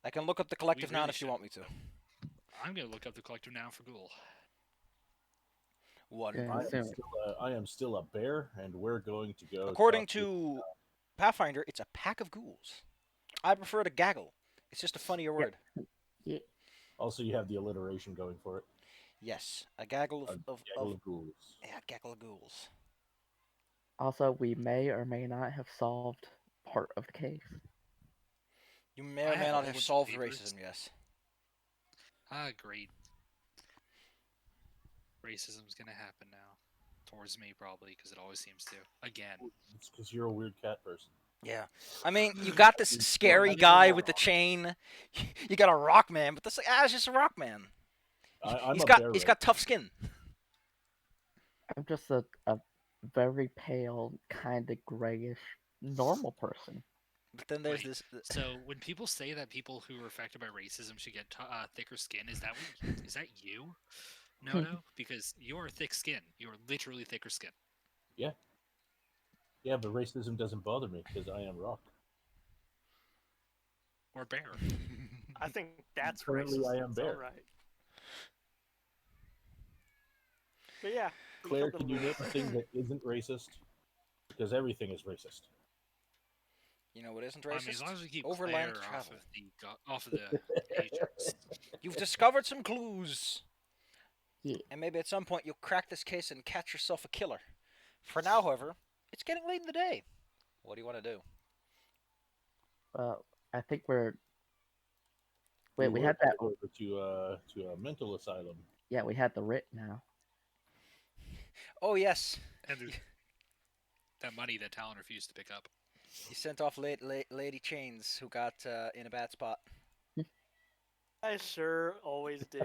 I can look up the collective really noun if you should. want me to. I'm gonna look up the collective noun for ghoul. One Yeah, ghoul. I am still a bear, and we're going to go According talk to. to Pathfinder, it's a pack of ghouls. I prefer to gaggle. It's just a funnier Yeah. word. Yeah. Also, you have the alliteration going for it. Yes, a gaggle A of gaggle of ghouls. yeah, gaggle of ghouls. Also, we may or may not have solved part of the case. You may I or may have a not whole have bunch of solved favorites. racism. Yes. Ah, great. Racism's gonna happen now. Towards me, probably, because it always seems to. Again. It's because you're a weird cat person. Yeah. I mean, you got this scary guy with the chain. You got a rock man, but that's like, it's just a rock man. I'm He's a got bear. he's got tough skin. I'm just a very pale, kind of grayish, normal person. But then there's Wait, this. So when people say that people who are affected by racism should get thicker skin, is that is that you? No, because you're thick skin. You're literally thicker skin. Yeah. Yeah, but racism doesn't bother me because I am rock. Or bear. I think that's Currently, racist. I in am its own bear. right. But yeah. we Claire, killed can you them name all. a thing that isn't racist? Because everything is racist. You know what isn't I mean, racist? as long as we keep Overland Claire travel. off of the agents. You've discovered some clues. Yeah. And maybe at some point you'll crack this case and catch yourself a killer. For now, however, it's getting late in the day. What do you want to do? I think we're. Wait, we were had that. headed over to a mental asylum. Yeah, we had the writ now. Oh yes, And there's that money that Talon refused to pick up. you sent off Lady Chains, who got in a bad spot. I sure always do.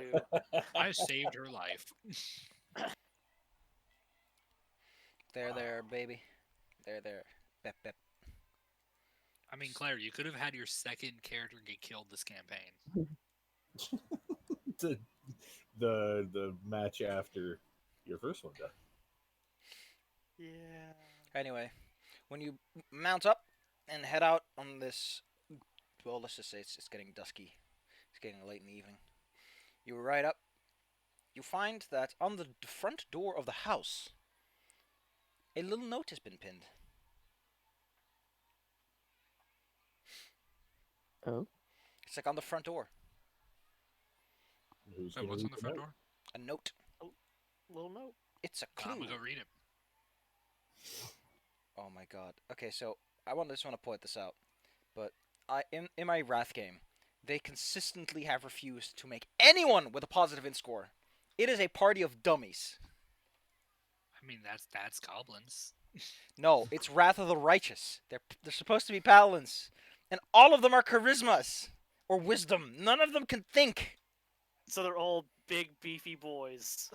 I saved her life. There, baby. There. Bep, bep. I mean, Claire, you could have had your second character get killed this campaign. the match after your first one died. Yeah. Anyway, when you mount up and head out on this, well, let's just say it's getting dusky. It's getting late in the evening. You ride up. You find that on the front door of the house, a little note has been pinned. Oh. It's like on the front door. Who's Wait, gonna what's read on the the front note? door? A note. Little note. It's a I'm clue. gonna go read it. Oh my god. Okay, so I just want to point this out, but in my Wrath game, they consistently have refused to make anyone with a positive int score. It is a party of dummies. I mean, that's goblins. No, it's Wrath of the Righteous. They're supposed to be paladins, and all of them are charismas or wisdom. None of them can think. So they're all big, beefy boys.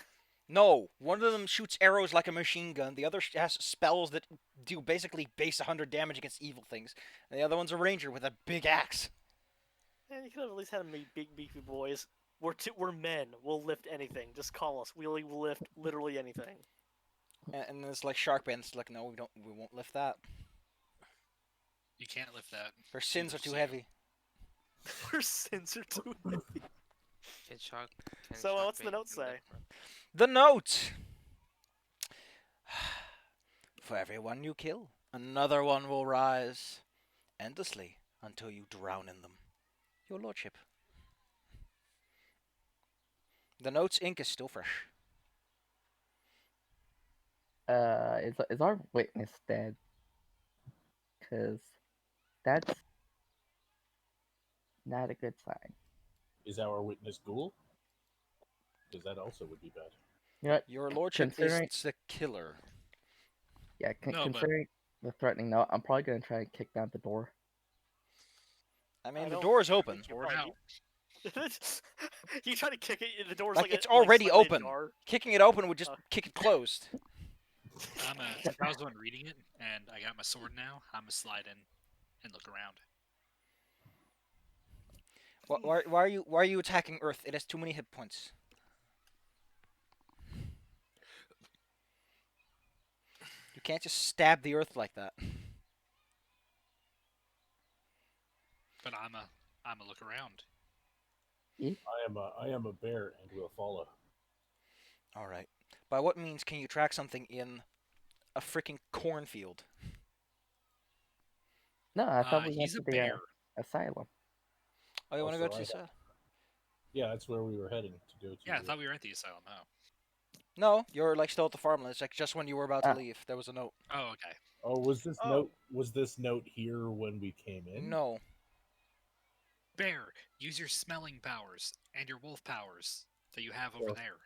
No, one of them shoots arrows like a machine gun. The other has spells that do basically base 100 damage against evil things. And the other one's a ranger with a big axe. Man, you could have at least had them be big, beefy boys. We're men. We'll lift anything. Just call us. We'll lift literally anything. And it's like Sharkbait. It's like, no, we won't lift that. You can't lift that. Her sins are too heavy. Our sins are too heavy. Can So, what's the Sharkbait note do say? that? The note! For every one you kill, another one will rise endlessly until you drown in them. Your lordship. The note's ink is still fresh. Is our witness dead? Cause that's not a good sign. Is our witness ghoul? Because that also would be bad. You know what? Your lordship Considering- is the killer. Yeah, No, but- considering the threatening note, I'm probably gonna try and kick down the door. I mean, I the don't door is open. think you're Or right. You try to kick it, the door's Like, like it's already slightly open. ajar. Kicking it open would just kick it closed. If I was the one reading it, and I got my sword now, I'm gonna slide in and look around. Why are you attacking Earth? It has too many hit points. You can't just stab the Earth like that. But I'm I'm gonna look around. I am a bear and will follow. All right. By what means can you track something in a freaking cornfield? No, I thought we went He's to a the bear. asylum. Oh, you want to go Also, to I this? Yeah, that's where we were heading to go to. Yeah, I thought we were at the asylum. Oh. No, you're like still at the farmland. It's like just when you were about to Ah. leave, there was a note. Oh, okay. Oh, Oh. was this note here when we came in? No. Bear, use your smelling powers and your wolf powers that you have over Well, there.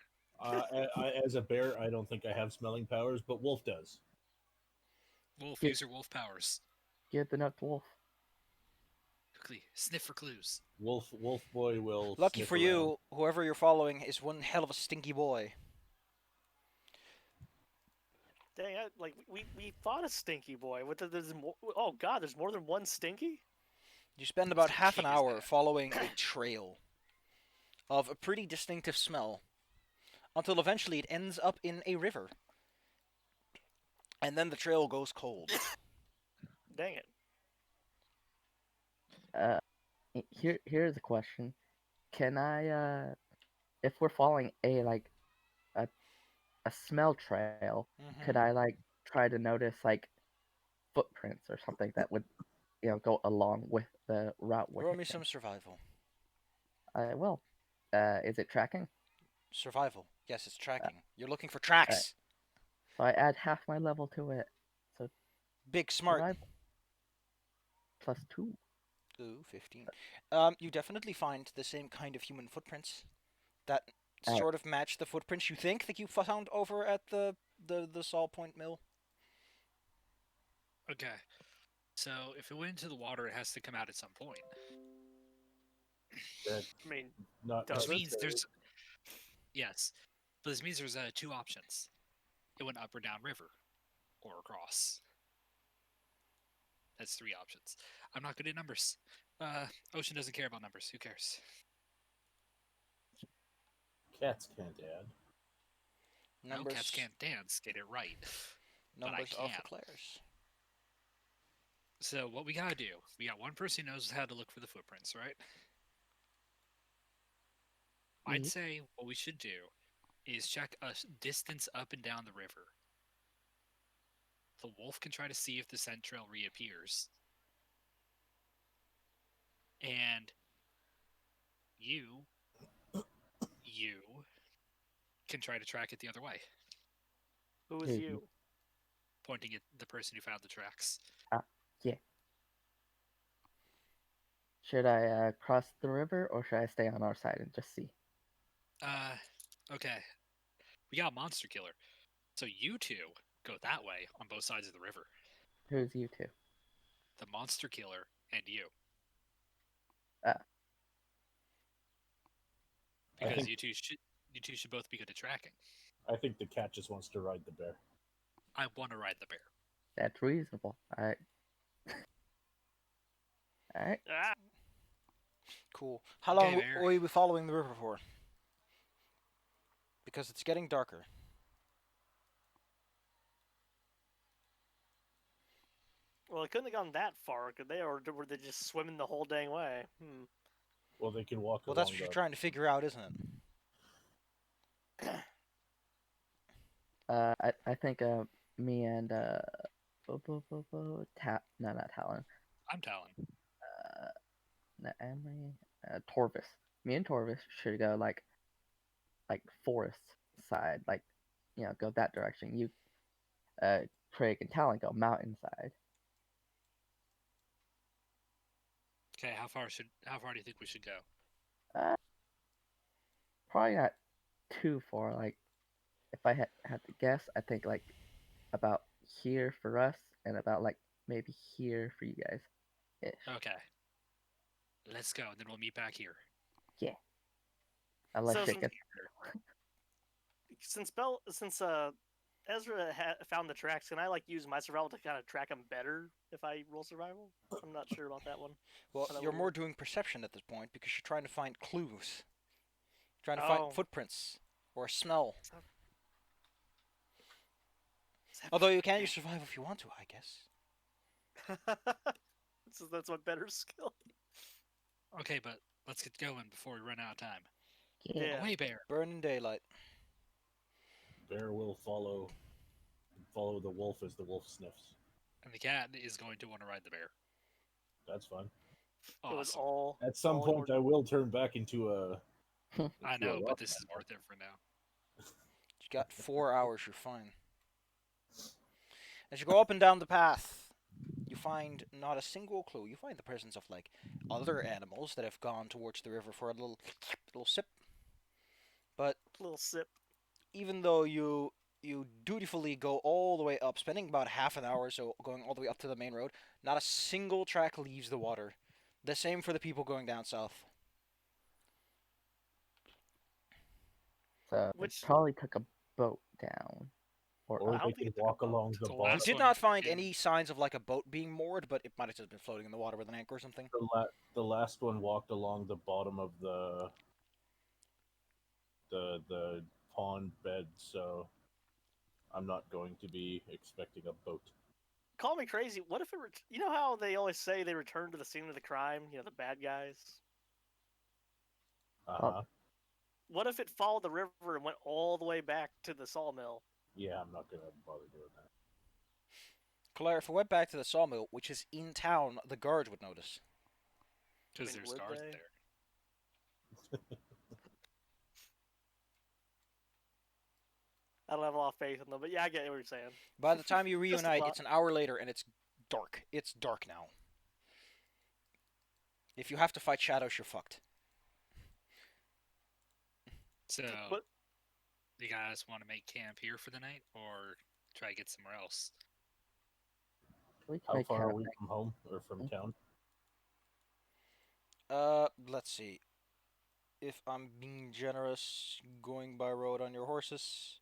As a bear, I don't think I have smelling powers, but Wolf does. Wolf, Yeah. use your wolf powers. Give the note to Wolf. Quickly, sniff for clues. Wolf Boy will. Lucky sniff for around. you, whoever you're following is one hell of a stinky boy. Dang, we fought a stinky boy. There's more, oh god, there's more than one stinky? You spend about Stinky half an is hour that? following a trail of a pretty distinctive smell until eventually it ends up in a river. And then the trail goes cold. Dang it. Here's a question. Can I if we're following a smell trail, could I try to notice footprints or something that would go along with the route we're Roll me taking? some survival. I will. Is it tracking? Survival. Yes, it's tracking. You're looking for tracks. So I add half my level to it. So Big smart. survival +2. Ooh, 15. You definitely find the same kind of human footprints that Alright. sort of match the footprints you think that you found over at the Saw Point Mill. Okay. So if it went into the water, it has to come out at some point. That I mean, not Does Which it? means there's yes, but this means there's two options. It went up or down river, or across. That's 3 options. I'm not good at numbers. Ocean doesn't care about numbers. Who cares? cats can't add. No, cats can't dance. Get it right. but I Numbers are for can. players. So what we gotta do? We got one person who knows how to look for the footprints, right? I'd Mhm. say what we should do is check a distance up and down the river. The wolf can try to see if the scent trail reappears. And you can try to track it the other way, who is Mhm. you? pointing at the person who found the tracks. Should I cross the river or should I stay on our side and just see? Okay. We got a monster killer. So you two go that way on both sides of the river. Who's you two? The monster killer and you. Ah. Because think- you two should both be good at tracking. I think the cat just wants to ride the bear. I want to ride the bear. That's reasonable. Alright. Alright. Ah, Cool. How Okay, long Bear. will you be following the river for? Because it's getting darker. well, it couldn't have gone that far, could they? Or were they just swimming the whole dang way? Well, they can walk. Well, that's along what you're the- trying to figure out, isn't it? I think me and not Talon. I'm Talon. Not Emery. Torvis. Me and Torvis should go like forest side, go that direction. You Craig and Talon go mountain side. Okay, how far do you think we should go? Probably not too far. If I had to guess, I think about here for us and about maybe here for you guys. Ish. Okay. Let's go, and then we'll meet back here. Unless So it since- gets Since Ezra found the tracks, can I use my survival to kind of track them better if I roll survival? I'm not sure about that one. Well, How that you're would more work. doing perception at this point because you're trying to find clues. Trying to Oh. find footprints or a smell. Is that- Although you can use survival if you want to, I guess. That's my better skill. Okay, but let's get going before we run out of time. Yeah. Away, bear. Burn in daylight. Bear will follow the wolf as the wolf sniffs. And the cat is going to want to ride the bear. That's fine. It was Awesome. all. At some all point, your- I will turn back into a. I into a know, but rock this is monster. worth it for now. You got 4 hours, you're fine. As you go up and down the path, you find not a single clue. You find the presence of like other animals that have gone towards the river for a little sip. But little sip. even though you dutifully go all the way up, spending about half an hour or so going all the way up to the main road, not a single track leaves the water. The same for the people going down south. So Which- it probably took a boat down. Or I they don't think can it took a walk boat. along the The You bottom. last did one not find in- any signs of like a boat being moored, but it might have just been floating in the water with an anchor or something. The last one walked along the bottom of the pond bed, so I'm not going to be expecting a boat. Call me crazy. What if it? You know how they always say they return to the scene of the crime? You know, the bad guys. Uh-huh. What if it followed the river and went all the way back to the sawmill? Yeah, I'm not gonna bother doing that. Claire, if it went back to the sawmill, which is in town, the guards would notice. Because I mean, there's would guards they? there. I don't have a lot of faith in them, but yeah, I get what you're saying. By the time you Just a reunite, thought. it's an hour later and it's dark. It's dark now. If you have to fight shadows, you're fucked. So, But you guys want to make camp here for the night, or try to get somewhere else? We can How make far are camp we next- from home or from town? Let's see. If I'm being generous, going by road on your horses.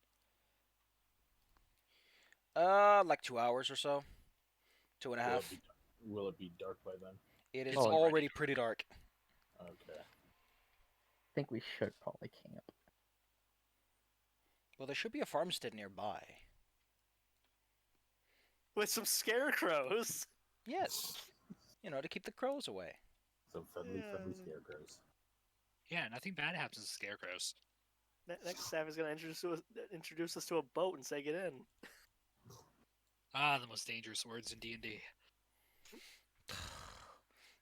Like 2 hours or so. 2.5. Will it be dark by then? It is It's already already pretty dark. Okay. I think we should probably camp. Well, there should be a farmstead nearby. with some scarecrows. Yes. You know, to keep the crows away. Some friendly Yeah. scarecrows. Yeah, nothing bad happens to scarecrows. Next Sav is gonna introduce us to a boat and say get in. Ah, the most dangerous words in D&D.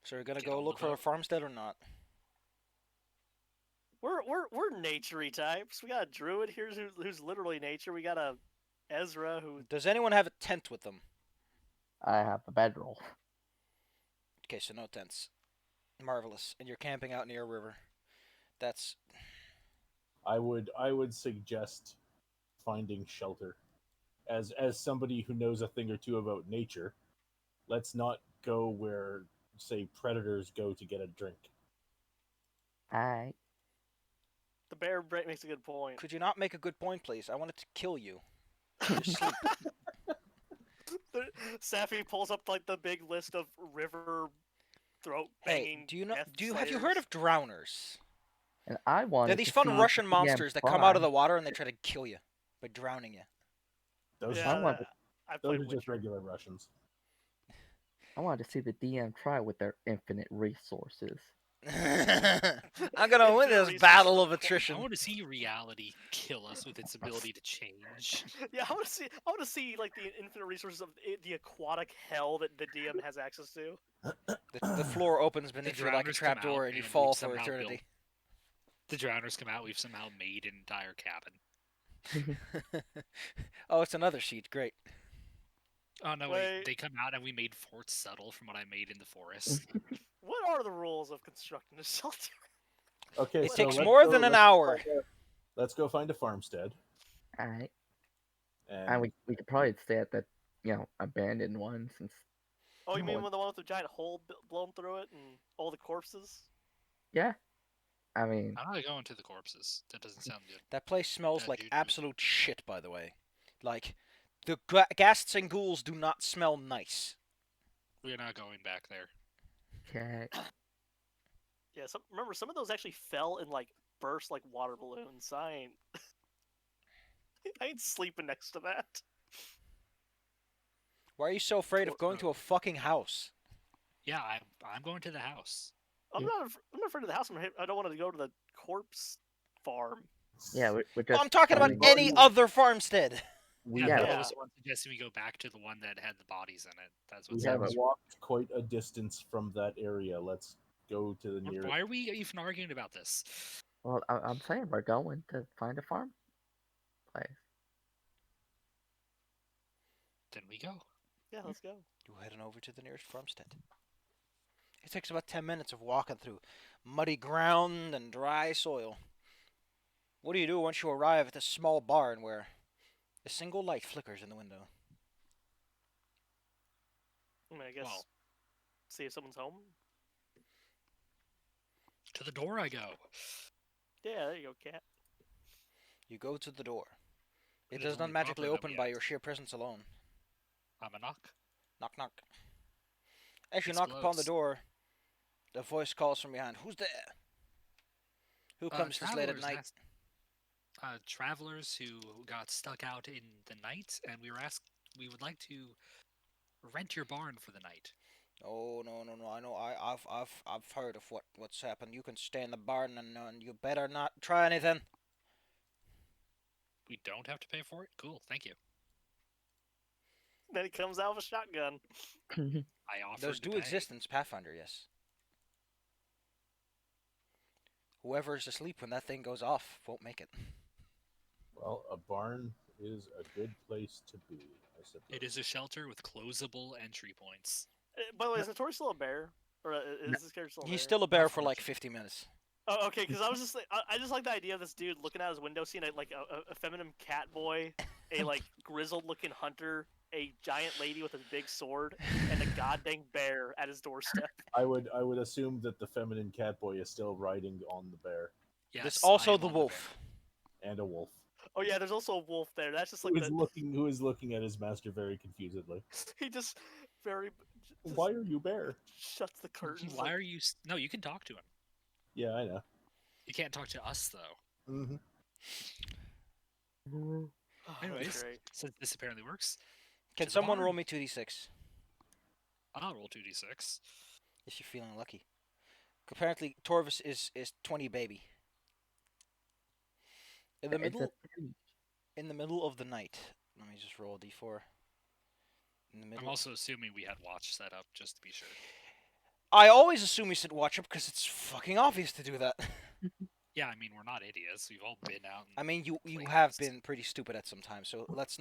So we're gonna Get go on the look for a boat. farmstead or not? We're naturey types. We got a druid here who's literally nature. We got a Ezra who Does anyone have a tent with them? I have a bedroll. Okay, so no tents. Marvelous. And you're camping out near a river. That's I would suggest finding shelter. As somebody who knows a thing or two about nature, let's not go where, say, predators go to get a drink. Alright. the bear makes a good point. Could you not make a good point, please? I wanted to kill you. Just sleep. Safi pulls up like the big list of river throat banging. Hey, do you know? death Have you slayers. heard of drowners? And I wanted They're these to fun see Russian DM monsters that come out of fly. the water and they try to kill you by drowning you. Those, Yeah, I want to- I those played are just Witcher. regular Russians. I wanted to see the DM try with their infinite resources. I'm gonna win this Infinite battle of resources. I attrition. want to see reality kill us with its ability to change. Yeah, I want to see like the infinite resources of the aquatic hell that the DM has access to. The floor opens beneath you like a drowners come trapdoor out and you and fall we've for somehow eternity. The drowners come out, we've somehow made an entire cabin. Oh, it's another sheet. Great. Oh no, Wait. wait, they come out and we made Fort Settle from what I made in the forest. What are the rules of constructing a shelter? Okay, It so takes let's more go- than an let's hour. Let's go find a farmstead. Alright. And And we could probably stay at the, abandoned one since Oh, you No, mean it- the one with the giant hole blown through it and all the corpses? yeah. I mean, I'm not going to the corpses. That doesn't sound good. That place smells Yeah, like dude. absolute shit, by the way. Like, the ghasts and ghouls do not smell nice. We're not going back there. check. Yeah, remember some of those actually fell and like burst like water balloons. I ain't I ain't sleeping next to that. Why are you so afraid of going to a fucking house? Yeah, I'm going to the house. I'm Yeah. not. I'm not afraid of the house. I don't want to go to the corpse farm. Yeah, we're just. Well, I'm talking about finding- any other farmstead. We Yeah, Yeah. Noah have, was the one suggesting we go back to the one that had the bodies in it. That's we what have but- walked quite a distance from that area. Let's go to the nearest. Why are we even arguing about this? Well, I'm saying we're going to find a farm place. Then we go. Yeah, let's go. You're heading over to the nearest farmstead. It takes about 10 minutes of walking through muddy ground and dry soil. What do you do once you arrive at this small barn where a single light flickers in the window? I mean, I guess Well. see if someone's home. To the door I go. Yeah, there you go, cat. You go to the door. It It is does not only magically proper that open we by act. your sheer presence alone. I'm a knock. Knock, knock. As you knock upon the Explodes. door, the voice calls from behind, "Who's there? Who comes this late at night?" Travelers who got stuck out in the night, and we would like to rent your barn for the night. Oh, no. I know. I've heard of what's happened. You can stay in the barn, and you better not try anything. We don't have to pay for it? Cool, thank you. Then he comes out with a shotgun. I offered Those to do pay. exist in Pathfinder, yes. Whoever's asleep when that thing goes off won't make it. Well, a barn is a good place to be, I suppose. It is a shelter with closable entry points. By the way, is Notori still a bear? Or is this character still a bear? He's still a bear for like 50 minutes. Oh, okay, because I was just like, I just like the idea of this dude looking out his window, seeing a feminine cat boy, a like grizzled looking hunter, a giant lady with a big sword, and a goddamn bear at his doorstep. I would assume that the feminine cat boy is still riding on the bear Yes, There's I also am the on wolf. and a wolf Oh yeah, there's also a wolf there. That's just like who is looking at his master very confusedly. he just very just Why are you bear? shuts the bear. curtains. Why like, are you? No, you can talk to him. Yeah, I know. You can't talk to us though. Mm-hmm. oh, that's Anyways, great. since this apparently works, Can to the someone roll barn. me 2d6 I'll roll 2d6. if you're feeling lucky? Apparently, Torvis is 20 baby. In the It's middle, a 3. in the middle of the night. Let me just roll a d4. In the middle. I'm also assuming we had watch set up just to be sure. I always assume you said watch up because it's fucking obvious to do that. Yeah, I mean we're not idiots. We've all been out. I mean, you played have this. been pretty stupid at some time, so let's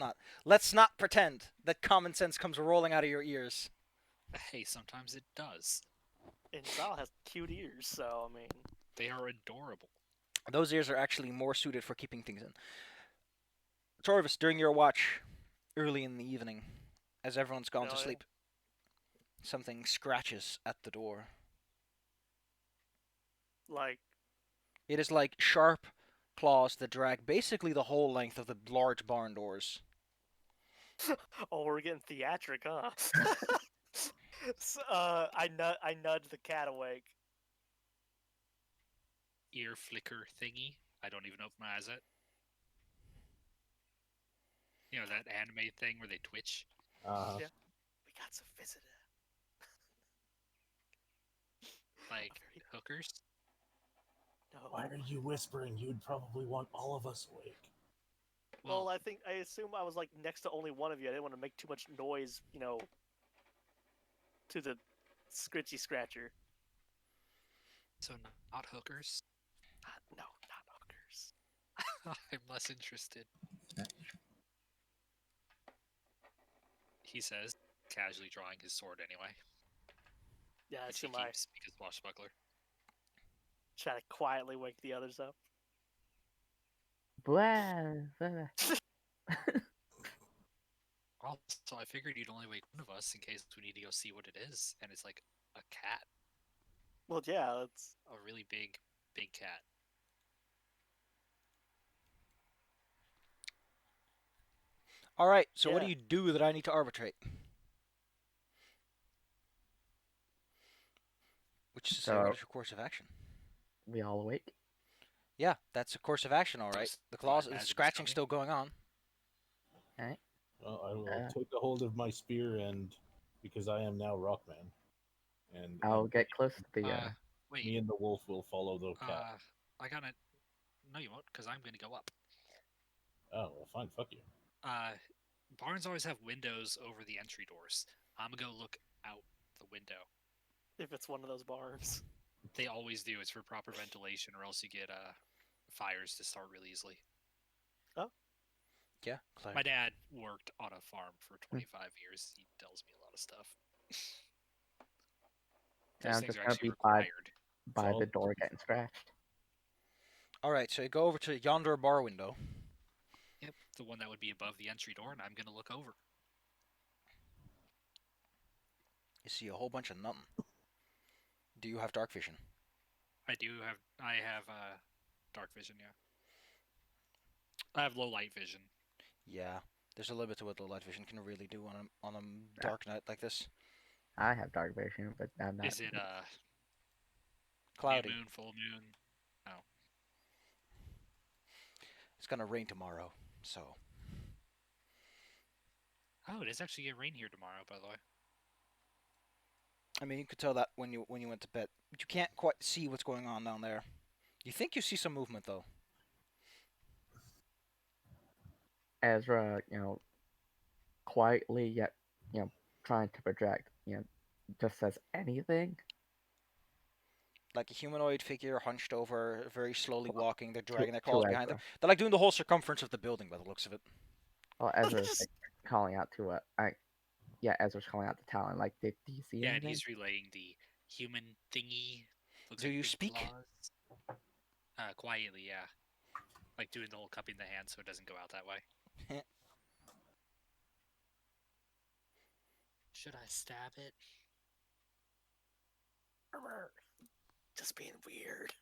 not pretend that common sense comes rolling out of your ears. Hey, sometimes it does. And Sal has cute ears, so I mean, They are adorable. Those ears are actually more suited for keeping things in. Torvis, during your watch, early in the evening, as everyone's gone to Oh, yeah. sleep, something scratches at the door. like It is like sharp claws that drag basically the whole length of the large barn doors. oh, we're getting theatric, huh? So, I nudge the cat awake. Ear flicker thingy. I don't even open my eyes at. You know that anime thing where they twitch? Uh-huh. Yeah. We got some visitor. Like very- hookers? No. Why are you whispering? You'd probably want all of us awake. Well, I assume I was like next to only one of you. I didn't want to make too much noise, to the scritchy scratcher. So not hookers? No, not hookers. I'm less interested. He says, casually drawing his sword anyway. Yeah, I Which he assume I keeps because swashbuckler. try to quietly wake the others up. Blah, blah. Also, I figured you'd only wake one of us in case we need to go see what it is, and it's like a cat, Well, yeah, that's a really big, big cat. All right, so what do Yeah. you do that I need to arbitrate? Which is to say, what So- is your course of action? We all awake. Yeah, that's a course of action, all right. Just The claws, the imagine it's scratching's coming. still going on. Well, I will Uh. take a hold of my spear and because I am now Rockman. And I'll get close to the. Wait. Me and the wolf will follow the cat. I gotta. No, you won't, because I'm gonna go up. Oh, well, fine. Fuck you. Barns always have windows over the entry doors. I'm gonna go look out the window. If it's one of those barns. They always do. It's for proper ventilation, or else you get fires to start really easily. Yeah, Claire. My dad worked on a farm for 25 years. He tells me a lot of stuff. Those I'm things just are gonna actually be by required. the door getting scratched. All right, so you go over to yonder bar window. Yep, the one that would be above the entry door, and I'm gonna look over. You see a whole bunch of nothing. Do you have dark vision? I have dark vision. Yeah, I have low light vision. Yeah, there's a limit to what the light vision can really do on a dark night like this. I have dark vision, but I'm not. Is it Cloudy. new moon, full moon? It's gonna rain tomorrow, so. Oh, it is actually gonna rain here tomorrow, by the way. I mean, you could tell that when you went to bed, but you can't quite see what's going on down there. You think you see some movement though. Ezra, quietly yet, trying to project, just says anything. Like a humanoid figure hunched over, very slowly walking. They're dragging their to claws behind them. Ezra. They're like doing the whole circumference of the building by the looks of it. Oh, Ezra's like, calling out to Ezra's calling out to Talon. Like, do you see Yeah, and anything? he's relaying the human thingy. Looks Do like you big speak? claws. Quietly, yeah. Like doing the whole cupping the hand so it doesn't go out that way. Should I stab it? Just being weird.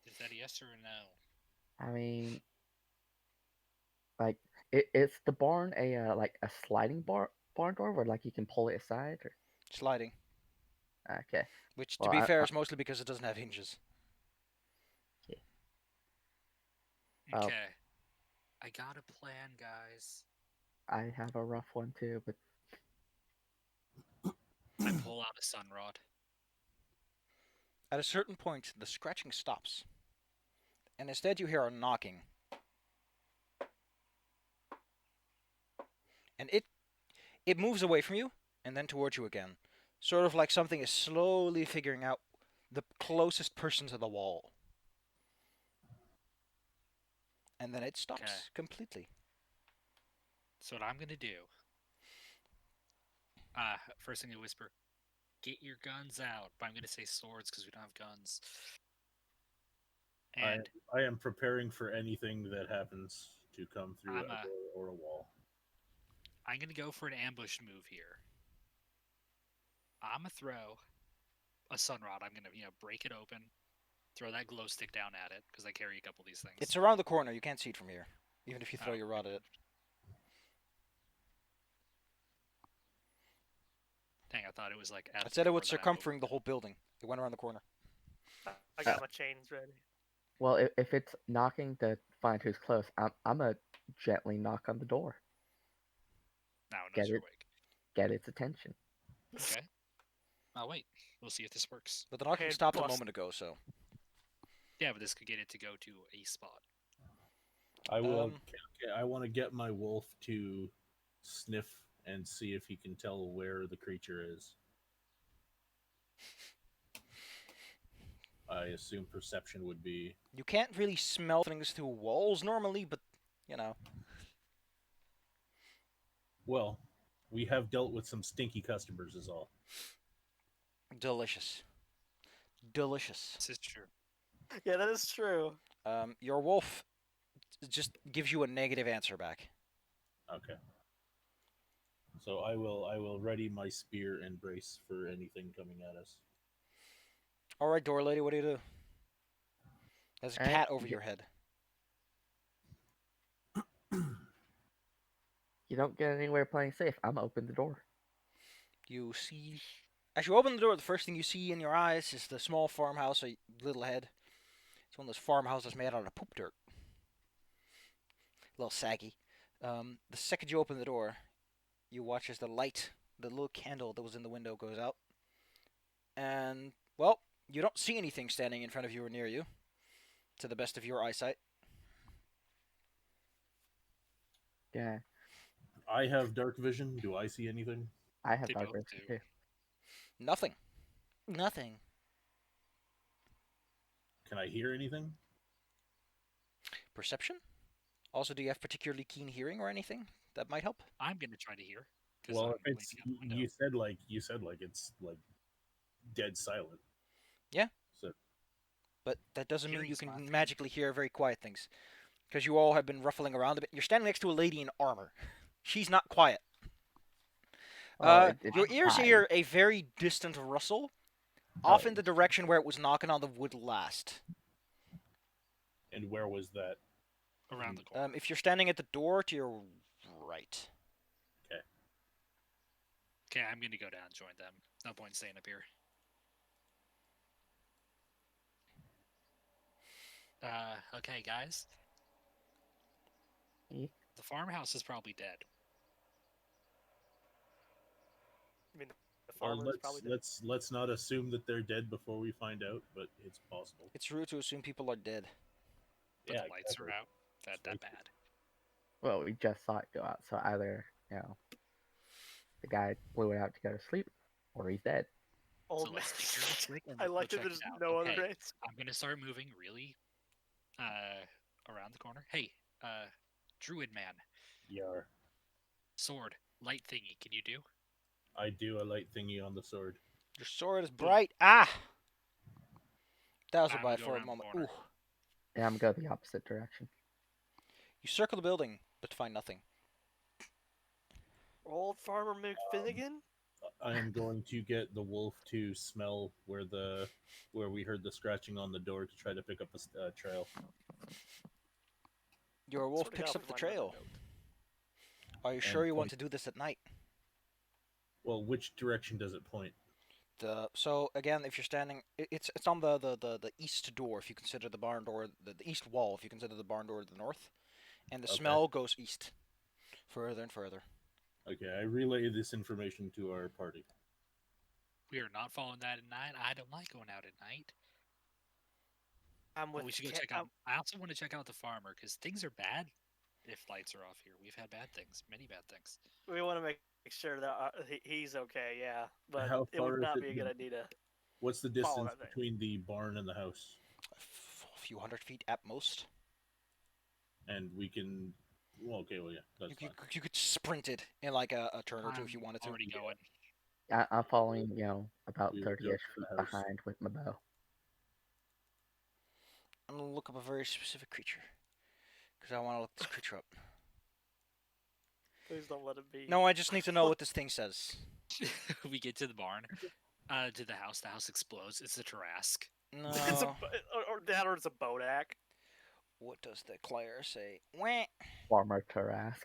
Is that a yes or a no? I mean, like, it's the barn like a sliding barn door where like you can pull it aside. Or... Sliding. Okay. Which, to Well, be fair, is mostly because it doesn't have hinges. Oh. Okay. I got a plan, guys. I have a rough one too, but I pull out a sun rod. At a certain point, the scratching stops, and instead you hear a knocking. And it moves away from you, and then towards you again. Sort of like something is slowly figuring out the closest person to the wall. And then it stops Okay. completely. So what I'm gonna do? First thing I whisper, "Get your guns out." But I'm gonna say swords because we don't have guns. And I am preparing for anything that happens to come through a door or a wall. I'm gonna go for an ambush move here. I'm gonna throw a sun rod. I'm gonna break it open, throw that glow stick down at it because I carry a couple of these things. It's around the corner. You can't see it from here, even if you throw your rod at it. Dang, I thought it was like. I said it was circumferring the whole building. It went around the corner. I got my chains ready. well, if it's knocking to find who's close, I'm gonna gently knock on the door, Now it Get knows you're it? awake. get its attention. Okay. I'll wait. We'll see if this works. But the knocking Head stopped a bust. moment ago, so. Yeah, but this could get it to go to a spot. I will. I want to get my wolf to sniff and see if he can tell where the creature is. I assume perception would be. You can't really smell things through walls normally, but, you know. Well, we have dealt with some stinky customers, is all. Delicious. Delicious. This is true. Yeah, that is true. Your wolf just gives you a negative answer back. Okay. So I will ready my spear and brace for anything coming at us. All right, door lady, what do you do? There's a All right, cat over your head. You don't get anywhere playing safe. I'm gonna open the door. You see, as you open the door, the first thing you see in your eyes is the small farmhouse a little ahead. It's one of those farmhouses made out of poop dirt. A little saggy. The second you open the door, you watch as the light, the little candle that was in the window, goes out. And, well, you don't see anything standing in front of you or near you, to the best of your eyesight. Yeah, I have dark vision. Do I see anything? I have They dark both vision do. too. Nothing. Nothing. Can I hear anything? Perception? Also, do you have particularly keen hearing or anything that might help? I'm gonna try to hear because Well, I'm if it's leaning out the window. you said like it's like dead silent. Yeah. So But that doesn't mean you Hearing's my can thing. magically hear very quiet things. Because you all have been ruffling around a bit. You're standing next to a lady in armor. She's not quiet. Well, it's Your ears high. hear a very distant rustle, off in the direction where it was knocking on the wood last. and where was that? Around the corner. If you're standing at the door to your right. Okay, I'm gonna go down and join them. No point staying up here. Okay, guys. Eh? The farmhouse is probably dead. I mean, the Well, farmer is probably dead. let's not assume that they're dead before we find out, but it's possible. It's rude to assume people are dead. But Yeah, the lights exactly. are out. That Right. bad. Well, we just saw it go out, so either the guy blew it out to go to sleep, or he's dead. Old So man. let's take care of this quick and I let's go like that check there's it out. no Okay, other answer. I'm gonna start moving really around the corner. Hey, druid man, Yar. sword, light thingy, can you do? I do a light thingy on the sword. Your sword is bright. Ah! Dazzled I'm by gonna it go for a around the moment. corner. Ooh. Yeah, I'm going the opposite direction. You circle the building, but find nothing. Old farmer McFinnigan. I am going to get the wolf to smell where we heard the scratching on the door to try to pick up a trail. Your wolf Swear to picks God, up the if I find another trail. note. Are you sure you want to do this at night? Well, which direction does it point? So again, if you're standing, it's on the east door. If you consider the barn door, the east wall. If you consider the barn door to the north, and the Okay. smell goes east, further and further. Okay, I relay this information to our party. We are not following that at night. I don't like going out at night. I'm But with we should go Ken- check out. I also want to check out the farmer because things are bad if lights are off here. We've had bad things, many bad things. We want to make sure that he's okay. Yeah, but How it far would is not it be a to- good idea to. What's the Follow distance that thing. between the barn and the house? A few hundred feet at most. And we can. Well, okay, well, yeah, that's You, fine. you could sprint it in like a turn or two if you I'm wanted to. already going. I'm following, about We would 30-ish go to feet the house. behind with my bow. I'm gonna look up a very specific creature because I want to look this creature up. Please don't let it be. No, I just need to know what this thing says. We get to the barn, to the house. The house explodes. It's a Tarrasque. No. It's a, or that, or it's a Bodak. What does the Claire say? Wah. Farmer Tarask.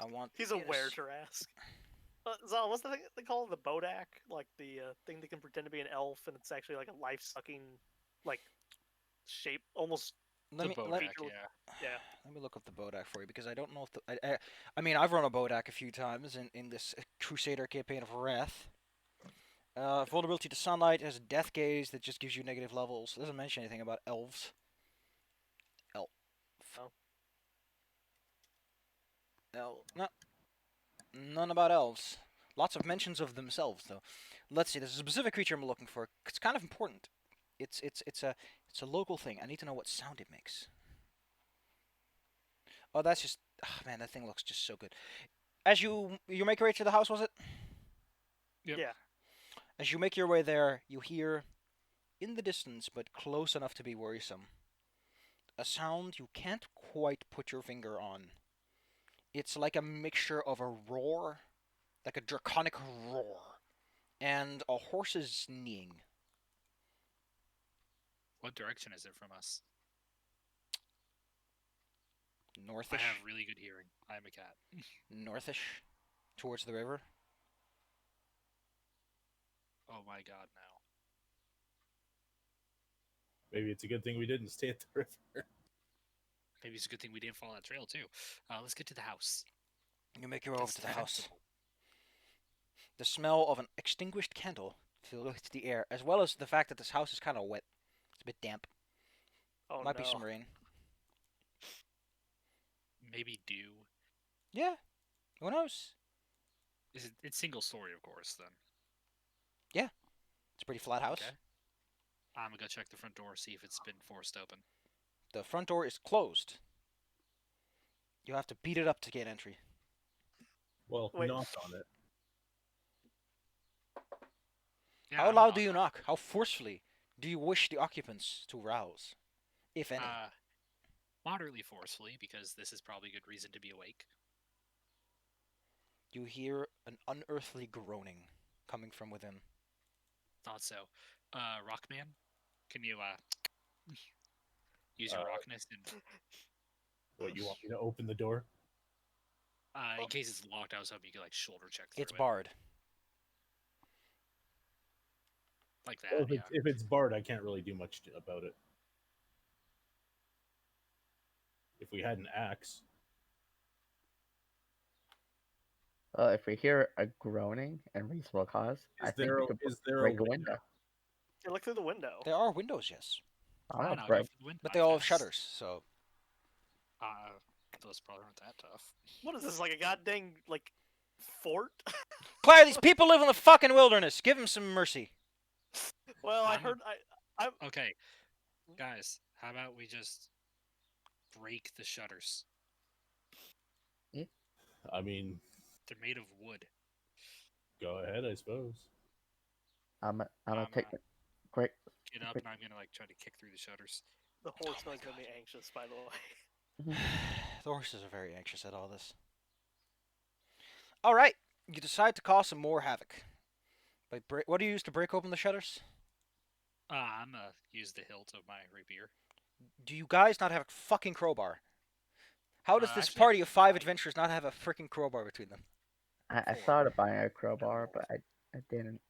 I want. He's a yes. were Tarrasque. Zal, what's the thing they call it? The Bodak? Like the thing that can pretend to be an elf, and it's actually like a life-sucking, like, shape, almost. Let me the let, Bodak, feature- yeah. Yeah. let me look up the Bodak for you because I don't know if I mean I've run a Bodak a few times in this Crusader campaign of Wrath. Vulnerability to sunlight has a death gaze that just gives you negative levels. It doesn't mention anything about elves. Elf. Oh. No. None about elves. Lots of mentions of themselves though. Let's see. There's a specific creature I'm looking for. It's kind of important. It's a local thing. I need to know what sound it makes. Oh, that's just man. That thing looks just so good. As you make your way to the house, was it? Yep. Yeah. As you make your way there, you hear, in the distance but close enough to be worrisome, a sound you can't quite put your finger on. It's like a mixture of a roar, like a draconic roar, and a horse's neighing. What direction is it from us? I Northish, have really good hearing. I am a cat. northish, towards the river. Oh my god, now. Maybe it's a good thing we didn't stay at the river. Maybe it's a good thing we didn't follow that trail too. Let's get to the house. You make your way over to the house. Defensible. The smell of an extinguished candle fills the air, as well as the fact that this house is kind of wet. It's a bit damp. Oh Might no. be some rain. Maybe dew. Yeah, who knows? It's single story, of course. Then It's a pretty flat house. okay. I'm gonna go check the front door, see if it's been forced open. The front door is closed. You have to beat it up to gain entry. Well, Wait. knock on it. Yeah, How I'm gonna loud do you on it. knock? How forcefully do you wish the occupants to rouse, if any? Moderately forcefully, because this is probably a good reason to be awake. You hear an unearthly groaning coming from within. Thought so. Rockman, can you use your rockness and What, you want me to open the door? in case it's locked, I was hoping you could like shoulder check through It's it. barred. Like that, Well, yeah. if it's barred, I can't really do much about it. If we had an axe, If we hear a groaning and reasonable cause, I think there we a- could is there a break a window? window. Hey, look through the window. There are windows, yes, I'm Fine, gonna I'll break. go for the window. but I they all have guess. shutters. So Those probably aren't that tough. What is this, like a goddamn like fort? Claire, these people live in the fucking wilderness. Give them some mercy. Well, I I'm a- heard Okay, guys, how about we just break the shutters? I mean, They're made of wood. go ahead, I suppose. I'm gonna I'm take a- the quick. Get up, Quick. and I'm gonna like try to kick through the shutters. the horse my noise made me anxious. By the way. The horses are very anxious at all this. All right, you decide to cause some more havoc. What do you use to break open the shutters? I'm gonna use the hilt of my rapier. Do you guys not have a fucking crowbar? How does this Actually, party of 5 I- adventurers not have a freaking crowbar between them? I thought of buying a crowbar, but I didn't.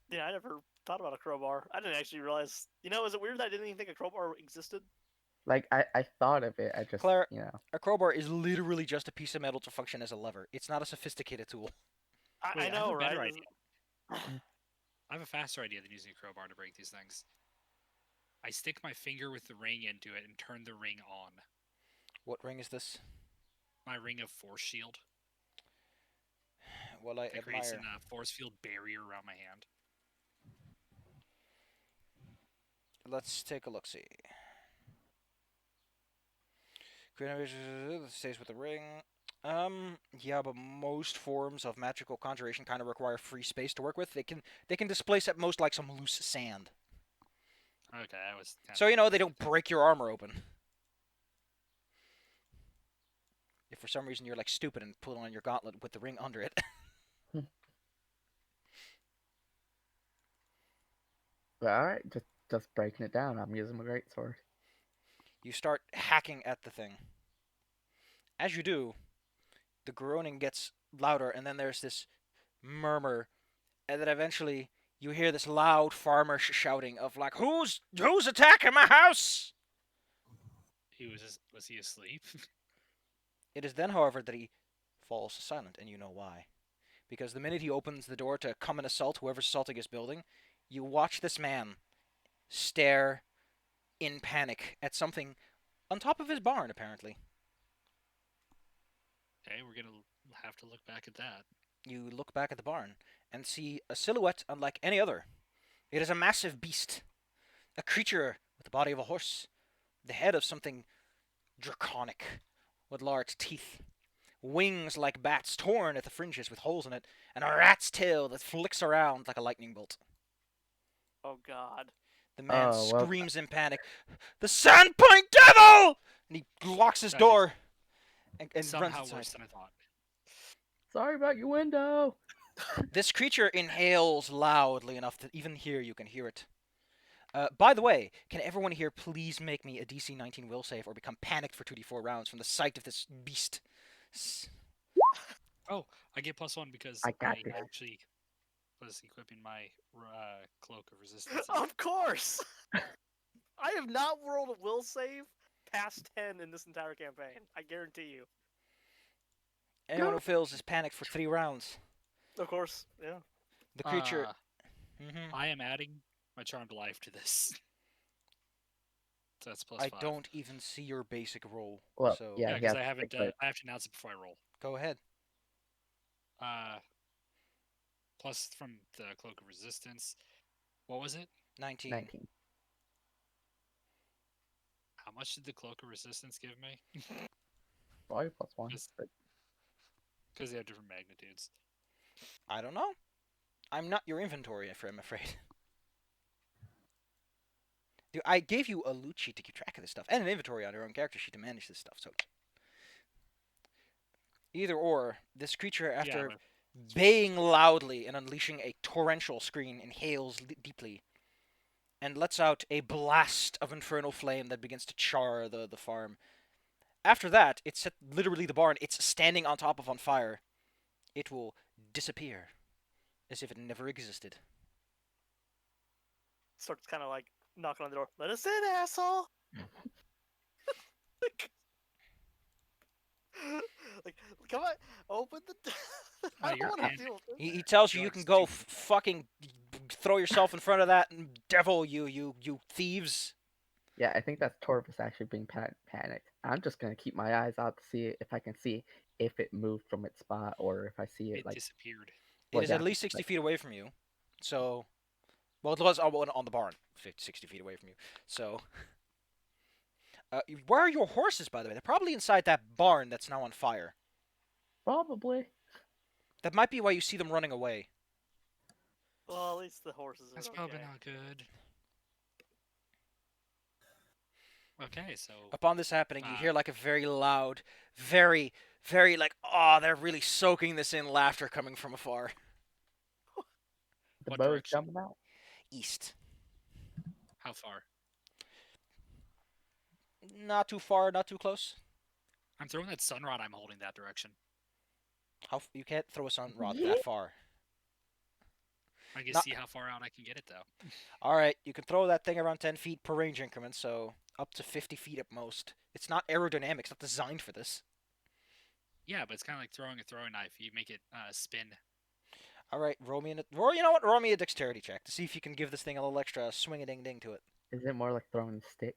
Yeah, I never thought about a crowbar. I didn't actually realize. Is it weird that I didn't even think a crowbar existed? Like I thought of it. I just Claire- you know. A crowbar is literally just a piece of metal to function as a lever. It's not a sophisticated tool. I Wait, I have know, a right? better It's- idea. I have a faster idea than using a crowbar to break these things. I stick my finger with the ring into it and turn the ring on. What ring is this? My ring of force shield. Well, I It creates admire. a force field barrier around my hand. Let's take a look. See. Stays with the ring. Yeah, but most forms of magical conjuration kind of require free space to work with. They can displace at most like some loose sand. Okay, I was. So they don't break your armor open. If for some reason you're like stupid and put on your gauntlet with the ring under it. But all right, just breaking it down. I'm using my greatsword. You start hacking at the thing. As you do, the groaning gets louder, and then there's this murmur, and then eventually you hear this loud farmer shouting of like, "Who's attacking my house?" Was he asleep? It is then, however, that he falls silent, and you know why. Because the minute he opens the door to come and assault whoever's assaulting his building, you watch this man stare in panic at something on top of his barn, apparently. Okay, we're gonna have to look back at that. You look back at the barn and see a silhouette unlike any other. It is a massive beast, a creature with the body of a horse, the head of something draconic, with large teeth, wings like bats torn at the fringes with holes in it, and a rat's tail that flicks around like a lightning bolt. Oh God. The man Oh, well- screams in panic, "The Sandpoint Devil!" And he locks his That is door and runs Somehow inside. worse than I thought. Sorry about your window. This creature inhales loudly enough that even here you can hear it. By the way, can everyone here please make me a DC 19 will save or become panicked for 2d4 rounds from the sight of this beast? Oh, I get +1 because I got this. actually was equipping my cloak of resistance. Of course. I have not rolled a will save past 10 in this entire campaign. I guarantee you. Anyone who fails is panicked for 3 rounds. Of course, yeah. The creature. I am adding my charmed life to this. So that's plus I 5. don't even see your basic roll. Well, so yeah, because yeah, I haven't. like- I have to announce it before I roll. go ahead. Plus from the cloak of resistance. What was it? 19. 19. How much did the cloak of resistance give me? Probably plus 1. Yes. But Because they have different magnitudes. I don't know. I'm not your inventory, I'm afraid. Dude, I gave you a loot sheet to keep track of this stuff, and an inventory on your own character sheet to manage this stuff, so... Either or, this creature, after baying loudly and unleashing a torrential scream, inhales deeply, and lets out a blast of infernal flame that begins to char the farm. After that, it's set literally the barn it's standing on top of on fire. It will disappear, as if it never existed. Starts kind of like knocking on the door. Let us in, asshole. Like, come on, open the door. I you're don't want to in. deal with this. He tells you You're you can go stupid. fucking throw yourself in front of that devil, you thieves. yeah, I think that's Torvis actually being panicked. I'm just gonna keep my eyes out to see if I can see if it moved from its spot or if I see it It like. disappeared. It Well, is yeah, at least 60 like- feet away from you. So, well, it was on the barn, 60 feet away from you. So, where are your horses, by the way? They're probably inside that barn that's now on fire. Probably. That might be why you see them running away. Well, at least the horses are That's okay. probably not good. Okay, so Upon this happening, you Ah. hear like a very loud, very, very like, oh, they're really soaking this in laughter coming from afar. The What bow's direction? jumping out. East. how far? Not too far, not too close. I'm throwing that sun rod I'm holding that direction. You can't throw a sun rod Yeah. that far. I can Not- see how far out I can get it though. All right, you can throw that thing around 10 feet per range increment, so up to 50 feet at most. It's not aerodynamic. It's not designed for this. Yeah, but it's kind of like throwing a throwing knife. You make it spin. All right, roll me you know what? Roll me a dexterity check to see if you can give this thing a little extra swing-a-ding-ding to it. Is it more like throwing a stick?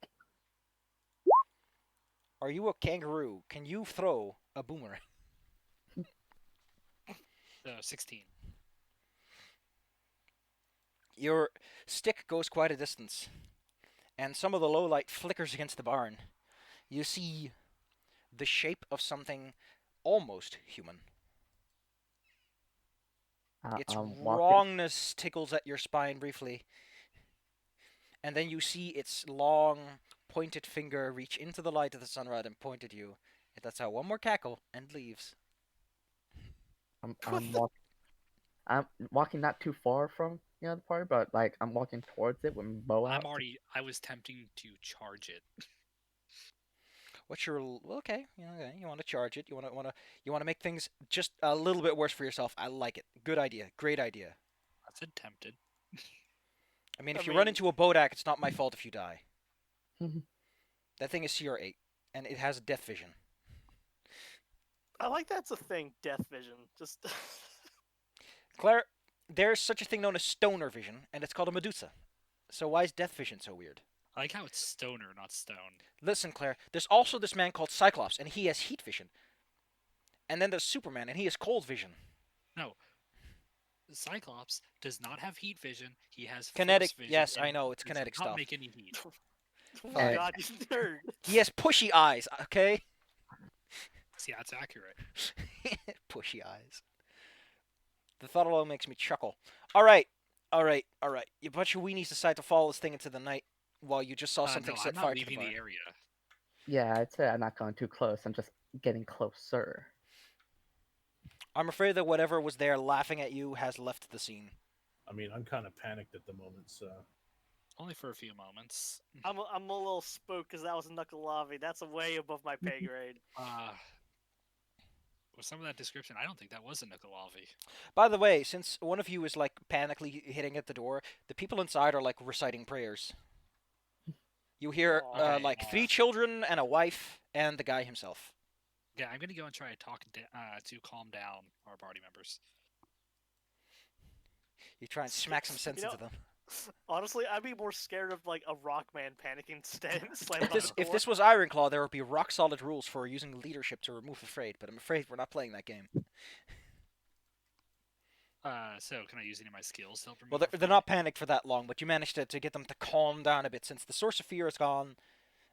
Are you a kangaroo? Can you throw a boomerang? So 16. Your stick goes quite a distance, and some of the low light flickers against the barn. You see the shape of something almost human. Its I'm walking. wrongness tickles at your spine briefly, and then you see its long, pointed finger reach into the light of the sunrod and point at you. It lets out one more cackle and leaves. I'm walking not too far from the party, but like I'm walking towards it with my bow out. I was tempting to charge it. What's your okay? You want to charge it? You want to make things just a little bit worse for yourself. I like it. Good idea. Great idea. I said tempted. I mean, I if you run mean- into a bodak, it's not my fault if you die. Mhm. That thing is CR8, and it has death vision. I like that's a thing. Death vision. Just Claire, there's such a thing known as stoner vision, and it's called a Medusa. So why is death vision so weird? I like how it's stoner, not stone. Listen, Claire, there's also this man called Cyclops, and he has heat vision. And then there's Superman, and he has cold vision. No. Cyclops does not have heat vision. He has Kinetic- force vision. yes, and I know, it's does kinetic not stuff. make any heat. oh Alright. god, you nerd. He has pushy eyes, okay? See, that's accurate. Pushy eyes. The thought alone makes me chuckle. Alright. You bunch of weenies decide to follow this thing into the night while you just saw something no, set I'm fire not to the leaving barn. the area. Yeah, I'd say I'm not going too close. I'm just getting closer. I'm afraid that whatever was there laughing at you has left the scene. I mean, I'm kind of panicked at the moment, so Only for a few moments. I'm a little spooked because that was Knuckle-Lavi. That's way above my pay grade. With some of that description, I don't think that was a Nukkalavi. By the way, since one of you is like panically hitting at the door, the people inside are like reciting prayers. You hear Aw. like 3 children and a wife and the guy himself. Yeah, I'm gonna go and try to talk to calm down our party members. You try and smack some sense You know, into them. honestly, I'd be more scared of like a rock man panicking, slamming If on this, the if door. this was Ironclaw, there would be rock solid rules for using leadership to remove afraid. But I'm afraid we're not playing that game. So can I use any of my skills to help remove Well, they're afraid? not panicked for that long, but you managed to get them to calm down a bit since the source of fear is gone.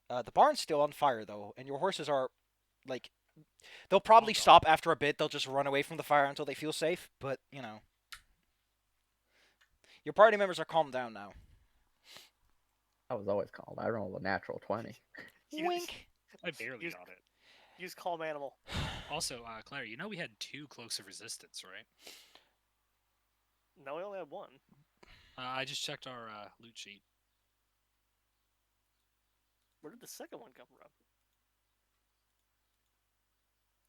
The barn's still on fire though, and your horses are like they'll probably Calmed stop after a bit. They'll just run away from the fire until they feel safe. But you know, your party members are calmed down now. I was always called. I rolled a natural 20. Wink. I barely Use- got it. Use calm animal. Also, Claire, you know we had 2 cloaks of resistance, right? No, we only had one. I just checked our loot sheet. Where did the second one come from?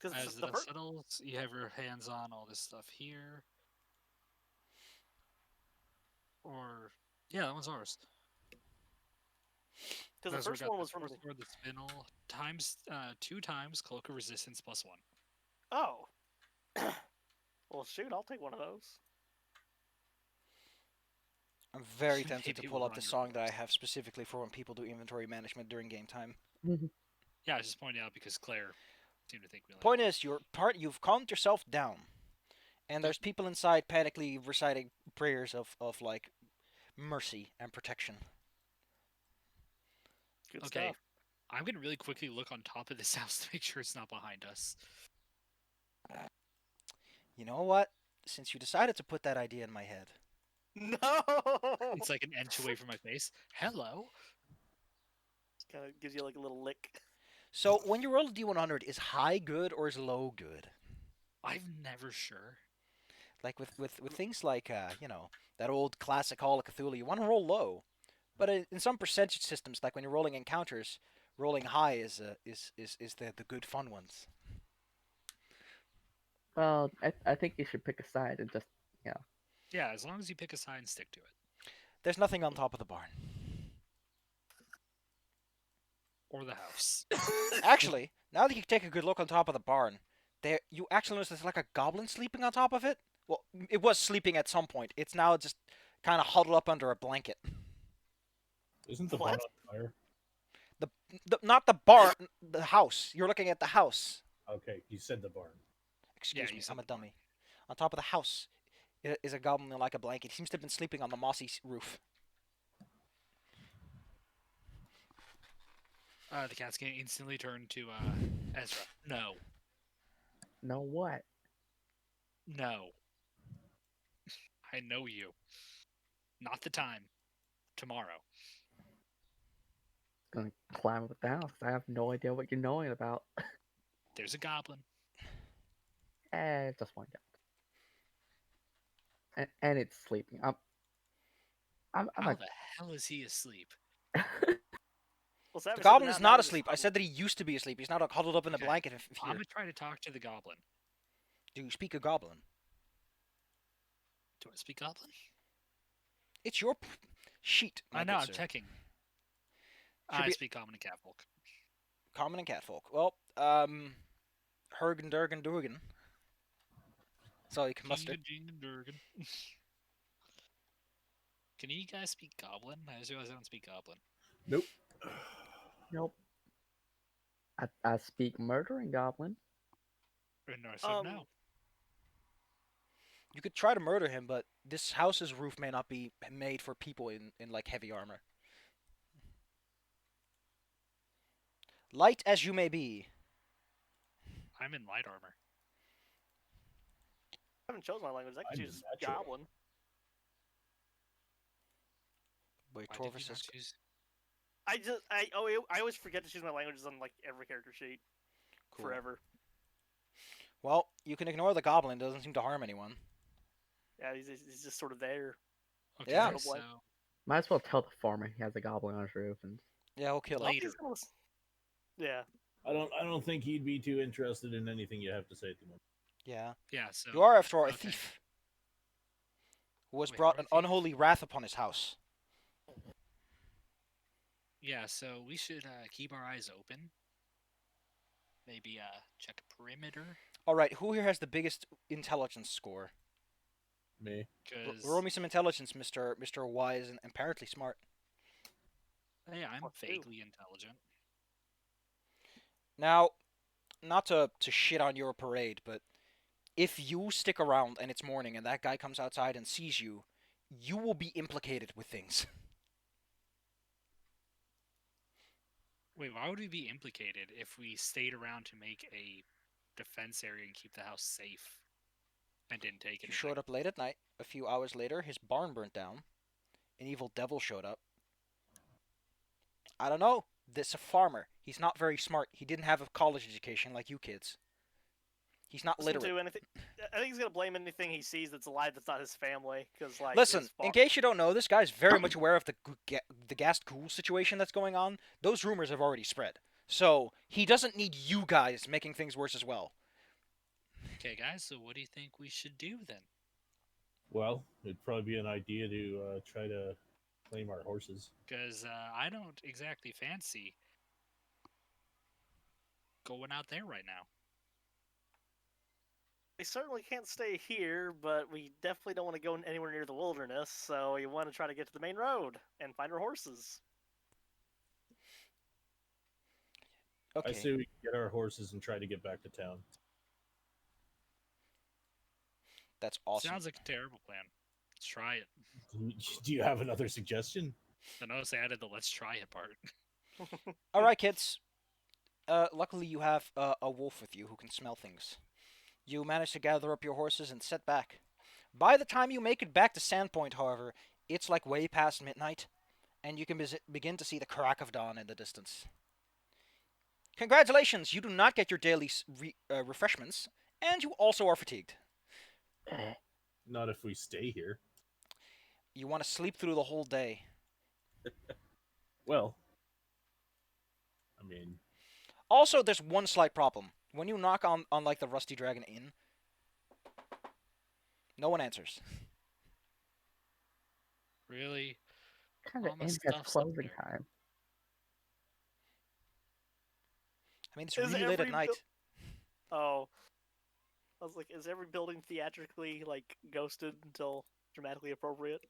Because As the the dust first, settles, you have your hands on all this stuff here. Or yeah, that one's ours. because the That's where we first got one the was from. first sword, the spindle, times 2 times cloak of resistance plus 1. Oh. Well, shoot, I'll take one of those. I'm very tempted to Maybe pull up run the your song that I horse. have specifically for when people do inventory management during game time. Yeah, I was just pointing out because Claire seemed to think we only Point is, you've calmed yourself down, and there's people inside panically reciting prayers of like mercy and protection. Good Okay. stuff. I'm gonna really quickly look on top of this house to make sure it's not behind us. You know what? Since you decided to put that idea in my head, No. It's like an inch away from my face. Hello. Kind of gives you like a little lick. so when you roll a d100, is high good or is low good? I'm never sure. Like with things like that old classic Call of Cthulhu, you want to roll low, but in some percentage systems, like when you're rolling encounters, rolling high is the good fun ones. Well, I think you should pick a side and just, Yeah, as long as you pick a side and stick to it. There's nothing on top of the barn. Or the house. Actually, now that you take a good look on top of the barn, you actually notice there's like a goblin sleeping on top of it. Well, it was sleeping at some point. It's now just kind of huddled up under a blanket. Isn't the What? barn on fire? Not the barn, the house. You're looking at the house. Okay, you said the barn. Excuse you me, said I'm a the barn. dummy. On top of the house is a goblin like a blanket. He seems to have been sleeping on the mossy roof. The cat's gonna instantly turn to Ezra. No. know what? No. I know you. Not the time. Tomorrow. Gonna climb up the house. I have no idea what you're knowing about. There's a goblin. Just one guy. And it's sleeping. I'm How not. the hell is he asleep? Well, The goblin is not asleep. I said that he used to be asleep. He's not huddled up in a Okay. blanket I'm here. gonna try to talk to the goblin. Do you speak a goblin? Do I speak goblin? It's your sheet. my I know, good I'm sir. checking. Should I be- speak common and catfolk. Common and catfolk. Well, Hergen Durgen Durgen. That's all you can muster. Durgan. Can you guys speak goblin? I just realized I don't speak goblin. Nope. Nope. I speak murdering goblin. No, I said no. You could try to murder him, but this house's roof may not be made for people in like heavy armor. Light as you may be. I'm in light armor. I haven't chosen my language. I I'm can choose natural. goblin. Wait, Why did you Torvis not is choose? I always forget to choose my languages on like every character sheet cool. forever. Well, you can ignore the goblin. It doesn't seem to harm anyone. Yeah, he's just sort of there. Okay, Yeah. so Might as well tell the farmer he has a goblin on his roof and Yeah, we'll kill him. Later. He's gonna Yeah. I don't think he'd be too interested in anything you have to say at the moment. Yeah. yeah, so You are, after all, a okay. thief who has Wait, brought we're an thieves? unholy wrath upon his house. Yeah, so we should keep our eyes open. maybe check a perimeter. All right, who here has the biggest intelligence score? Me. Roll Because me some intelligence, Mister Wise and apparently smart. hey, I'm What, too? vaguely intelligent. Now, not to shit on your parade, but if you stick around and it's morning and that guy comes outside and sees you, you will be implicated with things. Wait, why would we be implicated if we stayed around to make a defense area and keep the house safe and didn't take You anything? showed up late at night. A few hours later, his barn burnt down. An evil devil showed up. I don't know. This a farmer. He's not very smart. He didn't have a college education like you kids. He's not Listen literate. to anything. I think he's gonna blame anything he sees that's alive that's not his family, because like. Listen, his in case you don't know, this guy's very much aware of the gas cool situation that's going on. Those rumors have already spread. So, he doesn't need you guys making things worse as well. Okay, guys. So what do you think we should do then? Well, it'd probably be an idea to try to claim our horses. Because I don't exactly fancy going out there right now. We certainly can't stay here, but we definitely don't want to go anywhere near the wilderness. So we want to try to get to the main road and find our horses. Okay. I say we get our horses and try to get back to town. That's awesome. Sounds like a terrible plan. Let's try it. Do you have another suggestion? I notice I added the "let's try it" part. All right, kids. Luckily, you have a wolf with you who can smell things. You manage to gather up your horses and set back. By the time you make it back to Sandpoint, however, it's like way past midnight, and you can begin to see the crack of dawn in the distance. Congratulations, you do not get your daily refreshments, and you also are fatigued. Not if we stay here. You want to sleep through the whole day. Well, I mean, Also, there's one slight problem. When you knock on like the Rusty Dragon Inn, no one answers. Really? Kind of All my ends at stuff's up closing there. time. I mean, it's Is really late at every night. Oh, I was like, is every building theatrically like ghosted until dramatically appropriate?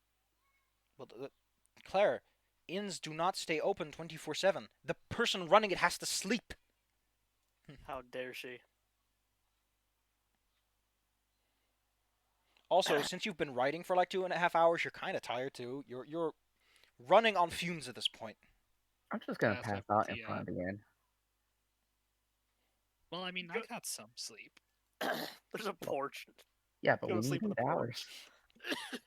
Well, Claire, inns do not stay open 24/7. The person running it has to sleep. How dare she? Also, since you've been writing for like 2.5 hours, you're kind of tired too. You're running on fumes at this point. I'm just gonna Yeah, pass so out in the, front of the inn. Well, I mean, I got some sleep. There's a porch. Yeah, but Go we to need sleep on 8 the hours. porch.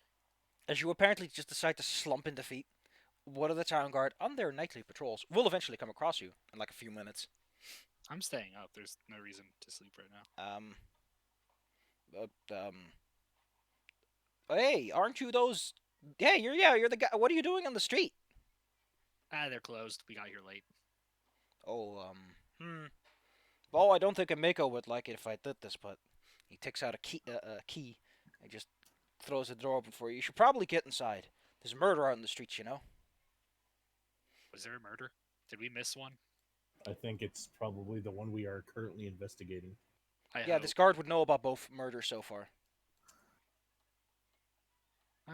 As you apparently just decide to slump in defeat, one of the town guard on their nightly patrols will eventually come across you in like a few minutes. I'm staying up. There's no reason to sleep right now. Hey, aren't you those? Hey, you're the guy. What are you doing on the street? They're closed. We got here late. Oh, Well, I don't think a Mako would like it if I did this, but he takes out a key and just throws the door open for you. You should probably get inside. There's murder out in the streets, you know. Was there a murder? Did we miss one? I think it's probably the one we are currently investigating. Yeah, this guard would know about both murders so far.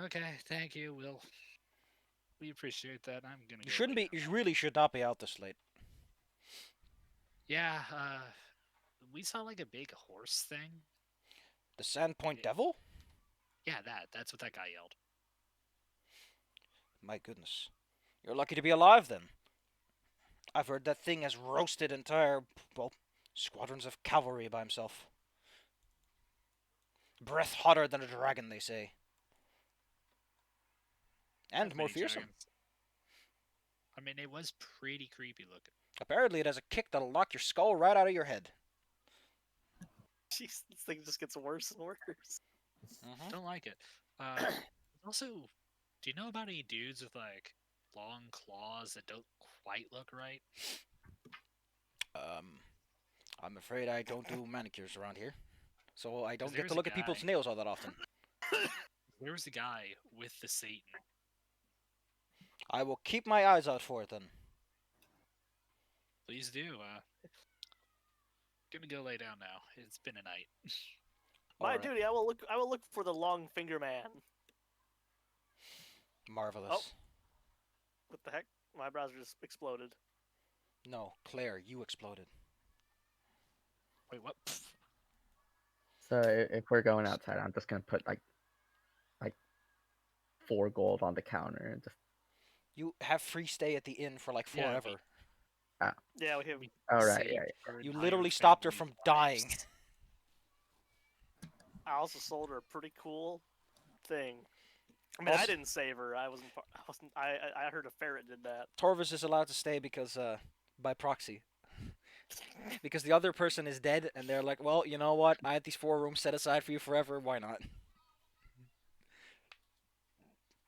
Okay, thank you. We appreciate that. I'm gonna. You shouldn't be. You really should not be out this late. Yeah. We saw like a big horse thing. The Sandpoint Yeah. Devil? Yeah, that's what that guy yelled. My goodness, you're lucky to be alive then. I've heard that thing has roasted entire, squadrons of cavalry by himself. Breath hotter than a dragon, they say. And Not more many fearsome. dragons. I mean, it was pretty creepy looking. Apparently, it has a kick that'll knock your skull right out of your head. Jeez, this thing just gets worse and worse. Don't like it. Also, do you know about any dudes with like long claws that don't quite look right? I'm afraid I don't do manicures around here, so I don't get there's to a look at people's guy- nails all that often. There was a guy with the Satan. I will keep my eyes out for it then. Please do. Gonna go lay down now. It's been a night. My Alright. duty. I will look for the long finger man. Marvelous. Oh. What the heck? My browser just exploded. No, Claire, you exploded. Wait, what? So if we're going outside, I'm just gonna put like 4 gold on the counter and just. You have free stay at the inn for like Yeah, forever. Yeah, we have. All right, Saved yeah. our You entire literally stopped her family's from dying. lives. I also sold her a pretty cool thing. I mean, I Also- didn't save her. I wasn't. I heard a ferret did that. Torvis is allowed to stay because by proxy. Because the other person is dead, and they're like, well, you know what? I had these 4 rooms set aside for you forever. Why not?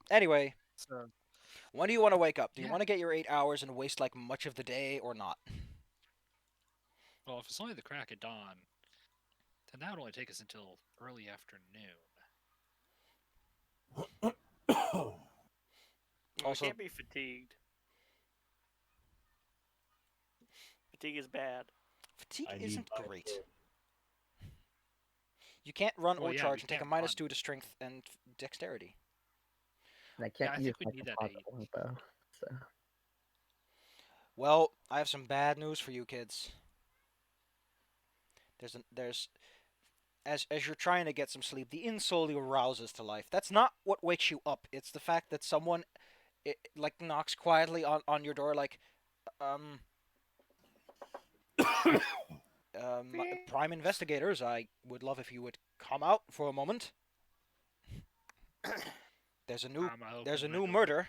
Anyway, So, when do you want to wake up? Do you Yeah. want to get your 8 hours and waste like much of the day or not? well, if it's only the crack of dawn, then that would only take us until early afternoon. Well, Also- we can't be fatigued. Fatigue is bad. Fatigue I need isn't my great. food. You can't run Well, or yeah, charge we and take a can't minus run. 2 to strength and dexterity. And I can't I use think we my need that composite 8. longbow. So Well, I have some bad news for you kids. There's as you're trying to get some sleep, the inn slowly rouses to life. That's not what wakes you up. It's the fact that someone like knocks quietly on your door like prime investigators, I would love if you would come out for a moment. There's a new I there's a opened my new door. murder.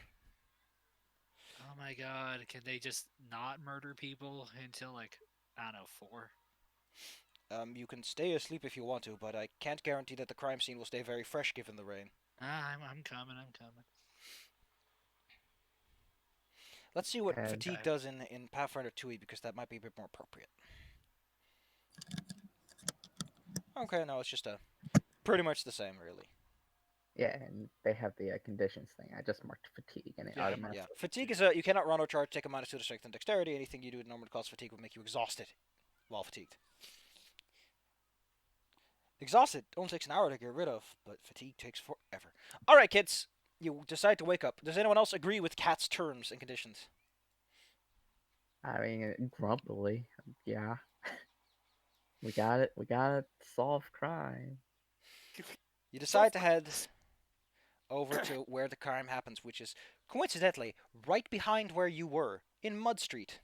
Oh my god, can they just not murder people until like, I don't know, 4? You can stay asleep if you want to, but I can't guarantee that the crime scene will stay very fresh given the rain. I'm coming. Let's see what And- fatigue does in Pathfinder 2e because that might be a bit more appropriate. Okay, no, it's just pretty much the same, really. yeah, and they have the conditions thing. I just marked fatigue, and it Yeah, I marked automatically. Yeah, fatigue is you cannot run or charge, take a minus 2 to strength and dexterity. Anything you do that normally cause fatigue would make you exhausted while fatigued. Exhausted only takes an hour to get rid of, but fatigue takes forever. All right, kids, you decide to wake up. Does anyone else agree with Cat's terms and conditions? I mean, grumpily, yeah. We got it. We gotta solve crime. You decide to head over to where the crime happens, which is coincidentally right behind where you were in Mud Street.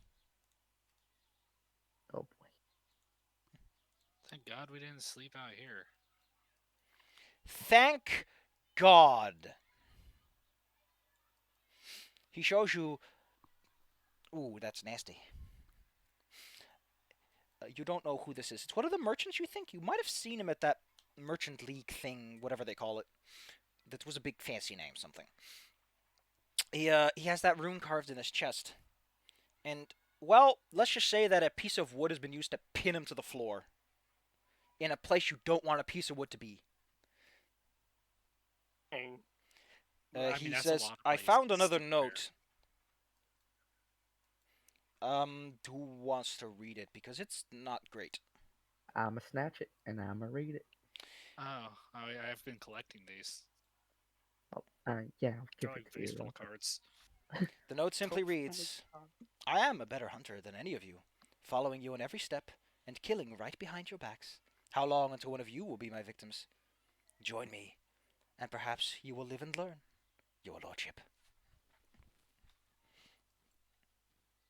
Oh boy. Thank God we didn't sleep out here. Thank God. He shows you. Ooh, that's nasty. You don't know who this is. It's one of the merchants, you think? You might have seen him at that Merchant League thing, whatever they call it. That was a big fancy name, something. He has that rune carved in his chest. And, well, let's just say that a piece of wood has been used to pin him to the floor. In a place you don't want a piece of wood to be. Dang. He that's a says, lot of I found places, another to be fair. note. Who wants to read it? Because it's not great. I'ma snatch it and I'ma read it. Oh, I've been collecting these. Oh, yeah, I'll give Drawing it to you. baseball real quick. cards. The note simply Oh my reads, God. I am a better hunter than any of you, following you in every step and killing right behind your backs. How long until one of you will be my victims? Join me, and perhaps you will live and learn, your lordship.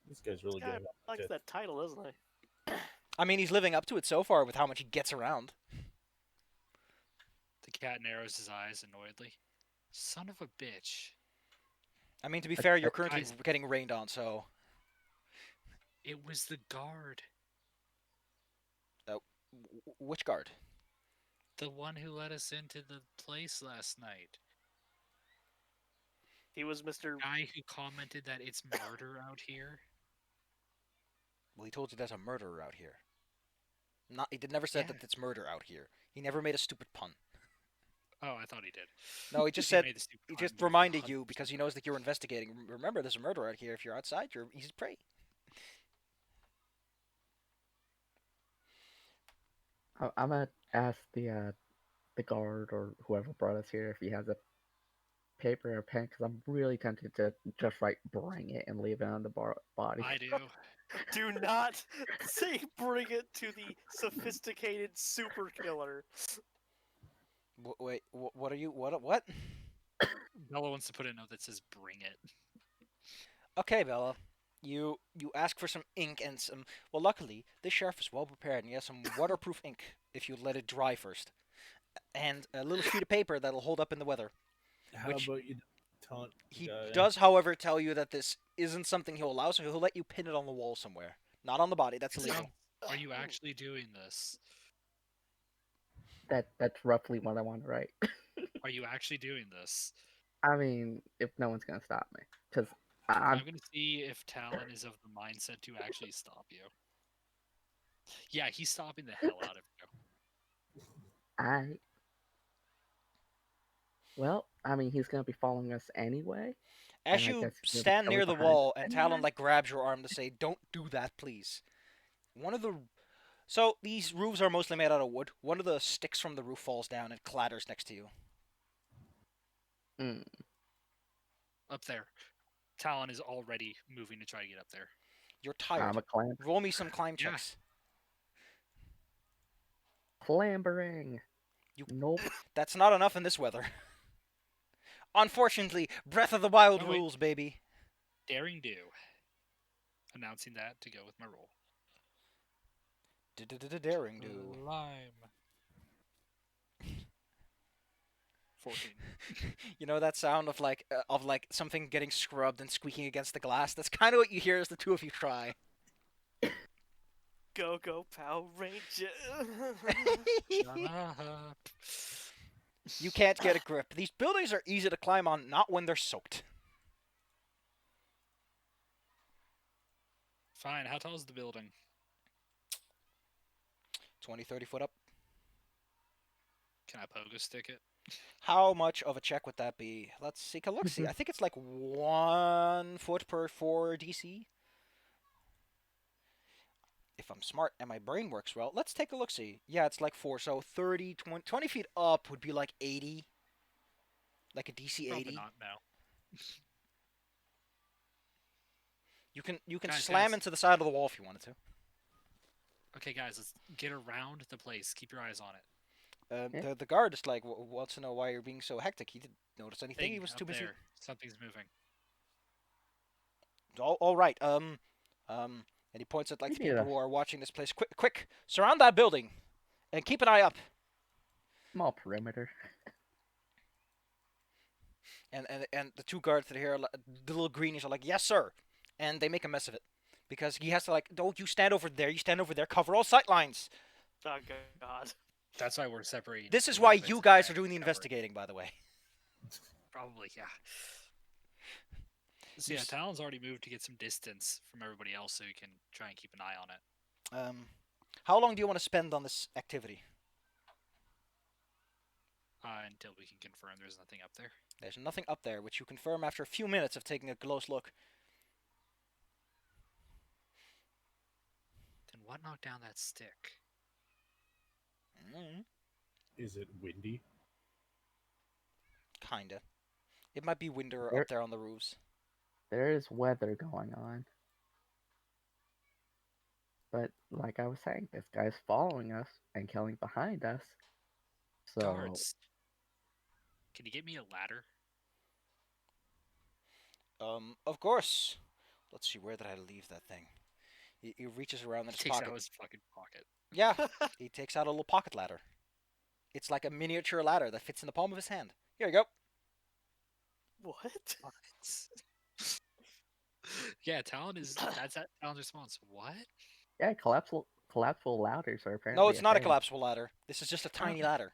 This guy's really Guy getting up likes to that title, doesn't he? I mean, he's living up to it so far with how much he gets around. The cat narrows his eyes annoyedly. Son of a bitch. I mean, to be fair, you're Okay. currently getting rained on, so... It was the guard. Which guard? The one who let us into the place last night. He was Mr. Guy who commented that it's murder out here. Well, he told you there's a murderer out here. He never said Yeah. that it's murder out here. He never made a stupid pun. Oh, I thought he did. No, he just He said... made the stupid He pun, just but reminded you 100% because he knows that you're investigating. Remember, there's a murderer out here. If you're outside, you're easy prey. I'm gonna ask the guard or whoever brought us here if he has a paper or pen, because I'm really tempted to just write "bring it" and leave it on the body. I do. Do not say bring it to the sophisticated super killer. Wait, what are you? What? Bella wants to put a note that says "bring it." Okay, Bella. You ask for some ink and some. Well, luckily this sheriff is well prepared, and he has some waterproof ink if you let it dry first, and a little sheet of paper that'll hold up in the weather. How Which about you taunt the he guy? does, however, tell you that this isn't something he'll allow, so he'll let you pin it on the wall somewhere, not on the body. That's illegal. Are you actually doing this? That's roughly what I want to write. Are you actually doing this? I mean, if no one's gonna stop me, because I'm I'm gonna see if Talon is of the mindset to actually stop you. Yeah, he's stopping the hell out of you. I. Well, I mean, he's gonna be following us anyway. As And I you guess he's gonna be stand coming near the behind wall us and anyway. Talon like grabs your arm to say, "Don't do that, please." One of the So these roofs are mostly made out of wood. One of the sticks from the roof falls down and clatters next to you. Mm. Up there. Talon is already moving to try to get up there. You're tired. I'm a clam Roll me some climb Yeah. checks. clambering. You- Nope. That's not enough in this weather. Unfortunately, Breath of the Wild Oh, wait. rules, baby. Daring do. Announcing that to go with my roll. Daring do. Lime. 14. You know that sound of like something getting scrubbed and squeaking against the glass? That's kind of what you hear as the two of you try. Go go Power Ranger. Shut up. You can't get a grip. These buildings are easy to climb on, not when they're soaked. Fine. How tall is the building? 20, 30 foot up. Can I pogo stick it? How much of a check would that be? Let's see. Look, see. I think it's like 1 foot per 4 DC. If I'm smart and my brain works well, let's take a look. See. Yeah, it's like 4. So 30, 20 feet up would be like 80. Like a DC 80. Probably not. No. You can Guys, slam guys. into the side of the wall if you wanted to. Okay, guys, let's get around the place. Keep your eyes on it. Yeah. The guard is like wants to know why you're being so hectic. He didn't notice anything. He was Up too busy. there. Something's moving. All right. And he points at like the Yeah. people who are watching this place. Quick! Surround that building, and keep an eye up. Small perimeter. And the two guards that are here, the little greenies, are like, "Yes, sir," and they make a mess of it because he has to like, "Don't you stand over there? You stand over there. Cover all sight lines." Oh god. That's why we're separating. This is the why weapons you and guys trying are to doing the cover it. investigating, by the way. Probably, yeah. So You yeah, s- Talon's already moved to get some distance from everybody else, so he can try and keep an eye on it. How long do you want to spend on this activity? Until we can confirm there's nothing up there. There's nothing up there, which you confirm after a few minutes of taking a close look. Then what knocked down that stick? Is it windy? Kinda. It might be windier There- up there on the roofs. There is weather going on. But like I was saying, this guy's following us and killing behind us. So Guards. Can you get me a ladder? Of course. Let's see, where did I leave that thing? He reaches around in his Takes pocket. out his fucking pocket. Yeah, he takes out a little pocket ladder. It's like a miniature ladder that fits in the palm of his hand. Here you go. What? Yeah, Talon is. That's that Talon's response. What? yeah, collapsible ladders are apparently. No, it's not a thing. collapsible ladder. This is just a tiny ladder.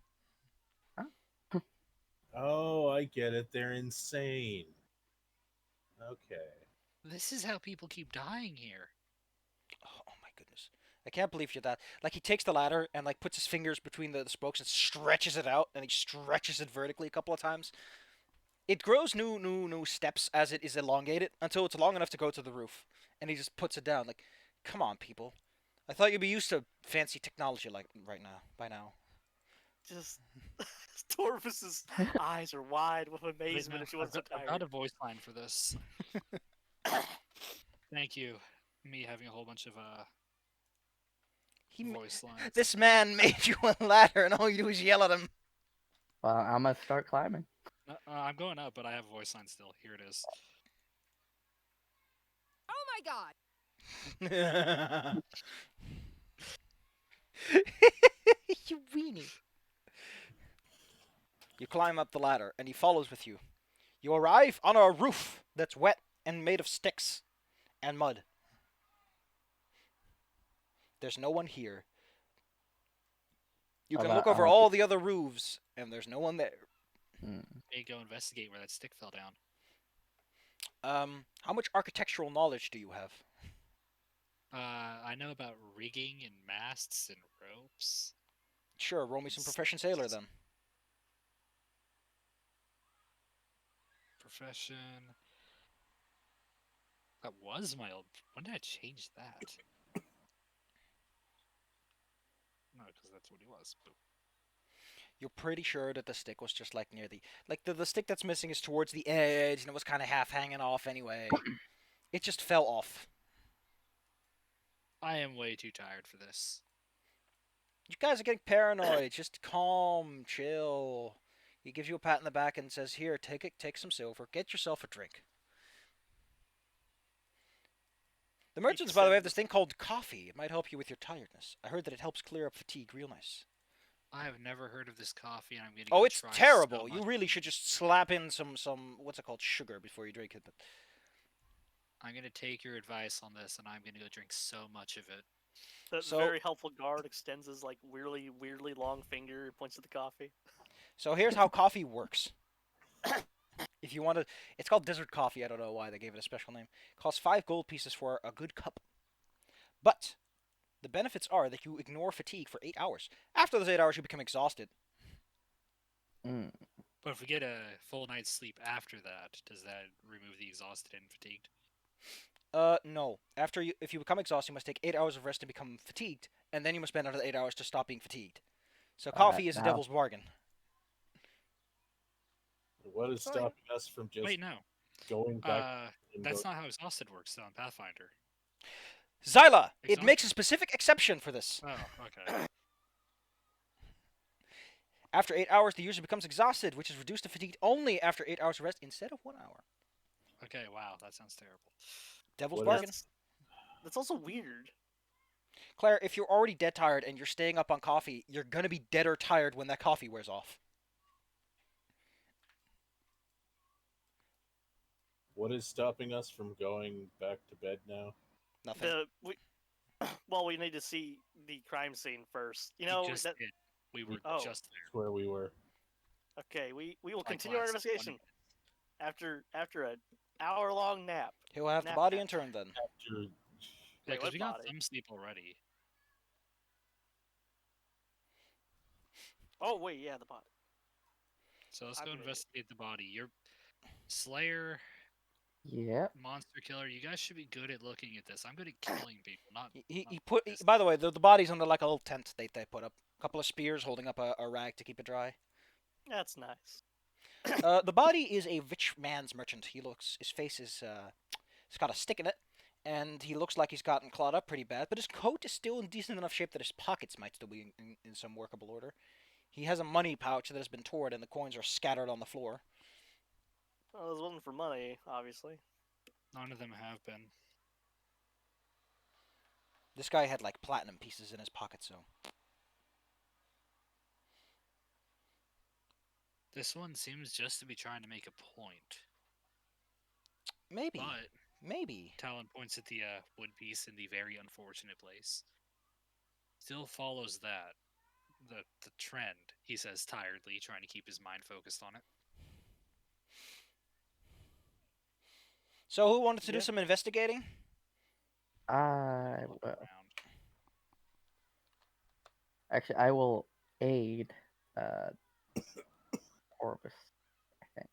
Oh, I get it. They're insane. Okay. This is how people keep dying here. Oh my goodness. I can't believe you're that. Like, he takes the ladder and, like, puts his fingers between the spokes and stretches it out, and he stretches it vertically a couple of times. It grows new steps as it is elongated until it's long enough to go to the roof. And he just puts it down. Like, come on, people. I thought you'd be used to fancy technology like right now, by now. Just Torvis's eyes are wide with amazement if she wasn't so I've got tired. a voice line for this. Thank you. Me having a whole bunch of He, voice lines. this man made you a ladder, and all you do is yell at him. Well, I'm gonna start climbing. I'm going up, but I have a voice line still. Here it is. Oh my god! You weenie. You climb up the ladder, and he follows with you. You arrive on a roof that's wet and made of sticks and mud. There's no one here. You can look over all the other roofs, and there's no one there. Hey, go investigate where that stick fell down. How much architectural knowledge do you have? I know about rigging and masts and ropes. Sure, roll me some profession sailor then. Profession. That was my old. When did I change that? No, because that's what he was. Boop. You're pretty sure that the stick was just like near the stick that's missing is towards the edge, and it was kind of half hanging off anyway. It just fell off. I am way too tired for this. You guys are getting paranoid. Just calm, chill. He gives you a pat in the back and says, "Here, take it. Take some silver. Get yourself a drink." The merchants, by the way, have this thing called coffee. It might help you with your tiredness. I heard that it helps clear up fatigue real nice. I have never heard of this coffee, and I'm gonna. Oh, go it's try terrible. so You much. really should just slap in some what's it called, sugar before you drink it. But I'm gonna take your advice on this, and I'm gonna go drink so much of it. That So- very helpful guard extends his like weirdly long finger, points to the coffee. So here's how coffee works. If you want to, it's called desert coffee. I don't know why they gave it a special name. It costs 5 gold pieces for a good cup. But the benefits are that you ignore fatigue for 8 hours. After those 8 hours, you become exhausted. But if we get a full night's sleep after that, does that remove the exhausted and fatigued? No. If you become exhausted, you must take 8 hours of rest to become fatigued, and then you must spend another 8 hours to stop being fatigued. So coffee is a now- devil's bargain. What is Fine. stopping us from just Wait, no. going back? and That's going- not how exhausted works, though, in Pathfinder. Zyla, it Exhausted? makes a specific exception for this. Oh, okay. After 8 hours, the user becomes exhausted, which is reduced to fatigued only after 8 hours of rest instead of 1 hour. Okay, wow, that sounds terrible. Devil's What bargain. That's also weird. Claire, if you're already dead tired and you're staying up on coffee, you're gonna be deader tired when that coffee wears off. What is stopping us from going back to bed now? Nothing. Well, we need to see the crime scene first. You We know just that. did. We were Oh. just there. That's where we were. Okay, we will Like continue our last 20 investigation after an hour-long nap. He'll have the Nap body time. interned then. After Yeah, Wait, because what we got body? some sleep already. Oh wait, yeah, the body. So let's I'm go an idiot. investigate the body. You're Slayer, Yep. Monster Killer. You guys should be good at looking at this. I'm good at killing people, not. He put. By the way, the body's under like a little tent they put up. A couple of spears holding up a rag to keep it dry. That's nice. The body is a rich man's merchant. His face is it's got a stick in it, and he looks like he's gotten clawed up pretty bad. But his coat is still in decent enough shape that his pockets might still be in some workable order. He has a money pouch that has been torn, and the coins are scattered on the floor. Well, there's one for money, obviously. None of them have been. This guy had like platinum pieces in his pocket, so This one seems just to be trying to make a point. maybe, But maybe. Talon points at the wood piece in the very unfortunate place. Still follows that. The trend, he says tiredly, trying to keep his mind focused on it. So who wanted to do Yeah. some investigating? I Look will. around. Actually, I will aid Orvis. I think.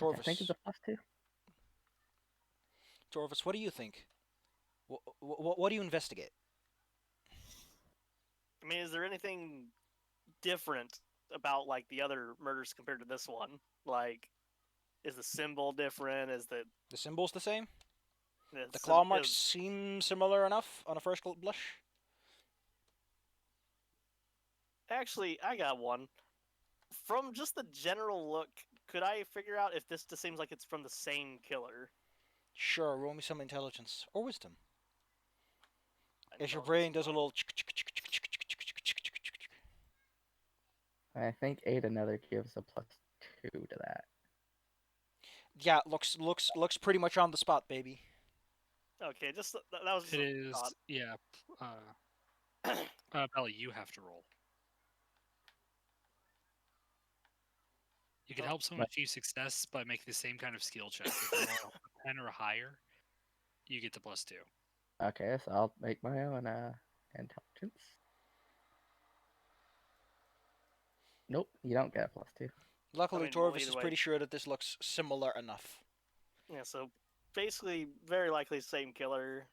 I think it's Torvis. a +2. Torvis, what do you think? What do you investigate? I mean, is there anything different about like the other murders compared to this one? Like, is the symbol different? Is The symbol's the same. the The claw marks is seem similar enough on a first blush. actually I got one. From just the general look, could I figure out if this just seems like it's from the same killer? Sure, roll me some intelligence or wisdom. As your Intelligence brain does a one. little. I think 8 another gives a +2 to that. Yeah, looks pretty much on the spot, baby. Okay, just that was just It a is, thought. yeah. Belly, you have to roll. You can Oh. help someone achieve success by making the same kind of skill check. If you roll a 10 or higher, you get the +2. Okay, so I'll make my own intelligence. Nope, you don't get a +2. Luckily, I mean, well, Torvis either is way. pretty sure that this looks similar enough. Yeah, so basically, very likely same killer.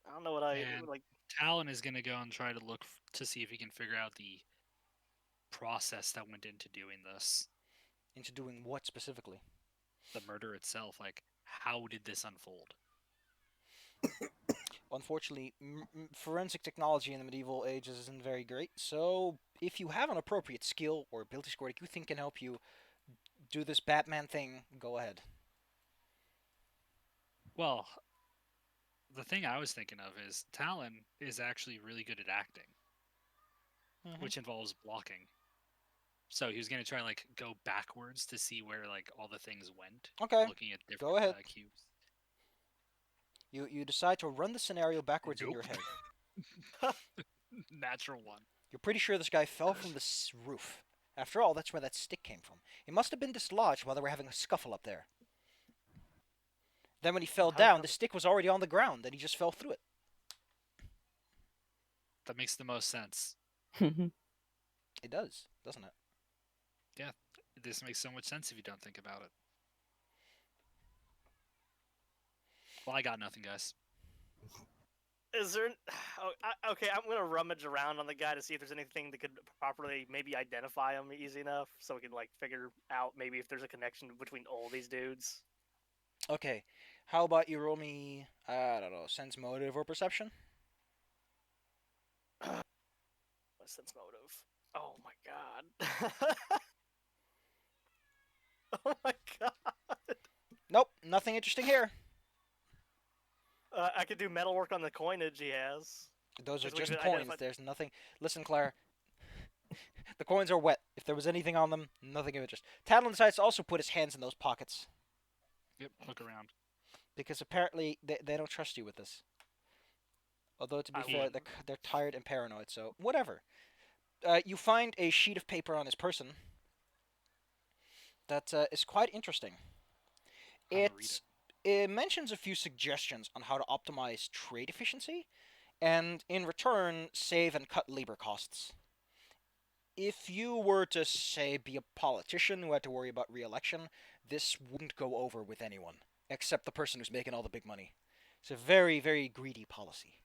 I don't know what I And like. Talon is going to go and try to look to see if he can figure out the process that went into doing this. Into doing what specifically? The murder itself. Like, how did this unfold? Unfortunately, forensic technology in the medieval ages isn't very great, so if you have an appropriate skill or ability score that you think can help you do this Batman thing, go ahead. Well, the thing I was thinking of is Talon is actually really good at acting, which involves blocking. So he was going to try like go backwards to see where like all the things went, Okay, looking at different go ahead. cubes. You decide to run the scenario backwards in your Nope. head. Natural one. You're pretty sure this guy fell from the roof. After all, that's where that stick came from. It must have been dislodged while they were having a scuffle up there. Then when he fell How down, come- the stick was already on the ground, and he just fell through it. That makes the most sense. It does, doesn't it? This makes so much sense if you don't think about it. Well, I got nothing, guys. Is there? Okay, I'm gonna rummage around on the guy to see if there's anything that could properly maybe identify him easy enough, so we can like figure out maybe if there's a connection between all these dudes. Okay, how about you roll me, I don't know, sense motive or perception? Sense motive. Oh my god. Oh my god. Nope, nothing interesting here. I could do metalwork on the coinage he has. Those are Because we just could coins. identify- There's nothing. Listen, Claire. The coins are wet. If there was anything on them, nothing of interest. Talon decides to also put his hands in those pockets Yep, look around. because apparently they don't trust you with this. Although to be I fair, wouldn't. they're tired and paranoid. So whatever. You find a sheet of paper on his person that is quite interesting. I'm gonna read It mentions a few suggestions on how to optimize trade efficiency, and in return save and cut labor costs. If you were to, say, be a politician who had to worry about re-election, this wouldn't go over with anyone, except the person who's making all the big money. It's a very, very greedy policy.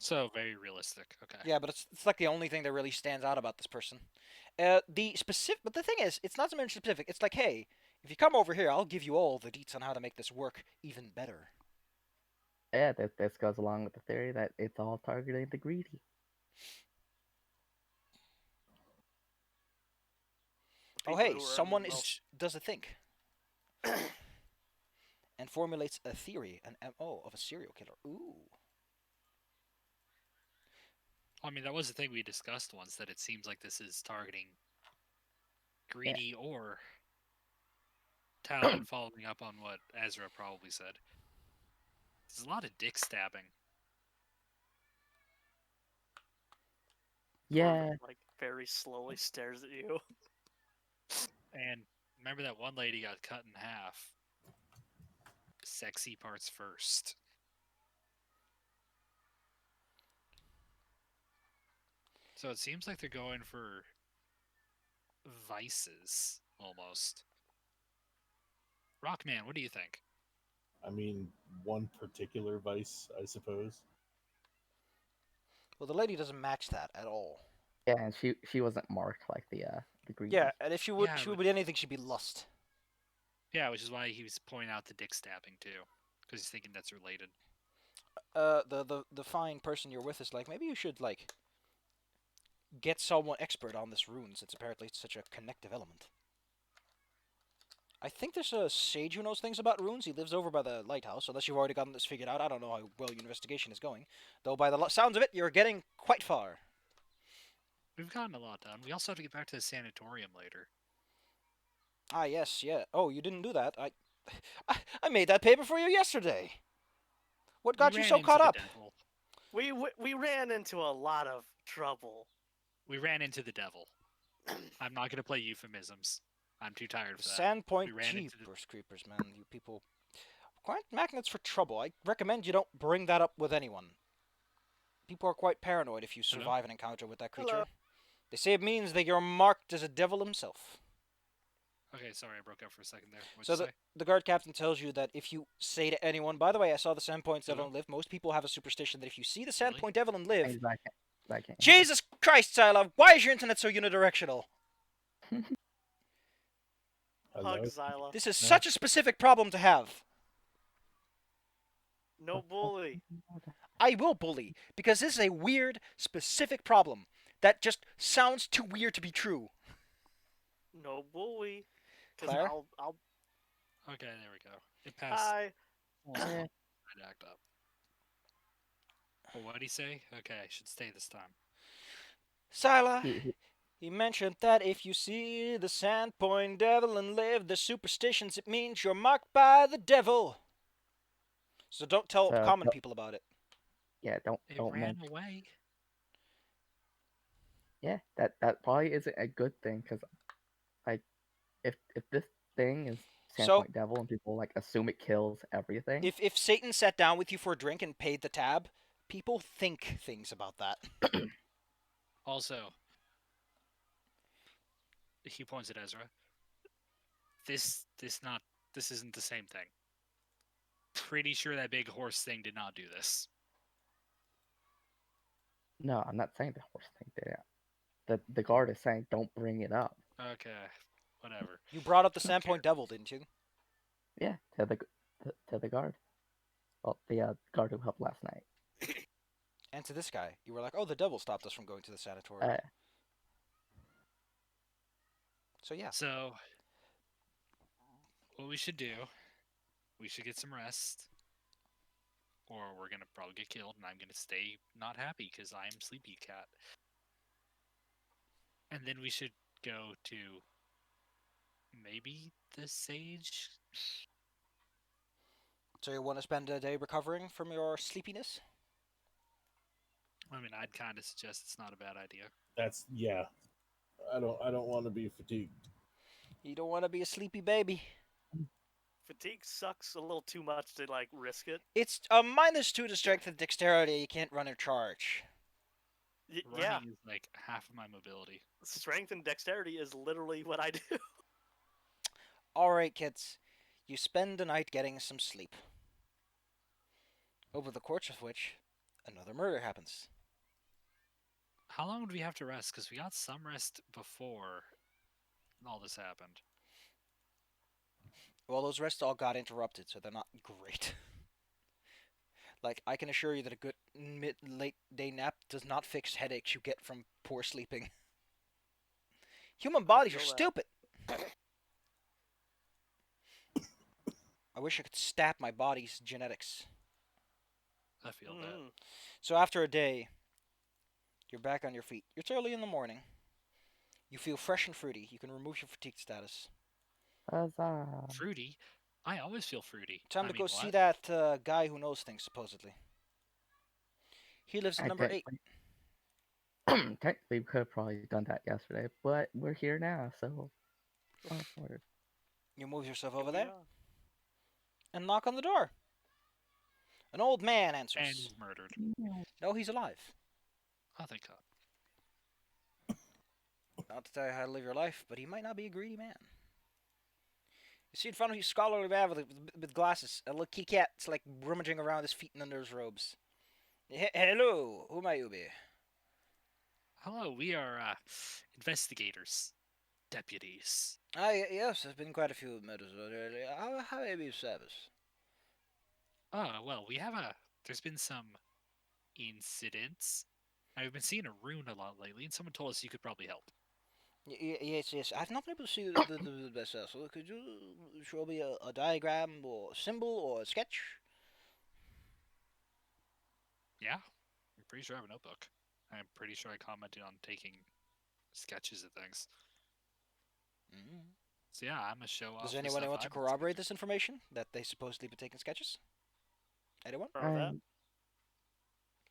So very realistic. Okay. Yeah, but it's like the only thing that really stands out about this person. But the thing is, it's not so much specific. It's like, hey, if you come over here, I'll give you all the deets on how to make this work even better. Yeah, this goes along with the theory that it's all targeting the greedy. Oh, People hey, who are someone most- does a think and formulates a theory, an MO of a serial killer. Ooh. I mean, that was the thing we discussed once, that it seems like this is targeting greedy or Talon, following up on what Ezra probably said. There's a lot of dick stabbing. Yeah, Corbin, like very slowly stares at you. And remember that one lady got cut in half. Sexy parts first. So it seems like they're going for vices, almost. Rockman, what do you think? I mean, one particular vice, I suppose. Well, the lady doesn't match that at all. Yeah, and she wasn't marked like the green Yeah, one. and if she Yeah, would but- be anything, she'd be lust. Yeah, which is why he was pointing out the dick stabbing too, because he's thinking that's related. The fine person you're with is like, maybe you should like get someone expert on this rune, since apparently it's such a connective element. I think there's a sage who knows things about runes. He lives over by the lighthouse, unless you've already gotten this figured out. I don't know how well your investigation is going. Though by the sounds of it, you're getting quite far. We've gotten a lot done. We also have to get back to the sanatorium later. Ah, yes, yeah. Oh, you didn't do that. I made that paper for you yesterday. What got We you ran so into caught the up? devil. We ran into a lot of trouble. We ran into the devil. I'm not gonna play euphemisms. I'm too tired for that. Sandpoint We ran into the- Jeepers Creepers, man. You people. Quite magnets for trouble. I recommend you don't bring that up with anyone. People are quite paranoid if you Hello? survive an encounter with that creature. Hello. They say it means that you're marked as a devil himself. Okay, sorry, I broke up for a second there. What'd So you say? the guard captain tells you that if you say to anyone, by the way, I saw the Sandpoint Devil Hello? and live, most people have a superstition that if you see the Really? Sandpoint Devil and live, Things I can't. Jesus Christ, Sila, why is your internet so unidirectional? Hello? Hug Zyla. This is No. such a specific problem to have. No bully. I will bully, because this is a weird, specific problem that just sounds too weird to be true. No bully. Because Claire? I'll. Okay, there we go. It passed. Hi. Eh, I'd act up. Well, what'd he say? Okay, I should stay this time. Sila, he- he mentioned that if you see the Sandpoint Devil and live, the superstitions, it means you're marked by the devil. So don't tell So, common don't- people about it. yeah, don't It don't ran mention. away. Yeah, that probably isn't a good thing because, like, if this thing is So- Sandpoint Devil and people like assume it kills everything, If Satan sat down with you for a drink and paid the tab, people think things about that. Also, he points at Ezra. This isn't the same thing. Pretty sure that big horse thing did not do this. no, I'm not saying the horse thing did it. The guard is saying don't bring it up. Okay, whatever. You brought up the Don't care. Sandpoint Devil, didn't you? Yeah, to the guard. Well, the guard who helped last night. And to this guy. You were like, oh, the devil stopped us from going to the sanatorium. So yeah. So, what we should do, we should get some rest, or we're gonna probably get killed, and I'm gonna stay not happy because I'm Sleepy Cat. And then we should go to maybe the sage. So you want to spend a day recovering from your sleepiness? I mean, I'd kind of suggest it's not a bad idea. That's yeah. I don't want to be fatigued. You don't want to be a sleepy baby. Fatigue sucks a little too much to like risk it. It's a -2 to strength and dexterity. You can't run or charge. Yeah, Running is like half of my mobility. strength and dexterity is literally what I do. All right, kids. You spend the night getting some sleep. Over the course of which, another murder happens. How long would we have to rest? Because we got some rest before all this happened. Well, those rests all got interrupted, so they're not great. Like, I can assure you that a good late day nap does not fix headaches you get from poor sleeping. Human bodies are feel that. stupid. I wish I could stab my body's genetics. I feel that. Mm. So after a day, you're back on your feet. It's early in the morning. You feel fresh and fruity. You can remove your fatigue status. Huzzah. Fruity? I always feel fruity. Time I to mean, go what? see that guy who knows things, supposedly. He lives in number 8. Technically, we could have probably done that yesterday, but we're here now, so. Oh, word. You move yourself Here over we there are. and knock on the door. An old man And answers. he's murdered. No, he's alive. Oh, thank God. Not to tell you how to live your life, but he might not be a greedy man. You see in front of you, scholarly man with glasses, a little kitty cat. It's like rummaging around his feet and under his robes. Hello, who may you be? Hello, we are investigators, deputies. Yes, there's been quite a few murders already. How may I be of service? Oh, well, there's been some incidents. I've been seeing a rune a lot lately, and someone told us you could probably help. Yes. I've not been able to see the best so could you show me a diagram or a symbol or a sketch? Yeah, I'm pretty sure I have a notebook. I'm pretty sure I commented on taking sketches of things. Mm. So yeah, I'm gonna show off. Does the anyone stuff want to I've been corroborate sketching. this information that they supposedly been taking sketches? Anyone? Remember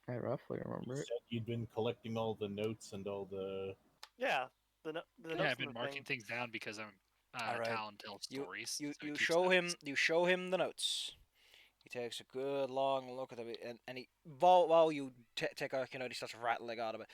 that? I roughly remember You it. said you'd been collecting all the notes and all the. Yeah. The Yeah, notes I've from been the marking thing. things down because I'm All right. Talon tells stories. You so he you keeps show him notes. the notes. He takes a good long look at them, and he while you take a he starts rattling on about.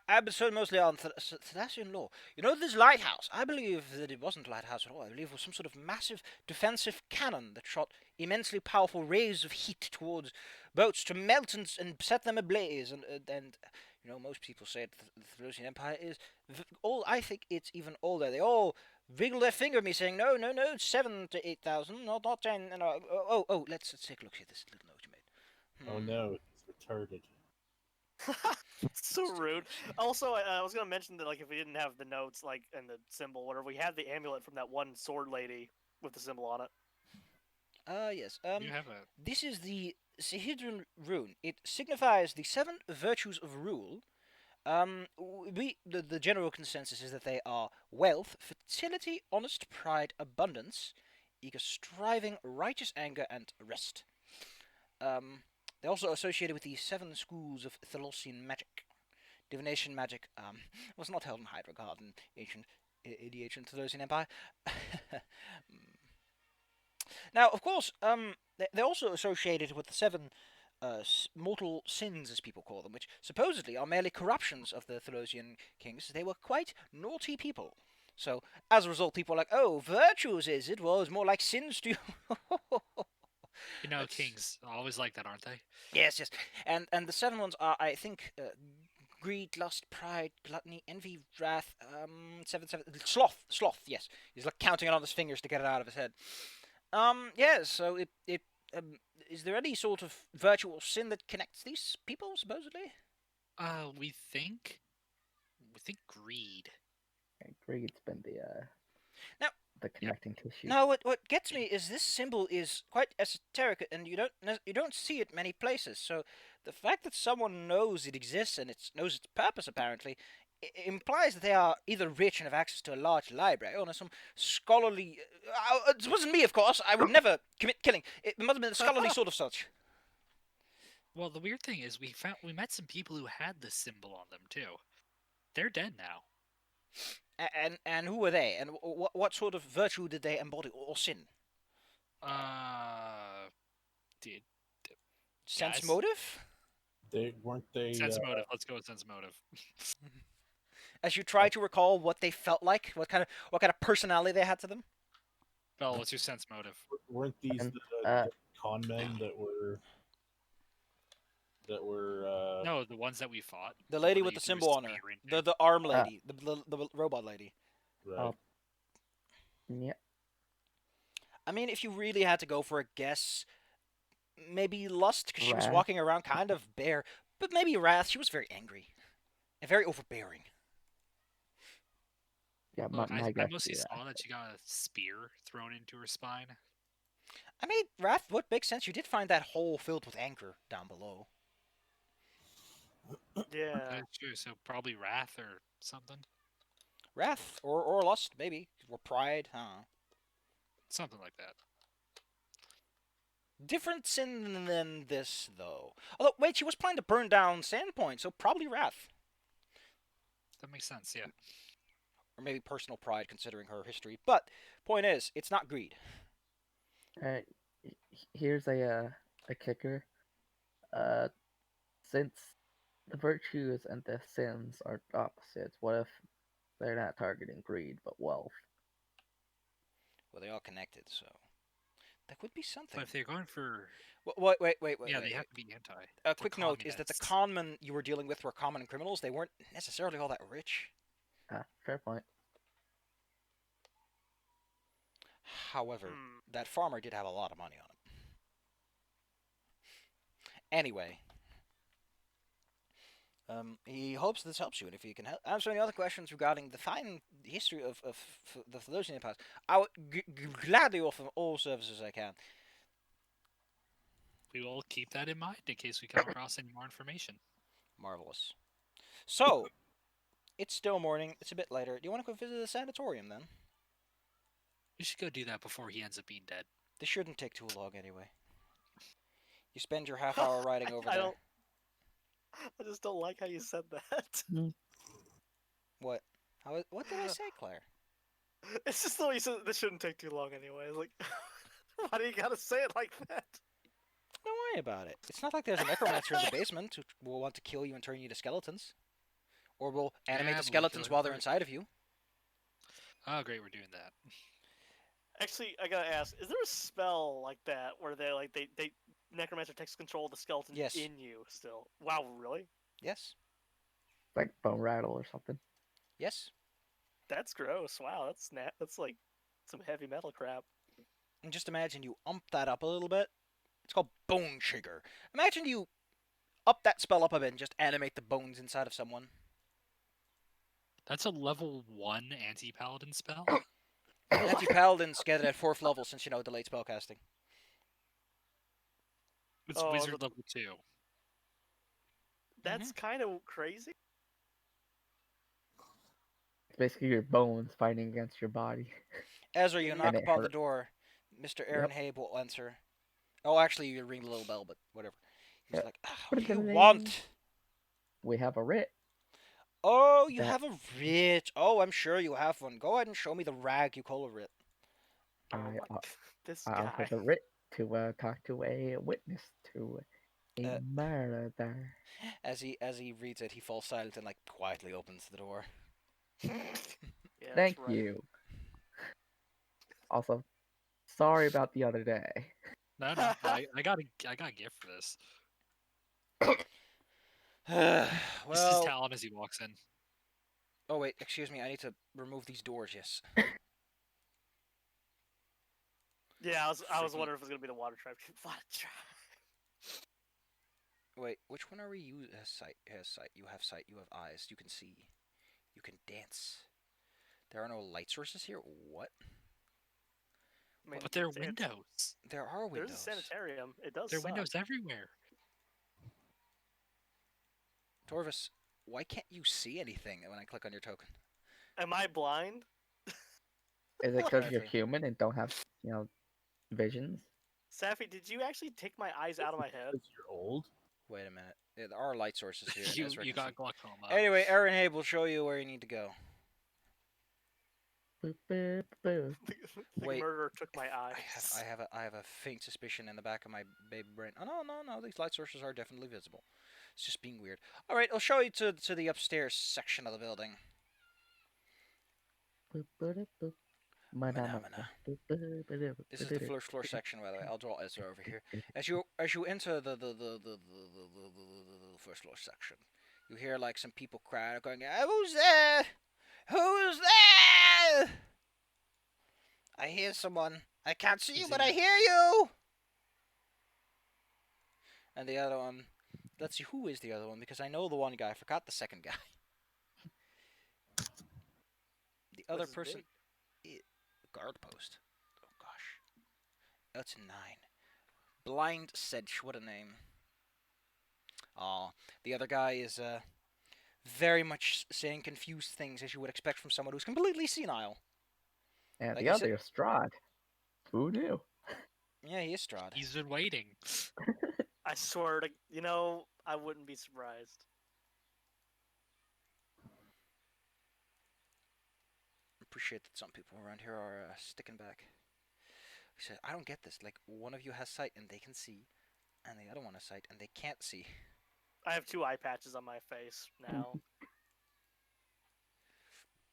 I've been studying mostly on Thalassian law. This lighthouse. I believe that it wasn't a lighthouse at all. I believe it was some sort of massive defensive cannon that shot immensely powerful rays of heat towards boats to melt and set them ablaze. And most people say the Thalassian Empire is old. I think it's even older. They all wiggle their finger at me, saying, "No, 7 to 8,000, not 10." And let's take a look at this little note you made. Oh no, he's retarded. So rude. Also, I was gonna mention that like if we didn't have the notes like and the symbol, whatever, we had the amulet from that one sword lady with the symbol on it. Yes. You have a This is the Sihidran rune. It signifies the 7 virtues of rule. The general consensus is that they are wealth, fertility, honest pride, abundance, eager striving, righteous anger, and rest. They're also associated with the 7 schools of Thalassian magic. Divination magic was not held in high regard in the ancient Thalassian Empire. Now, of course, they're also associated with the 7 mortal sins, as people call them, which supposedly are merely corruptions of the Thalassian kings. They were quite naughty people. So, as a result, people are like, "Oh, virtues is it? Well, it's more like sins to you." kings always like that, aren't they? Yes. And the 7 ones are, I think, greed, lust, pride, gluttony, envy, wrath, 7, sloth. Yes, he's like counting it on his fingers to get it out of his head. So it is there any sort of virtue or sin that connects these people, supposedly? We think greed. Greed's been Now- the connecting tissue. Now, what gets me is this symbol is quite esoteric, and you don't see it many places. So the fact that someone knows it exists and knows its purpose apparently implies that they are either rich and have access to a large library, or some scholarly. It wasn't me, of course. I would never commit killing. It must have been a scholarly sort of such. Well, the weird thing is we met some people who had this symbol on them too. They're dead now. And who were they? And what sort of virtue did they embody or sin? Did Sense guys? motive? They sense motive? Let's go with sense motive. As you try to recall what they felt like, what kind of personality they had to them. Bell, what's your sense motive? weren't these And, the con men that were No, the ones that we fought. The lady one with that the you threw a symbol on her, spear into. the arm lady, the robot lady. right? Oh. Yeah. I mean, if you really had to go for a guess, maybe lust because she was Wrath. walking around kind of bare, but maybe wrath. She was very angry and very overbearing. Yeah, Look, my I guess mostly is saw that she got a spear thrown into her spine. I mean, wrath would make sense. You did find that hole filled with anger down below. Yeah. That's true. So probably wrath or something. Wrath or lust, maybe, or pride. Huh? Something like that. Different sin than this, though. Although, wait, she was planning to burn down Sandpoint, so probably wrath. That makes sense. Yeah. Or maybe personal pride, considering her history. But, point is, it's not greed. here's a kicker. Since the virtues and the sins are opposites, what if they're not targeting greed but wealth? Well, they're all connected, so that would be something. But if they're going for Wait. yeah, wait. they have to be anti. A They're quick note is that the communists. conmen you were dealing with were common criminals. They weren't necessarily all that rich. Fair point. However, Hmm. that farmer did have a lot of money on him. Anyway, he hopes this helps you, and if you can answer any other questions regarding the fine history of the Thessalonian past, I would gladly offer all services I can. We will keep that in mind in case we come across any more information. Marvelous. So, it's still morning. It's a bit later. Do you want to go visit the sanatorium then? We should go do that before he ends up being dead. This shouldn't take too long anyway. You spend your half hour riding over there. I just don't like how you said that. What? What did I say, Claire? It's just the way you said this shouldn't take too long anyway. Like, why do you gotta say it like that? Don't worry about it. It's not like there's a necromancer in the basement who will want to kill you and turn you to skeletons. Or will animate Yeah, the but we'll skeletons kill while him they're first. inside of you. Oh, great, we're doing that. Actually, I gotta ask: is there a spell like that where they necromancer takes control of the skeleton Yes. in you still? Wow, really? Yes? Like bone rattle or something. Yes? That's gross. Wow, that's like some heavy metal crap. And just imagine you ump that up a little bit. It's called Bone Trigger. Imagine you up that spell up a bit and just animate the bones inside of someone. That's a level 1 anti-paladin spell? Anti-paladins get it at 4th level since, delayed spellcasting. It's Oh, wizard the- level 2. That's kind of crazy. It's basically your bones fighting against your body. Ezra, you And knock it upon the hurt. door. Mr. Aaron Habe will answer. Oh, actually, you ring the little bell, but whatever. He's Yep. like, what do you Ding. want? We have a writ. Oh, you That- have a writ. Oh, I'm sure you have one. Go ahead and show me the rag you call a writ. Oh I, my, this I offer guy. the writ to talk to a witness to a Uh, murder. As he reads it, he falls silent and like quietly opens the door. Yeah, that's Thank right. you. Also, sorry about the other day. No, I got a gift for this. Well, This is Talon as he walks in. oh wait, excuse me. I need to remove these doors. Yes. Yeah, I was Freaking- wondering if it was gonna be the water tribe. Water tribe. Wait, which one are we using? Has sight. Has sight. You have sight. You have eyes. You can see. You can dance. There are no light sources here. What? I mean, But there are it's- windows. There are There's windows. a sanitarium. It does. There are suck. windows everywhere. Torvis, why can't you see anything when I click on your token? Am I blind? Is it because you're Exactly. human and don't have, visions? Safi, did you actually take my eyes out of my head? Because you're old. Wait a minute. Yeah, there are light sources here. and Ezra You can got see. glaucoma. Anyway, Aaron Habe will show you where you need to go. Boop, boop, boop. The Wait. murderer took my eyes. I have a faint suspicion in the back of my baby brain. Oh no! These light sources are definitely visible. It's just being weird. All right, I'll show you to the upstairs section of the building. Boop, boop, boop. Phenomena. Boop, boop, boop, This is the boop, first floor section, by the way. I'll draw Ezra over here. As you enter the first floor section, you hear like some people crying, going, "Who's there? Who's there?" I hear someone. I can't see you, Is but it- I hear you. And the other one. Let's see who is the other one because I know the one guy. I forgot the second guy. The other What's his person. name? Guard post. Oh gosh. That's a 9. Blind Sedge, what a name. Aw. The other guy is very much saying confused things as you would expect from someone who's completely senile. And Like the I said- other is Strahd. Who knew? Yeah, he is Strahd. He's been waiting. I swear to, I wouldn't be surprised. Appreciate that some people around here are sticking back. He said, I don't get this. Like, one of you has sight and they can see, and the other one has sight and they can't see. I have 2 eye patches on my face now.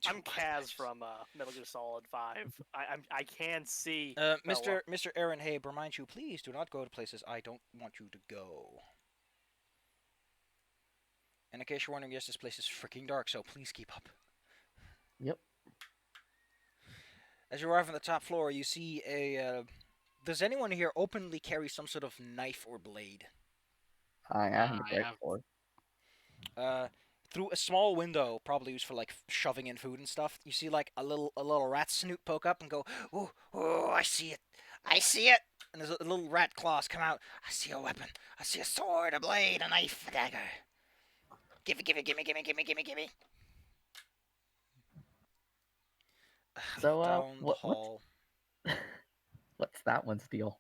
I'm Kaz from Metal Gear Solid 5. I can see. Mr. Aaron Habe, remind you, please do not go to places I don't want you to go. And in case you're wondering, yes, this place is freaking dark, so please keep up. Yep. As you arrive on the top floor, you see a. Does anyone here openly carry some sort of knife or blade? I have the I break have- for. Through a small window, probably used for like shoving in food and stuff, you see like a little rat snoot poke up and go, "Ooh, ooh, I see it, I see it!" And there's a little rat claws come out. I see a weapon. I see a sword, a blade, a knife, a dagger. Gimme, gimme, gimme, gimme, gimme, gimme, gimme. So, Down the hall. What's that one's deal?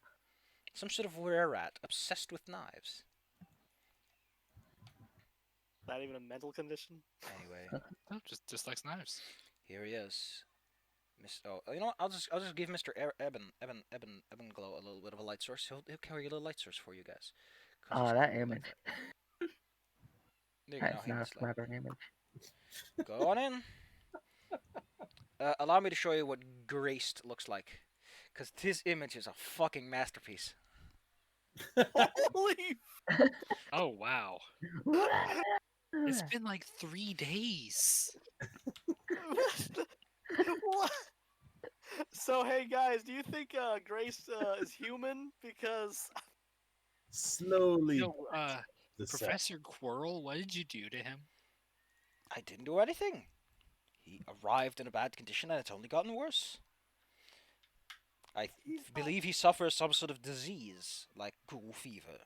Some sort of rare rat obsessed with knives. Not even a mental condition. Anyway, Oh, just likes knives. here he is. Oh, you know what? I'll just give Mr. Eben Glow a little bit of a light source. He'll carry a little light source for you guys. 'Cause he's Oh, not that like image. There you go. That's not a clever image. Go on in. Allow me to show you what graced looks like, because this image is a fucking masterpiece. Holy! Oh wow. It's been like 3 days. What? So hey guys, do you think Grace is human? Because Slowly. No, the set. Professor Quirrell, what did you do to him? I didn't do anything. He arrived in a bad condition, and it's only gotten worse. I believe he suffers some sort of disease, like ghoul fever.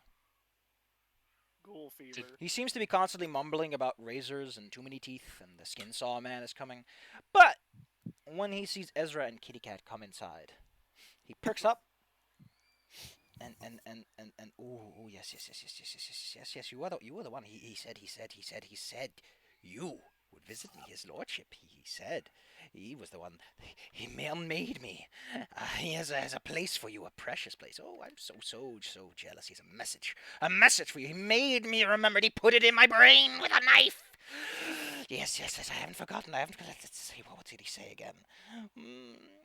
ghoul fever. He seems to be constantly mumbling about razors and too many teeth, and the skin saw man is coming. But when he sees Ezra and Kitty Cat come inside, he perks up. And oh yes, you were the one. He said you would visit me, his lordship. He said he was the one. He made me. He has a place for you, a precious place. Oh, I'm so jealous. He has a message for you. He made me remember. He put it in my brain with a knife. Yes, I haven't forgotten. Let's see, what did he say again?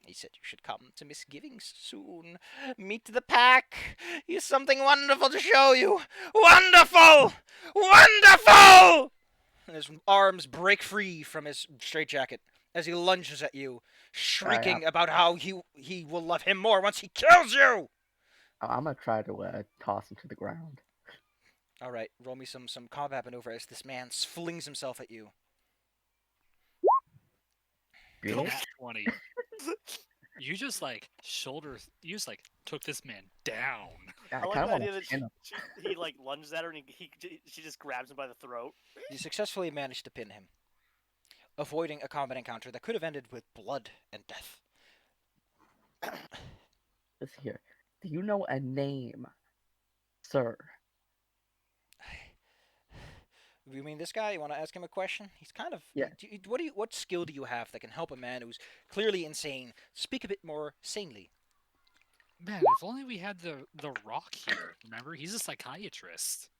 He said you should come to Misgivings soon. Meet the pack. He has something wonderful to show you. Wonderful! Wonderful! And his arms break free from his straitjacket as he lunges at you, shrieking about how he will love him more once he kills you! I'm gonna try to toss him to the ground. Alright, roll me some combat maneuver as this man flings himself at you. Good. Nat 20. You just took this man down. I I like kind the of idea want that to pin him. he like lunges at her and she just grabs him by the throat. You successfully managed to pin him, avoiding a combat encounter that could have ended with blood and death. Listen here. Do you know a name, sir? You mean this guy? You want to ask him a question? He's kind of. Yeah. What skill do you have that can help a man who's clearly insane speak a bit more sanely? Man, if only we had the Rock here. Remember, he's a psychiatrist.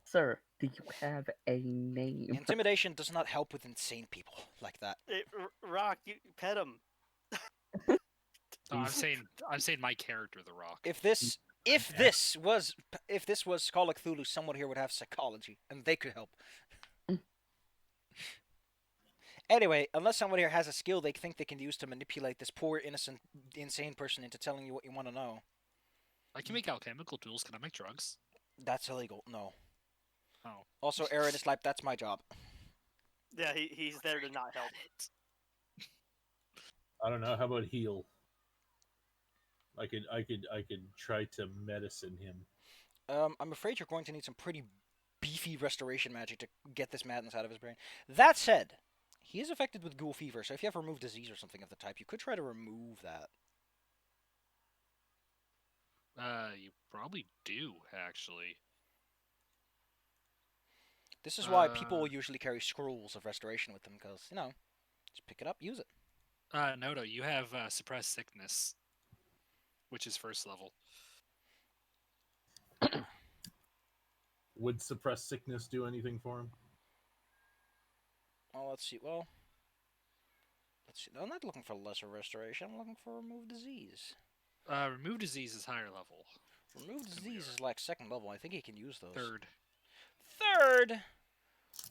Sir, do you have a name? Intimidation does not help with insane people like that. Hey, Rock, you pet him. No, I'm saying my character, the Rock. If this was Call of Cthulhu, someone here would have psychology, and they could help. Anyway, unless someone here has a skill they think they can use to manipulate this poor, innocent, insane person into telling you what you want to know. I can make alchemical tools. Can I make drugs? That's illegal. No. Oh. Also, Aaron is like, that's my job. Yeah, he's there to not help. I don't know. How about heal? I could try to medicine him. I'm afraid you're going to need some pretty beefy restoration magic to get this madness out of his brain. That said, he is affected with ghoul fever, so if you have removed disease or something of the type, you could try to remove that. You probably do, actually. This is why people usually carry scrolls of restoration with them, because, just pick it up, use it. No, you have suppressed sickness, which is first level. Would suppress sickness do anything for him? Oh, let's see. Well, let's see. I'm not looking for lesser restoration. I'm looking for remove disease. Remove disease is higher level. Remove It's gonna be disease is like second level. I think he can use those. Third. Third.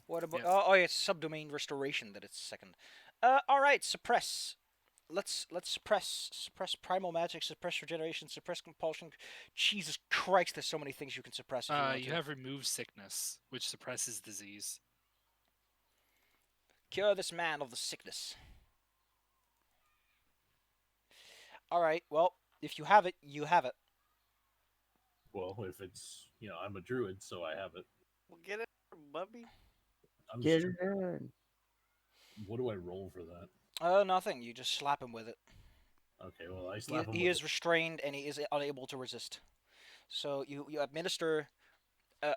What about? Yep. Oh, yeah, it's subdomain restoration that it's second. All right, suppress. Let's suppress primal magic, suppress regeneration, suppress compulsion. Jesus Christ, there's so many things you can suppress if you want You to. have remove sickness, which suppresses disease. Cure this man of the sickness. All right, well, if you have it, you have it. Well, if it's I'm a druid, so I have it. Well, get it, Bubby. I'm Get just, it done. what do I roll for that? Nothing. You just slap him with it. Okay, well I slap him He with is restrained and he is unable to resist. So you administer. I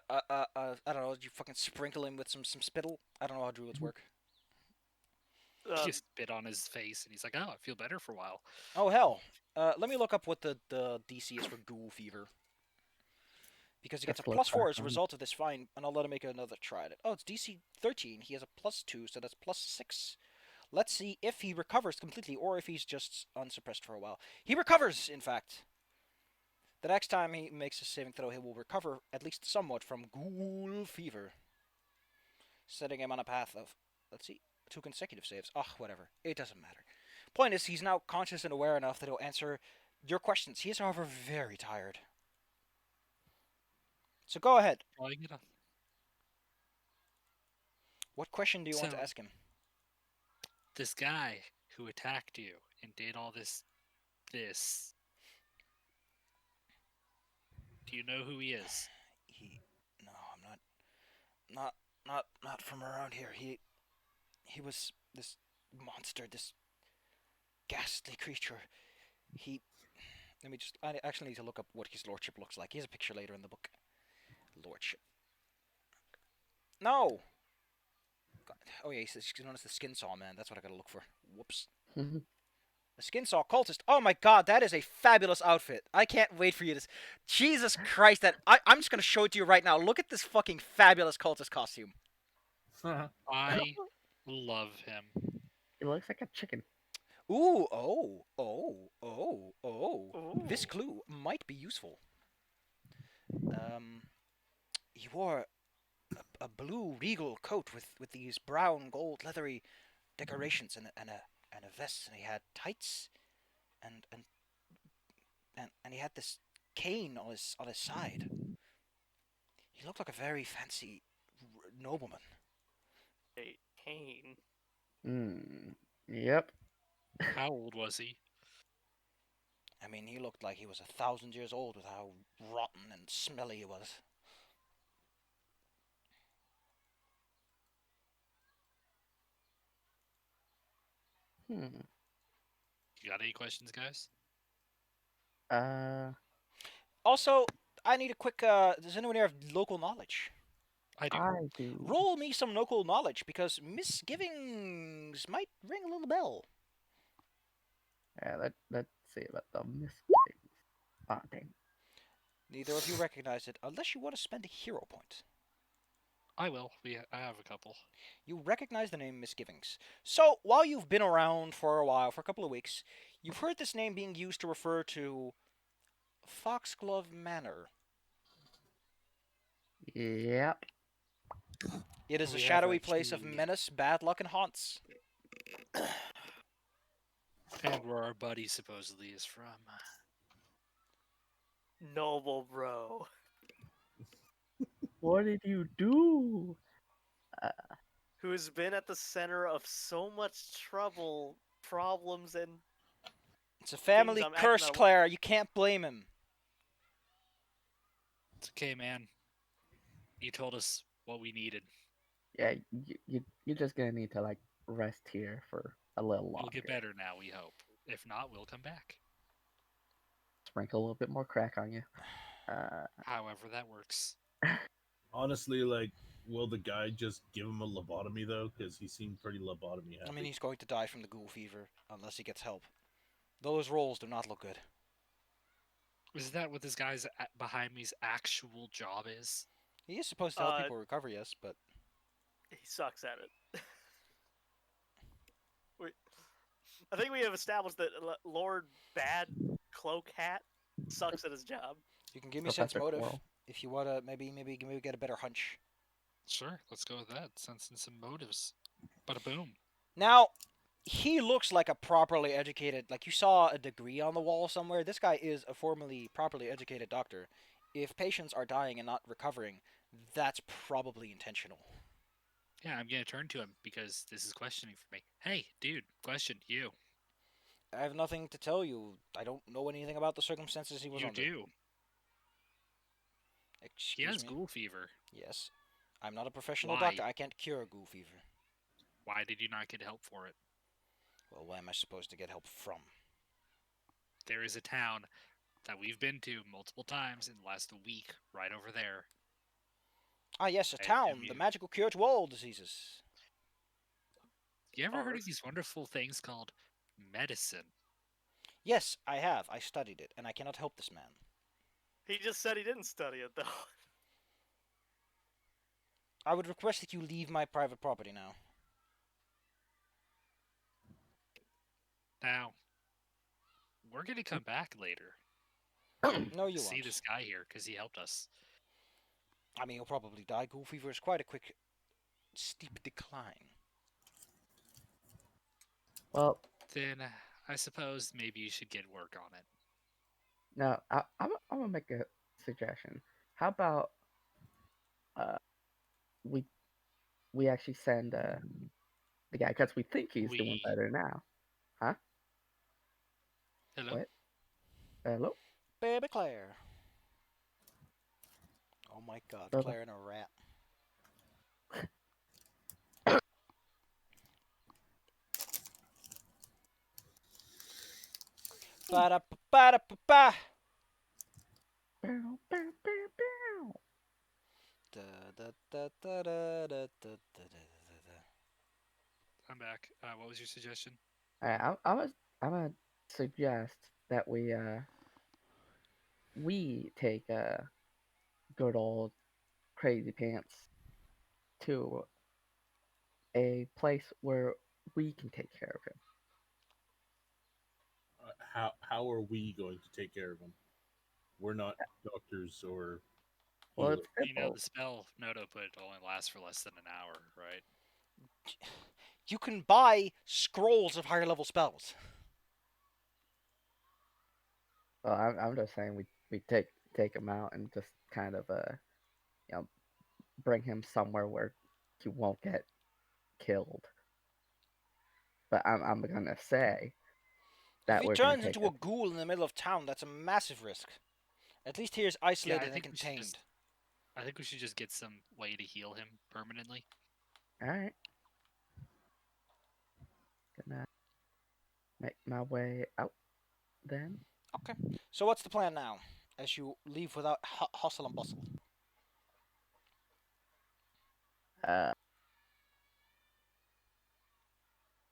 don't know. You fucking sprinkle him with some spittle. I don't know how druids work. Just spit on his face, and he's like, "Oh, I feel better for a while." Oh hell. Let me look up what the DC is for ghoul fever. Because he gets a Just look +4 back as a on- result of this fine, and I'll let him make another try at it. Oh, it's DC 13. He has a +2, so that's +6. Let's see if he recovers completely or if he's just unsuppressed for a while. He recovers, in fact. The next time he makes a saving throw, he will recover at least somewhat from ghoul fever, setting him on a path of, let's see, 2 consecutive saves. Oh, whatever. It doesn't matter. Point is, he's now conscious and aware enough that he'll answer your questions. He is, however, very tired. So go ahead. Probably get a- What question do you want to So- ask him? This guy who attacked you and did all this. Do you know who he is? No, I'm not from around here. He was this monster, this ghastly creature. I actually need to look up what his lordship looks like. He has a picture later in the book. Lordship. No! God. Oh yeah, he's known as the Skin Saw Man. That's what I gotta look for. Whoops. The Skin Saw Cultist. Oh my god, that is a fabulous outfit. I can't wait for you to... Jesus Christ, I'm just gonna show it to you right now. Look at this fucking fabulous cultist costume. I love him. It looks like a chicken. Ooh, oh. Ooh. This clue might be useful. He wore a blue regal coat with these brown gold leathery decorations and a vest, and he had tights, and he had this cane on his side. He looked like a very fancy nobleman. A cane. Yep. How old was he? I mean, he looked like he was 1,000 years old with how rotten and smelly he was. You got any questions, guys? Also, I need a quick. Does anyone here have local knowledge? I do. I do. Roll me some local knowledge because misgivings might ring a little bell. Yeah, let's see about the misgivings. Ah, dang. Neither of you recognize it unless you want to spend a hero point. I will. I have a couple. You recognize the name Misgivings. So, while you've been around for a while, for a couple of weeks, you've heard this name being used to refer to Foxglove Manor. Yep. It is a We have shadowy place of actually- menace, bad luck, and haunts. And where our buddy supposedly is from. Noble bro. What did you do? Who's been at the center of so much trouble, problems, and It's a family I'm acting curse, out- Claire. You can't blame him. It's okay, man. You told us what we needed. Yeah, you're just gonna need to like rest here for a little longer. We'll get better now, we hope. If not, we'll come back. Sprinkle a little bit more crack on you. However that works. Honestly, like, will the guy just give him a lobotomy though? Because he seemed pretty lobotomy happy. I mean, he's going to die from the ghoul fever unless he gets help. Those rolls do not look good. Is that what this guy's behind me's actual job is? He is supposed to help Uh, people recover, yes, but he sucks at it. I think we have established that Lord Bad Cloak Hat sucks at his job. You can give me sense Professor motive Quirrell. if you wanna maybe get a better hunch. Sure, let's go with that. Sense and some motives. Bada boom. Now, he looks like a properly educated. Like you saw a degree on the wall somewhere. This guy is a formerly properly educated doctor. If patients are dying and not recovering, that's probably intentional. Yeah, I'm gonna turn to him because this is questioning for me. Hey, dude, question you. I have nothing to tell you. I don't know anything about the circumstances he was You under. do. He Excuse has me. ghoul fever. Yes. I'm not a professional Why? doctor. I can't cure ghoul fever. Why did you not get help for it? Well, where am I supposed to get help from? There is a town that we've been to multiple times in the last week, right over there. Ah, yes, a I town. assume The you- magical cure to all diseases. You ever Oh, heard of this- these wonderful things called medicine? Yes, I have. I studied it, and I cannot help this man. He just said he didn't study it though. I would request that you leave my private property now. Now, we're gonna come back later No, to you see won't. this guy here because he helped us. I mean, you'll probably die. Ghoul fever is quite a quick, steep decline. Well, Then I suppose maybe you should get work on it. now I'm gonna make a suggestion. How about we actually send the guy because we think he's doing We- better now. Hello? What? Hello? Baby Claire. Oh my god, Bubba. Claire and a rat. Ba-da-ba-da-ba-ba. Bow, bow, bow, bow. Da-da-da-da-da-da-da-da-da. I'm back. What was your suggestion? I'm gonna suggest that we take good old Crazy Pants to a place where we can take care of him. How are we going to take care of him? We're not doctors or Well, healers. it's You know, simple. the spell note output only lasts for less than an hour, right? You can buy scrolls of higher level spells. Well, I'm just saying we take him out and just kind of you know bring him somewhere where he won't get killed. But I'm gonna say that If he we're gonna turns take into a him. ghoul in the middle of town, that's a massive risk. At least he is Yeah, isolated I and think we should contained. just. I think we should just get some way to heal him permanently. All right. Gonna make my way out then. Okay. So what's the plan now? As you leave without hustle and bustle. Uh,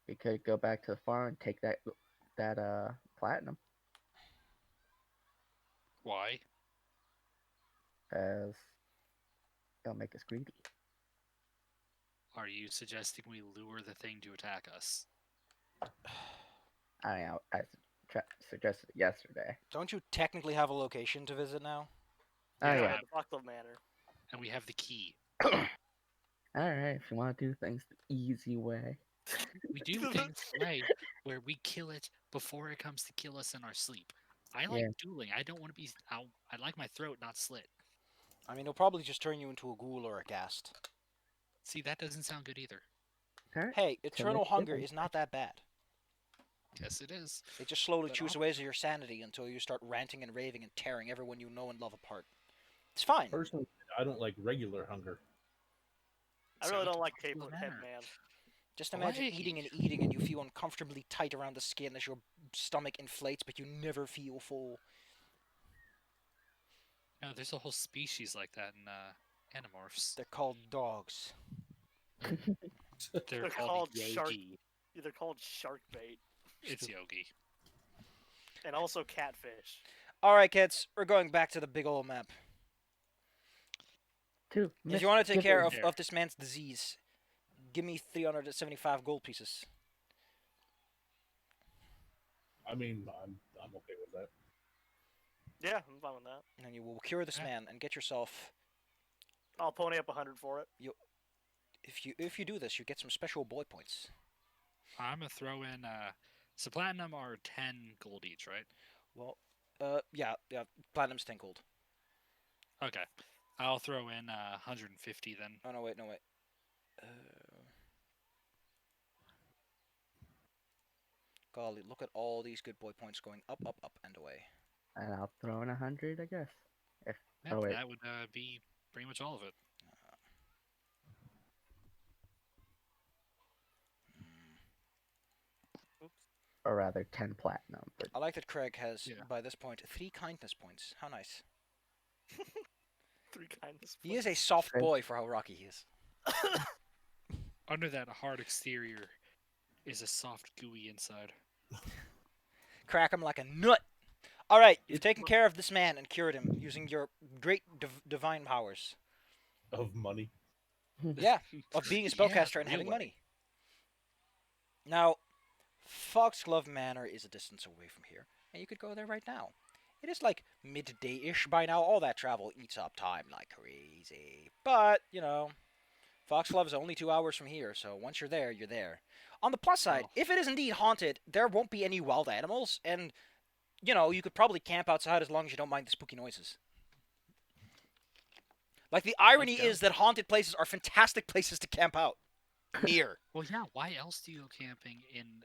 we could go back to the farm and take that platinum Why? as it'll make us greedy. Are you suggesting we lure the thing to attack us? I suggested it yesterday. Don't you technically have a location to visit now? Oh Yeah. yeah. The Buckle Manor. And we have the key. All right. If you want to do things the easy way. We do things the way where we kill it before it comes to kill us in our sleep. I like Yeah. dueling. I don't want to be. I like my throat not slit. I mean, he'll probably just turn you into a ghoul or a ghast. See, that doesn't sound good either. All right. Hey, eternal make hunger dinner. is not that bad. Yes, it is. They just slowly But chews I'll- away your sanity until you start ranting and raving and tearing everyone you know and love apart. It's fine. Personally, I don't like regular hunger. I So really we don't can like talk to the Capelet manor. Headman. Just imagine Why? eating and eating and you feel uncomfortably tight around the skin as your stomach inflates, but you never feel full. No, there's a whole species like that in Animorphs. They're called dogs. They're They're called called Yogi. shark- They're called shark bait It's Yogi. and also catfish. Alright, kids, we're going back to the big old map. If you want to take care There. of this man's disease, give me 375 gold pieces. I mean, I'm okay with that. Yeah, I'm fine with that. And then you will cure this Yeah. man and get yourself. I'll pony up 100 for it. If you do this, you get some special boy points. I'm gonna throw in. So platinum are 10 gold each, right? Well, yeah, platinum's 10 gold. Okay. I'll throw in 150 then. Oh no, wait. Golly, look at all these good boy points going up, up, up, and away. And I'll throw in 100, I guess. If Yep, oh wait, that would be pretty much all of it. Oops. or rather 10 platinum. But I like that Craig has, Yeah. by this point, 3 kindness points. How nice. 3 kindness. He is a soft Craig- boy for how rocky he is. Under that hard exterior is a soft, gooey inside. Crack him like a nut. All right, you've taken care of this man and cured him using your great divine powers. Of money. Yeah, of being a spellcaster Yeah, and having really. money. Now, Foxglove Manor is a distance away from here, and you could go there right now. It is like midday-ish by now. All that travel eats up time like crazy. But, you know, Foxglove is only 2 hours from here, so once you're there, you're there. On the plus side, Oh. if it is indeed haunted, there won't be any wild animals, and, you know, you could probably camp outside as long as you don't mind the spooky noises. Like, the irony Okay. is that haunted places are fantastic places to camp out. Near. Well, yeah. Why else do you go camping in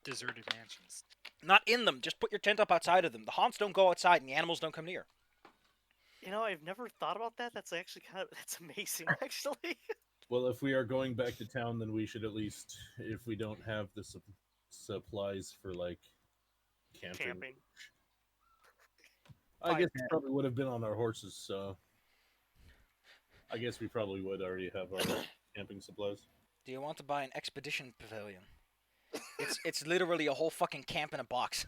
deserted mansions? Not in them. Just put your tent up outside of them. The haunts don't go outside, and the animals don't come near. You know, I've never thought about that. That's actually that's amazing, actually. Well, if we are going back to town, then we should at least, if we don't have the supplies for like camping. I guess we probably would have been on our horses, so I guess we probably would already have our camping supplies. Do you want to buy an expedition pavilion? It's literally a whole fucking camp in a box.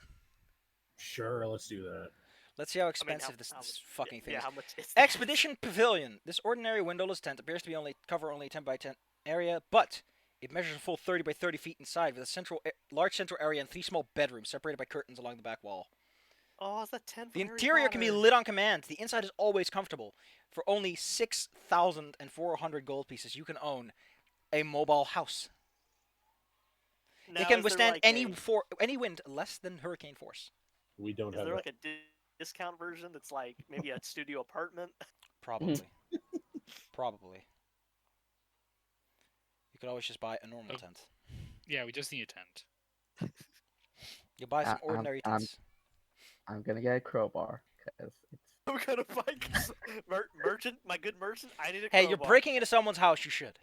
Sure, let's do that. Let's see how I mean, expensive how this much- fucking thing yeah, is. how much is Expedition Pavilion. This ordinary windowless tent appears to be cover only a 10 by 10 area, but it measures a full 30 by 30 feet inside with a large central area and 3 small bedrooms separated by curtains along the back wall. Oh, it's that 10 The interior can be lit on command. The inside is always comfortable. For only 6,400 gold pieces, you can own a mobile house. It can withstand any wind less than hurricane force. We don't Is have there that. like a discount version that's like maybe a studio apartment? Probably. Probably. You could always just buy a normal tent. Yeah, we just need a tent. You buy some I'm- ordinary I'm- tents. I'm gonna get a crowbar because it's I'm gonna buy merchant, my good merchant. I need a Hey, you're crowbar. breaking into someone's house. You should.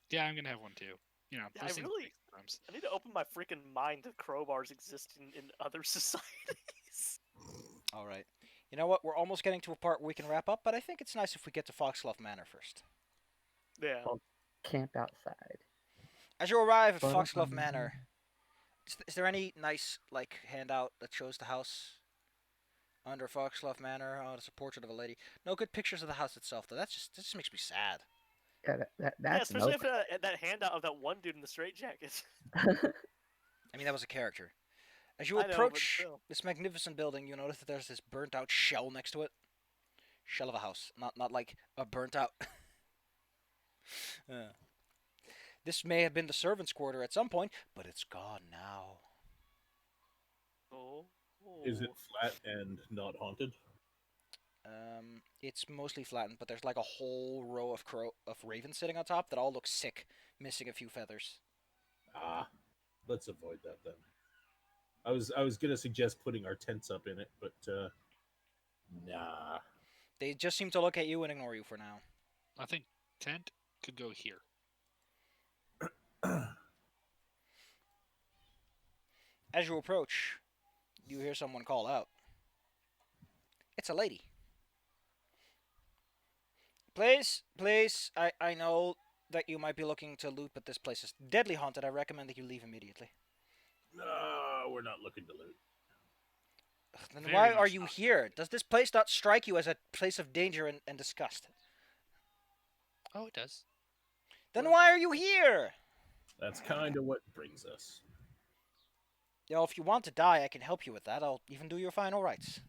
Yeah, I'm gonna have one too. You know, Yeah, those I things really- break sometimes. I need to open my freaking mind that crowbars exist in other societies. All right. You know what? We're almost getting to a part where we can wrap up, but I think it's nice if we get to Foxglove Manor first. Yeah. camp outside. As you arrive at But, Foxglove Manor, is there any nice like handout that shows the house under Foxglove Manor? Oh, it's a portrait of a lady. No good pictures of the house itself, though. That just makes me sad. Yeah, Yeah, that's especially if that handout of that one dude in the straitjacket. I mean, that was a character. As you I know, but approach still. this magnificent building, you notice that there's this burnt-out shell next to it. Shell of a house, not like a burnt-out. This may have been the servants' quarter at some point, but it's gone now. Oh. Is it flat and not haunted? It's mostly flattened, but there's like a whole row of ravens sitting on top that all look sick, missing a few feathers. Ah, let's avoid that then. I was gonna suggest putting our tents up in it, but nah. They just seem to look at you and ignore you for now. I think tent could go here. As you approach, you hear someone call out. It's a lady. Please, I know that you might be looking to loot, but this place is deadly haunted. I recommend that you leave immediately. No, we're not looking to loot. Then Very why much are you not. here? Does this place not strike you as a place of danger and disgust? Oh, it does. Then why are you here? That's kind of what brings us. You know, if you want to die, I can help you with that. I'll even do your final rites.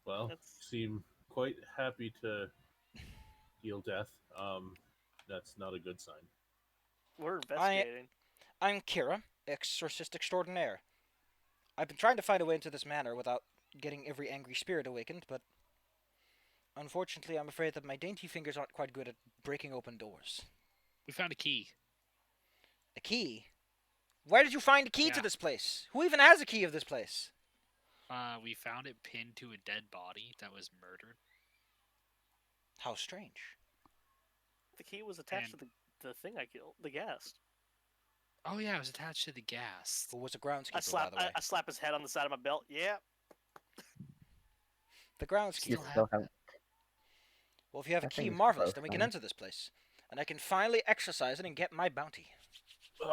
Well, That's seem quite happy to deal death. That's not a good sign. we're investigating. I'm Kira, exorcist extraordinaire. I've been trying to find a way into this manor without getting every angry spirit awakened, but unfortunately, I'm afraid that my dainty fingers aren't quite good at breaking open doors. We found a key. A key? Where did you find a key to Yeah. this place? Who even has a key of this place? We found it pinned to a dead body that was murdered. How strange. The key was attached And- to the thing I killed, the guest. Oh yeah, it was attached to the gas. Who was a I groundskeeper, slap, by the way? I slap his head on the side of my belt. Yeah. The You groundskeeper. Still still have Well, if you have a That key, thing's marvelous. Then we can profound. enter this place. And I can finally exercise it and get my bounty. Who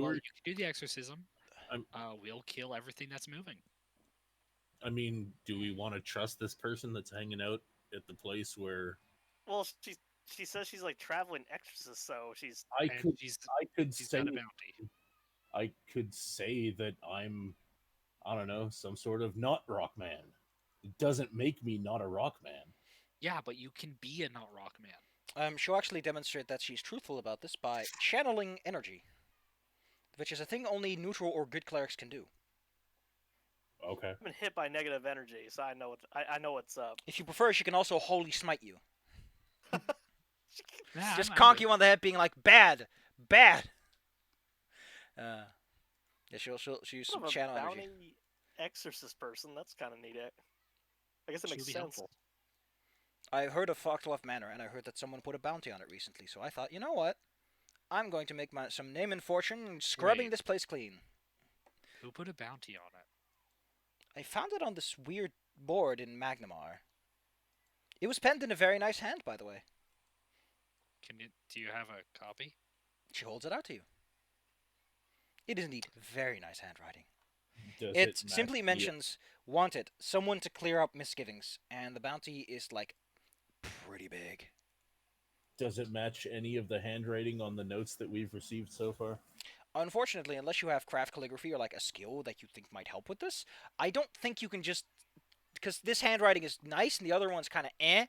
Well, are? you can do the exorcism. I'm- We'll kill everything that's moving. I mean, do we want to trust this person that's hanging out at the place where Well, she says she's like traveling exorcist, so she's I And could she's say got a bounty. I could say that I'm, I don't know, some sort of not rock man. It doesn't make me not a rock man. Yeah, but you can be a not rock man. She'll actually demonstrate that she's truthful about this by channeling energy, which is a thing only neutral or good clerics can do. Okay. been hit by negative energy, so I know I know what's up. If you prefer, she can also holy smite you. Yeah, Just I'm conk good. you on the head, being like, bad, bad. Yeah, she'll use some Sort of a channel bounty energy. exorcist person. That's kind of neat. I guess it She'll makes be sense. helpful. I heard of Foxglove Manor, and I heard that someone put a bounty on it recently, so I thought, you know what? I'm going to make some name and fortune scrubbing Wait. this place clean. Who put a bounty on it? I found it on this weird board in Magnamar. It was penned in a very nice hand, by the way. Do you have a copy? She holds it out to you. It is indeed very nice handwriting. Does It match simply the- mentions, wanted, someone to clear up misgivings, and the bounty is, like, pretty big. Does it match any of the handwriting on the notes that we've received so far? Unfortunately, unless you have craft calligraphy or, like, a skill that you think might help with this, I don't think you can just... Because this handwriting is nice and the other one's kind of eh.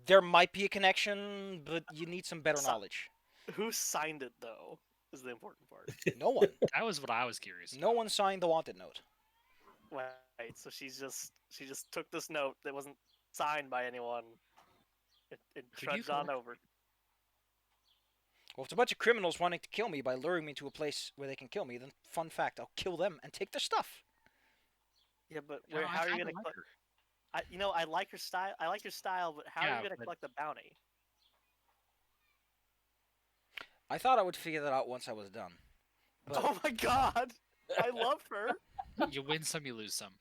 There might be a connection, but you need some better So- knowledge. Who signed it though? Is the important part. No one. That was what I was curious. No one signed the wanted note. Right. So she just took this note that wasn't signed by anyone. It Could you trudged on collect- over. Well, if it's a bunch of criminals wanting to kill me by luring me to a place where they can kill me, then fun fact, I'll kill them and take their stuff. Yeah, but No, how are you kinda gonna? like Collect... her. I like your style. I like your style, but how are Yeah, you gonna but- collect the bounty? I thought I would figure that out once I was done. But Oh my god! I love her. You win some, you lose some.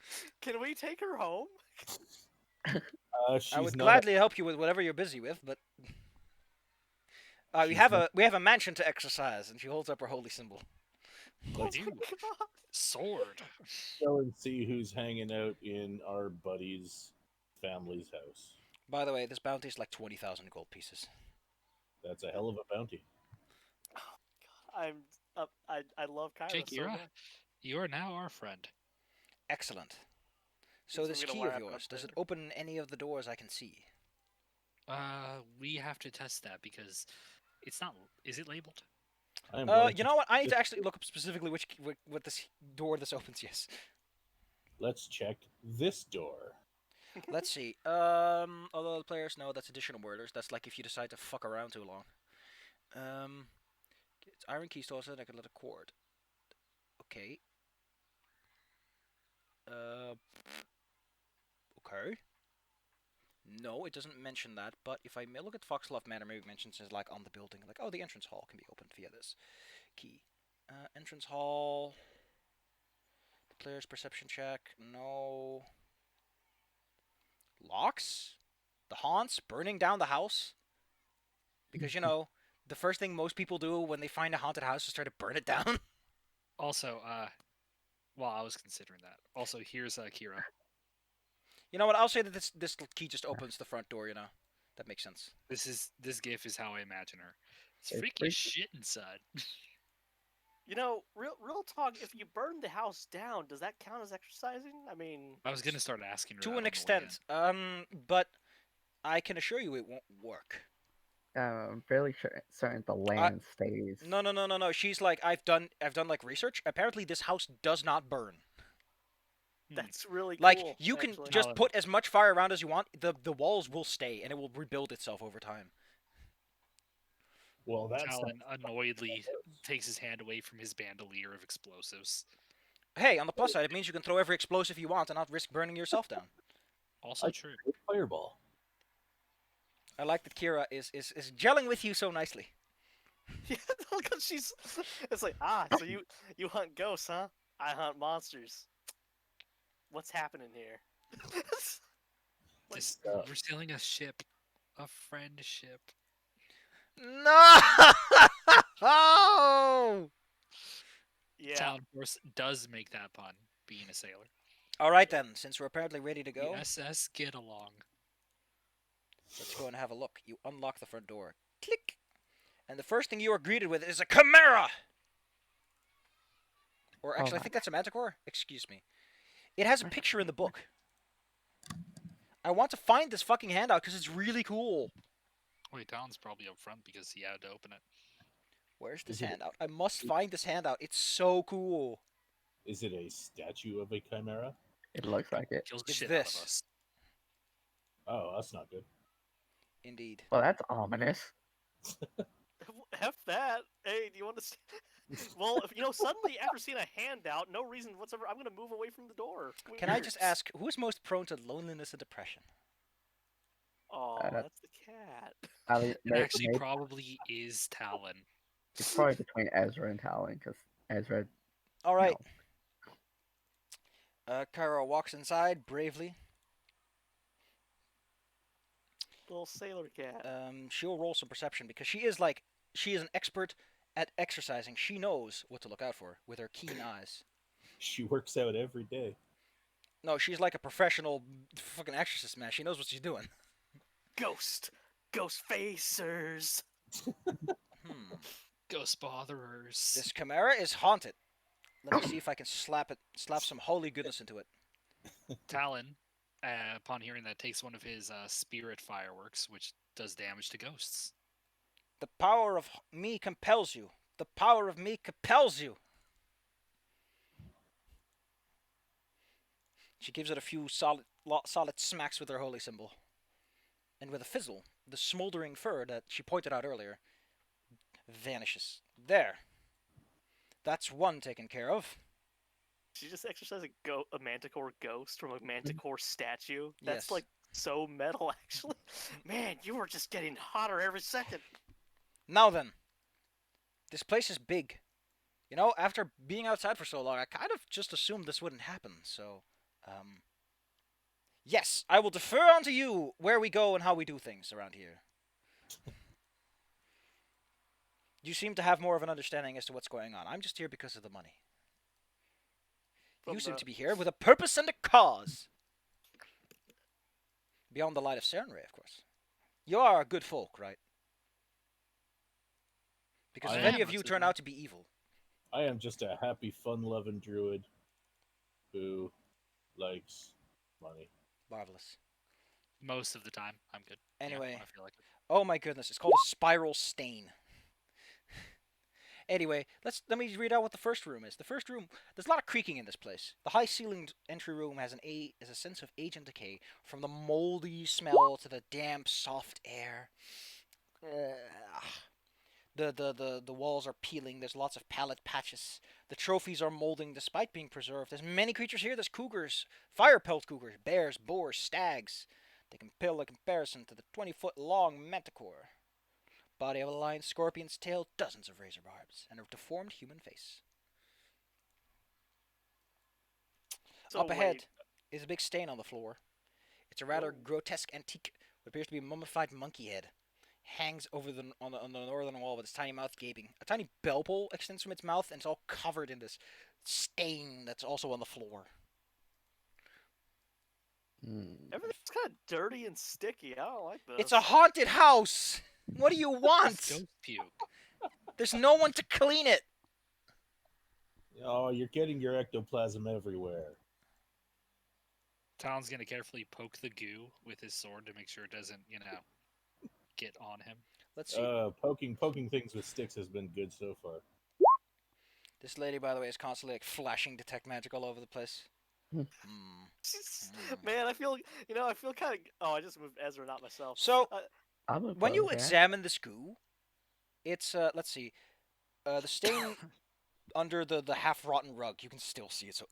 Can we take her home? She's I would not gladly help you with whatever you're busy with, but we She's have not- a mansion to exercise, and she holds up her holy symbol. Let's Dude. Oh my god! Sword. go and see who's hanging out in our buddy's family's house. By the way, this bounty is like 20,000 gold pieces. That's a hell of a bounty. I love Kyra Jake, so you're much. You are now our friend. Excellent. So Guess this I'm gonna key wear of out my yours, does it friend. open any of the doors I can see? We have to test that because it's not. Is it labeled? I am going You to- know what? I need to actually look up specifically what this door this opens. Yes. Let's check this door. Let's see. Although the players know that's additional worders. That's like if you decide to fuck around too long. It's iron key stores and I can let a cord. Okay. Okay. No, it doesn't mention that. But if I look at Foxglove Manor, maybe it mentions it like on the building, like oh, the entrance hall can be opened via this key. Entrance hall. The player's perception check. No. Locks? The haunts? Burning down the house? Because, you know, the first thing most people do when they find a haunted house is try to burn it down. Also, well, I was considering that. Also, here's Kira. You know what? I'll say that this key just opens the front door, you know. That makes sense. This GIF is how I imagine her. It's It's freaky freaky. as shit inside. You know, real talk. If you burn the house down, does that count as exercising? I mean, I was gonna start asking her To that an on the way extent. But I can assure you it won't work. I'm fairly sure certain the land stays. No. She's like, I've done like research. Apparently, this house does not burn. that's really Like cool. you can actually. just Alan. put as much fire around as you want. The walls will stay, and it will rebuild itself over time. Well, that's Talon annoyedly takes his hand away from his bandolier of explosives. Hey, on the plus side, it means you can throw every explosive you want and not risk burning yourself down. Also I- true. fireball. I like that Kira is gelling with you so nicely. Yeah, because she's. It's like so you hunt ghosts, huh? I hunt monsters. What's happening here? Just, uh, we're sailing a ship, a friendship. No! Oh! Yeah. Talon, of course, does make that pun, being a sailor. All right then, since we're apparently ready to The go, SS get along. let's go and have a look. You unlock the front door. Click! And the first thing you are greeted with is a chimera! Or Oh actually, I my think that's a manticore. Excuse me. It has a picture in the book. I want to find this fucking handout because it's really cool. Wait, Talon's probably up front because he had to open it. Where's this Is it- handout? I must find this handout. It's so cool. Is it a statue of a chimera? It looks like it. Kills the It's shit this. out of us. Oh, that's not good. Indeed. Well, that's ominous. F that. Hey, do you want to? Well, suddenly after seeing a handout, no reason whatsoever, I'm gonna move away from the door. Can I Weird. just ask, who is most prone to loneliness and depression? Oh, Uh, that's the cat. Ali, It actually probably is Talon. it's probably between Ezra and Talon because Ezra. All right. Kyra walks inside bravely. Little sailor cat. She'll roll some perception because she is an expert at exercising. She knows what to look out for with her keen eyes. She works out every day. No, she's like a professional fucking exorcist, man. She knows what she's doing. Ghost facers. Ghost botherers. This chimera is haunted. Let me see if I can slap some holy goodness into it. Talon, upon hearing that, takes one of his spirit fireworks, which does damage to ghosts. The power of me compels you. The power of me compels you. She gives it a few solid smacks with her holy symbol. And with a fizzle, the smoldering fur that she pointed out earlier vanishes. There. That's one taken care of. She just exercised a manticore ghost from a manticore statue. That's Yes. like so metal, actually. Man, you were just getting hotter every second. Now then. This place is big. You know, after being outside for so long, I kind of just assumed this wouldn't happen, so... Yes, I will defer onto you where we go and how we do things around here. You seem to have more of an understanding as to what's going on. I'm just here because of the money. You seem to be here with a purpose and a cause. Beyond the light of Cernray, of course. You are good folk, right? Because I if am. any of you turn out to be evil... I am just a happy, fun-loving druid who likes money. Marvelous. Most of the time, I'm good. Yeah, Anyway. when I feel like it. Oh my goodness, it's called a spiral stain. Anyway, let me read out what the first room is. The first room, there's a lot of creaking in this place. The high-ceilinged entry room has a sense of age and decay, from the moldy smell to the damp, soft air. The walls are peeling. There's lots of pallet patches. The trophies are molding despite being preserved. There's many creatures here. There's cougars, fire pelt cougars, bears, boars, stags. They can pale a comparison to the 20-foot-long manticore. Body of a lion, scorpion's tail, dozens of razor barbs, and a deformed human face. So Up ahead wait, is a big stain on the floor. It's a rather grotesque antique, what appears to be a mummified monkey head. Hangs over on the northern wall with its tiny mouth gaping. A tiny bell pull extends from its mouth, and it's all covered in this stain that's also on the floor. everything's kind of dirty and sticky. I don't like this. It's a haunted house! What do you want? Ghost puke. There's no one to clean it! Oh, you're getting your ectoplasm everywhere. Talon's gonna carefully poke the goo with his sword to make sure it doesn't, get on him. Let's see. Poking things with sticks has been good so far. This lady, by the way, is constantly like flashing detect magic all over the place. Hmm. Man, I feel kind of. Oh, I just moved Ezra, not myself. So I'm gonna when you put that. examine this goo, it's let's see, the stain under the half-rotten rug. You can still see it. So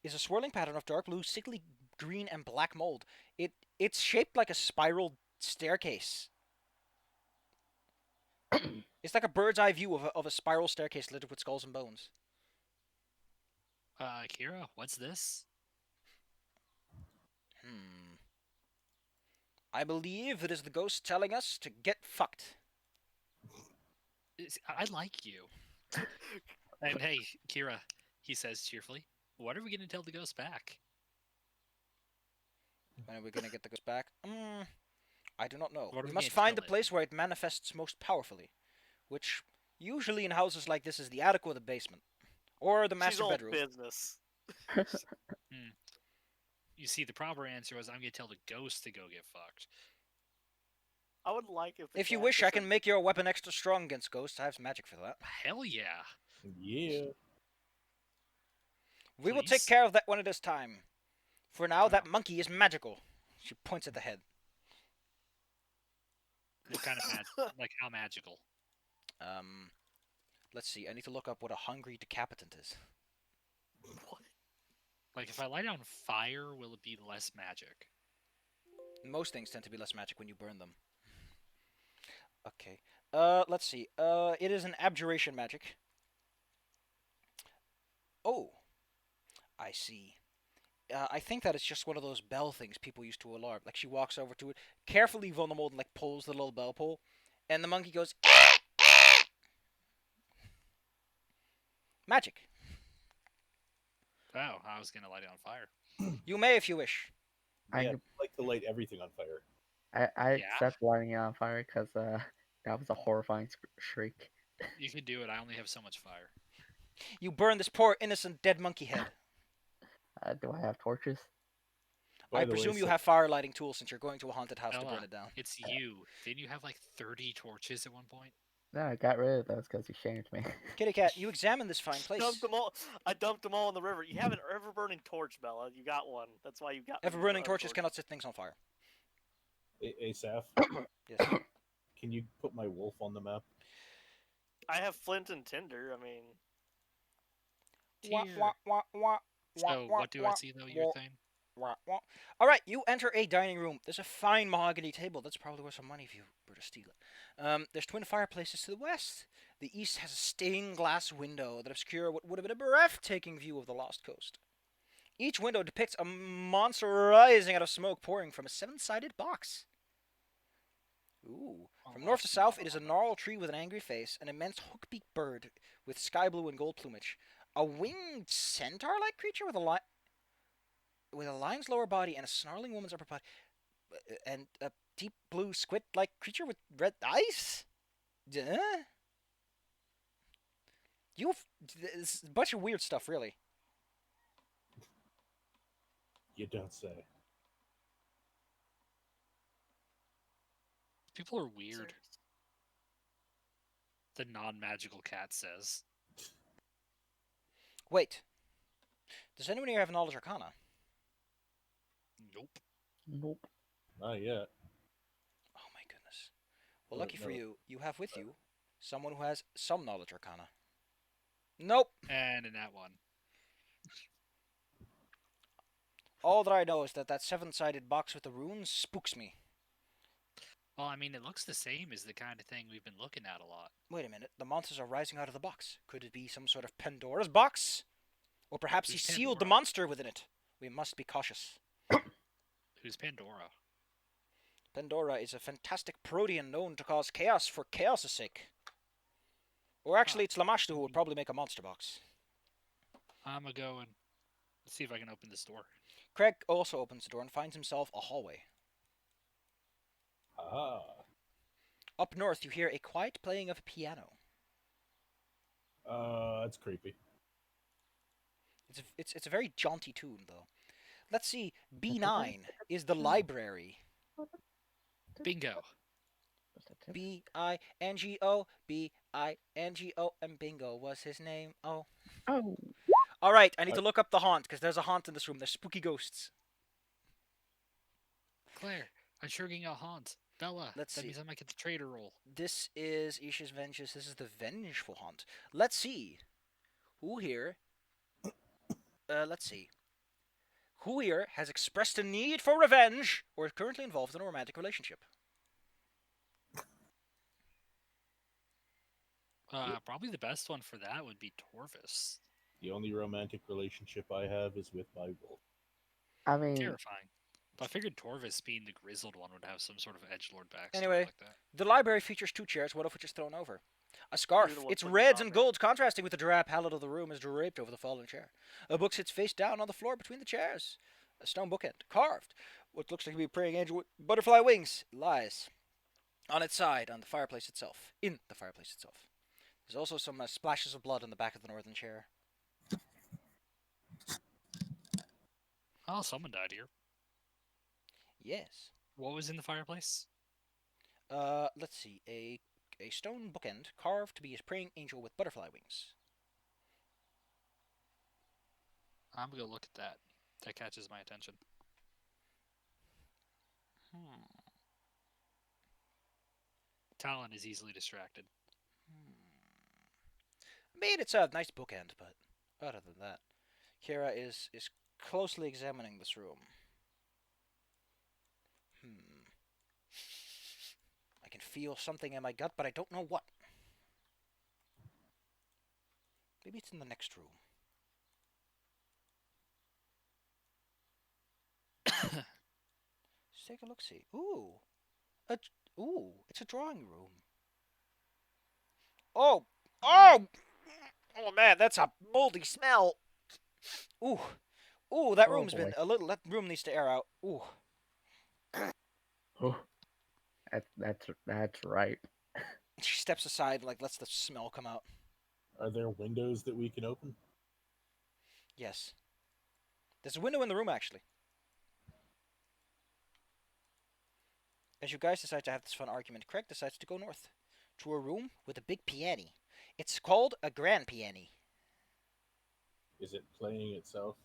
is a swirling pattern of dark blue, sickly green, and black mold. It's shaped like a spiral staircase. It's like a bird's eye view of a spiral staircase littered with skulls and bones. Kira, what's this? I believe it is the ghost telling us to get fucked. I like you. And hey, Kira, he says cheerfully, what are we gonna tell the ghost back? When are we gonna get the ghost back? I do not know. What are We we must gonna find the tell it? place where it manifests most powerfully, which usually in houses like this is the attic or the basement, or the She's master all bedroom. business. You see, the proper answer was I'm gonna tell the ghost to go get fucked. I would like if. If you wish, I can make your weapon extra strong against ghosts. I have some magic for that. Hell yeah. Yeah. We will take Please? care of that when it is time. For now, that Oh. monkey is magical. She points at the head. What kind of like how magical? Let's see. I need to look up what a hungry decapitant is. What? Like if I light on fire, will it be less magic? Most things tend to be less magic when you burn them. Okay. Let's see. It is an abjuration magic. Oh. I see. I think that it's just one of those bell things people use to alarm. Like she walks over to it, carefully vulnerable, and like pulls the little bell pull, and the monkey goes. Magic. Oh, I was gonna light it on fire. You may if you wish. Yeah, I- I like to light everything on fire. I Yeah? accept lighting it on fire because that was a horrifying shriek. You can do it. I only have so much fire. You burn this poor innocent dead monkey head. Do I have torches? I presume you have fire lighting tools since you're going to a haunted house to Bella, burn it down. It's you. Didn't you have like 30 torches at one point? No, I got rid of those because you shamed me. Kitty cat, you examine this fine place. I dumped them all in the river. You have an ever-burning torch, Bella. You got one. That's why you got. Ever burning torches cannot set things on fire. Asaph, Yes. can you put my wolf on the map? I have flint and tinder. I mean, Tier. So what do I see though? You're saying? All right, you enter a dining room. There's a fine mahogany table. That's probably worth some money if you were to steal it. There's twin fireplaces to the west. The east has a stained glass window that obscure what would have been a breathtaking view of the Lost Coast. Each window depicts a monster rising out of smoke pouring from a seven-sided box. Ooh. From north to south, it is a gnarled tree with an angry face, an immense hook-beaked bird with sky blue and gold plumage, a winged centaur-like creature with a lion's lower body and a snarling woman's upper body, and a deep blue squid-like creature with red eyes? It's a bunch of weird stuff, really. You don't say. People are weird. The non-magical cat says. Wait. Does anyone here have knowledge arcana? Nope. Nope. Not yet. Oh my goodness. Well, lucky for No. you, you have with you someone who has some knowledge arcana. Nope. And in that one. All that I know is that seven-sided box with the runes spooks me. Well, I mean, it looks the same as the kind of thing we've been looking at a lot. Wait a minute. The monsters are rising out of the box. Could it be some sort of Pandora's box? Or perhaps he Who's sealed the Pandora? monster within it. We must be cautious. Who's Pandora? Pandora is a fantastic protean known to cause chaos for chaos' sake. Or actually, it's Lamashtu who would probably make a monster box. I'm gonna go and let's see if I can open this door. Craig also opens the door and finds himself a hallway. Ah. Up north, you hear a quiet playing of a piano. That's creepy. It's a very jaunty tune though. Let's see. B9 is the library. Bingo. Bingo, Bingo, and Bingo was his name. Oh. Oh, All right, I need to look up the haunt because there's a haunt in this room. There's spooky ghosts. Claire, I'm triggering a haunt. Bella, Let's that see. means I might get the traitor role. This is Isha's Vengeance. This is the vengeful haunt. Let's see. Who here? Let's see. Who here has expressed a need for revenge or is currently involved in a romantic relationship? Probably the best one for that would be Torvis. The only romantic relationship I have is with my wolf. I mean, Terrifying. But I figured Torvis, being the grizzled one, would have some sort of edgelord backstory Anyway. like that. The library features 2 chairs, one of which is thrown over. A scarf, You're the one its putting it reds on and there. golds contrasting with the drab palette of the room, is draped over the fallen chair. A book sits face down on the floor between the chairs. A stone bookend, carved. What looks like to be a praying angel with butterfly wings, lies on its side on the fireplace itself. In the fireplace itself. There's also some splashes of blood on the back of the northern chair. Oh, someone died here. Yes. What was in the fireplace? Let's see. A stone bookend carved to be a praying angel with butterfly wings. I'm gonna go look at that. That catches my attention. Talon is easily distracted. I mean, it's a nice bookend, but other than that, Kira is closely examining this room. I can feel something in my gut, but I don't know what. Maybe it's in the next room. Let's take a look-see. Ooh. It's a drawing room. Oh! Oh! Oh man, that's a moldy smell. Ooh. Ooh, that Oh, room's been boy. a little, that room needs to air out. Ooh. oh, that's right. She steps aside and lets the smell come out. Are there windows that we can open? Yes. There's a window in the room, actually. As you guys decide to have this fun argument, Craig decides to go north to a room with a big piano. It's called a grand piano. Is it playing itself?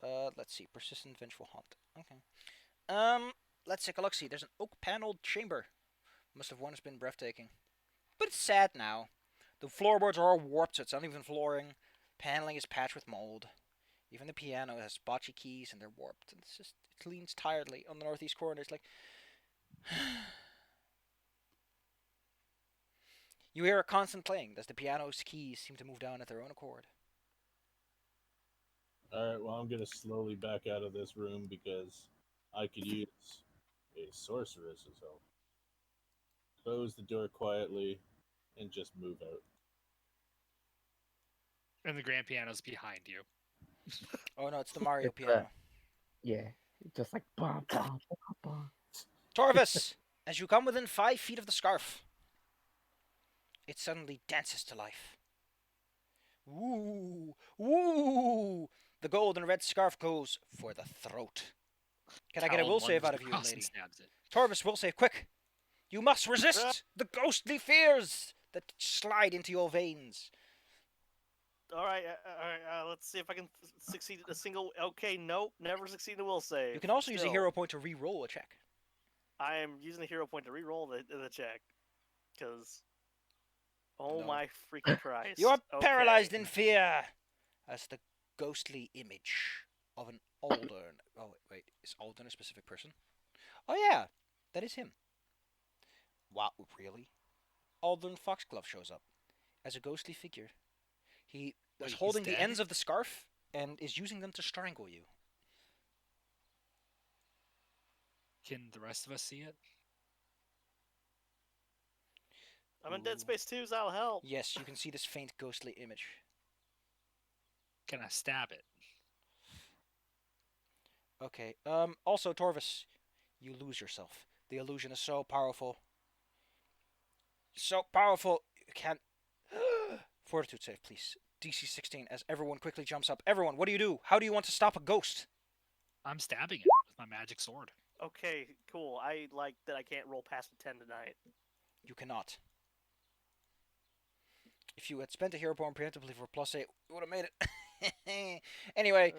Let's see. Persistent vengeful haunt. Okay. Let's take a look. See, there's an oak-paneled chamber. Must have once been breathtaking. But it's sad now. The floorboards are all warped, so it's uneven flooring. Paneling is patched with mold. Even the piano has botchy keys, and they're warped. And it leans tiredly on the northeast corner. It's like... You hear a constant playing as the piano's keys seem to move down at their own accord. Alright, well, I'm going to slowly back out of this room because I could use a sorceress's help. Close the door quietly and just move out. And the grand piano's behind you. Oh no, it's the Mario It's, piano. Yeah, just like bum, bum, bum, bum. Torvis, as you come within 5 feet of the scarf, it suddenly dances to life. Woo! Woo! The gold and red scarf goes for the throat. Can I get a Talon will save lungers out of you, across and lady? stabs it. Torvis, will save, quick! You must resist the ghostly fears that slide into your veins. All right, let's see if I can succeed at a single. Okay, nope, never succeed in a will save. You can also use a Still, hero point to re-roll a check. I am using a hero point to re-roll the check, because oh No. my freaking Christ! You are Okay. paralyzed in fear as the ghostly image of an Aldern. Oh, wait. Is Aldern a specific person? Oh, yeah. That is him. Wow, really? Aldern Foxglove shows up as a ghostly figure. He Wait, is he's holding the dead? ends of the scarf and is using them to strangle you. Can the rest of us see it? I'm in Ooh. Dead Space 2, so that'll help. Yes, you can see this faint ghostly image. Can I stab it? Okay. Also, Torvis, you lose yourself. The illusion is so powerful. So powerful, you can't... Fortitude save, please. DC 16 as everyone quickly jumps up. Everyone, what do you do? How do you want to stop a ghost? I'm stabbing it with my magic sword. Okay, cool. I like that I can't roll past a 10 tonight. You cannot. If you had spent a hero point preemptively for +8, you would have made it. Anyway,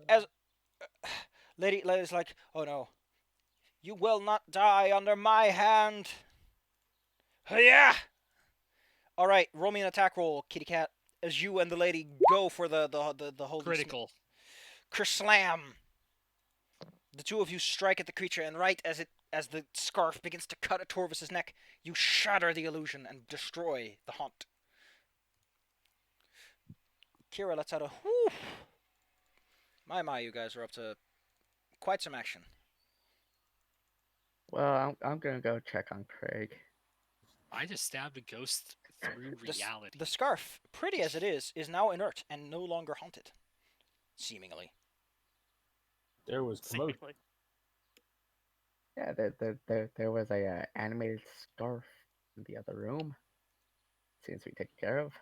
as Lady's like, oh no, you will not die under my hand. Yeah. All right, roll me an attack roll, kitty cat, as you and the lady go for the holy Critical. Kerslam. The two of you strike at the creature, and right as the scarf begins to cut at Torvis's neck, you shatter the illusion and destroy the haunt. Kira lets out a whoo. My, you guys are up to quite some action. Well, I'm gonna go check on Craig. I just stabbed a ghost through reality. The scarf, pretty as it is now inert and no longer haunted. Seemingly. There was commotion. Seemingly. Yeah, there was a animated scarf in the other room. Seems to be taken care of.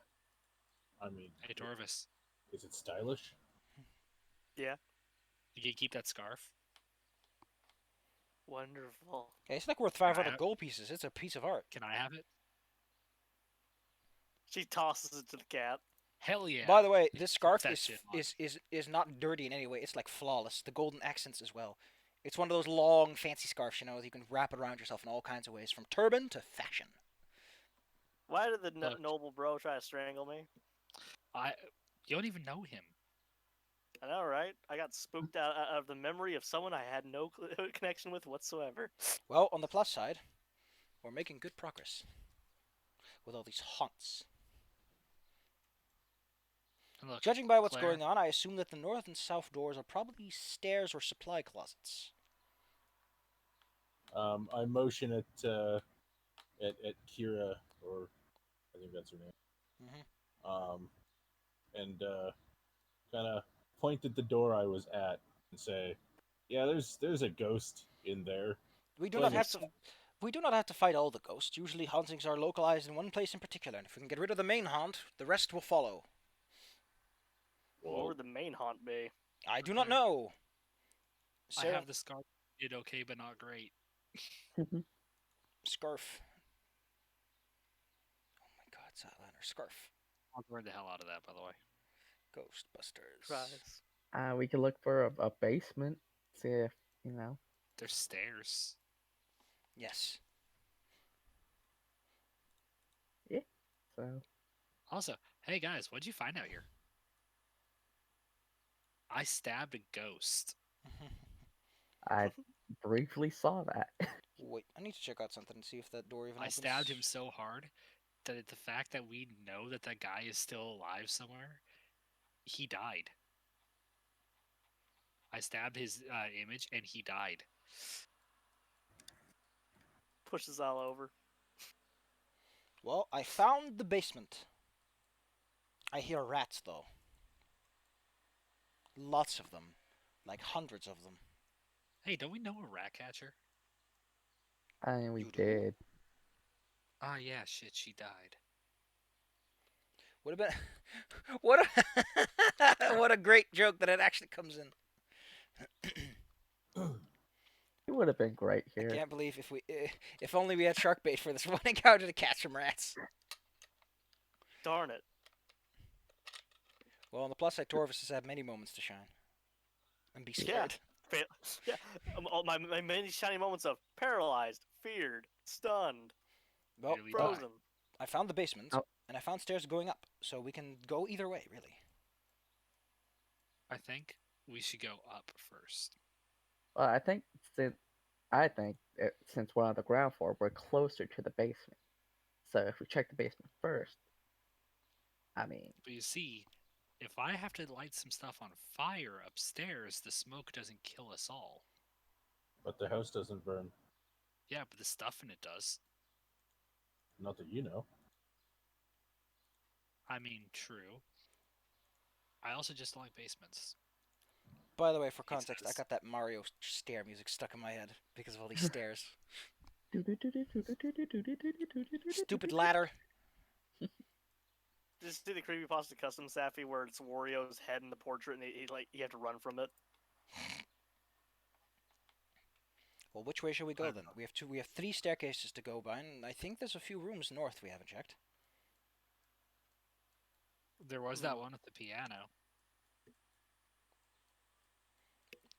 I mean, Hey, Torvis, is it stylish? Yeah. you can keep that scarf. Wonderful. Okay, it's like worth 500 gold pieces. It's a piece of art. Can I have it? She tosses it to the cat. Hell yeah. By the way, this scarf That shit on. is not dirty in any way. It's like flawless. The golden accents as well. It's one of those long, fancy scarves, you know, that you can wrap it around yourself in all kinds of ways, from turban to fashion. Why did the Look. noble bro try to strangle me? You don't even know him. I know, right? I got spooked out of the memory of someone I had no connection with whatsoever. Well, on the plus side, we're making good progress with all these haunts. And look, Judging by what's Claire, going on, I assume that the north and south doors are probably stairs or supply closets. I motion at Kira, or I think that's her name. And kind of point at the door I was at and say, "Yeah, there's a ghost in there." We do not have to fight all the ghosts. Usually hauntings are localized in one place in particular, and if we can get rid of the main haunt, the rest will follow. What would the main haunt be? I do not know. I have the scarf. Did okay, but not great. Scarf. Oh my god, Silander. Scarf. I'll burn the hell out of that, by the way. Ghostbusters. Tries. We could look for a basement. See if, There's stairs. Yes. So. Also, hey guys, what'd you find out here? I stabbed a ghost. I briefly saw that. Wait, I need to check out something and see if that door even I opens. stabbed him so hard that the fact that we know that that guy is still alive somewhere, he died. I stabbed his image and he died. Pushes all over. Well, I found the basement. I hear rats, though. Lots of them. Like hundreds of them. Hey, don't we know a rat catcher? I mean, we You do. did. Ah, yeah, shit, she died. Would have been... what a great joke that it actually comes in. It would have been great I here. can't believe if only we had shark bait for this one encounter to catch some rats. Darn it. Well, on the plus side, Torvis has had many moments to shine. And be scared. Yeah. All my many shiny moments of paralyzed, feared, stunned, Well, Really frozen. I found the basement, Oh. and I found stairs going up, so we can go either way, really. I think we should go up first. Well, I think since we're on the ground floor, we're closer to the basement. So if we check the basement first, I mean, But you see, if I have to light some stuff on fire upstairs, the smoke doesn't kill us all. But the house doesn't burn. Yeah, but the stuff in it does. Not that you know. I mean, true. I also just don't like basements. By the way, for context, I says- got that Mario stair music stuck in my head because of all these stairs. Stupid ladder. Just see the creepypasta custom Sappy where it's Wario's head in the portrait, and you have to run from it. Well, which way should we go then? We have 3 staircases to go by, and I think there's a few rooms north we haven't checked. There was that one at the piano.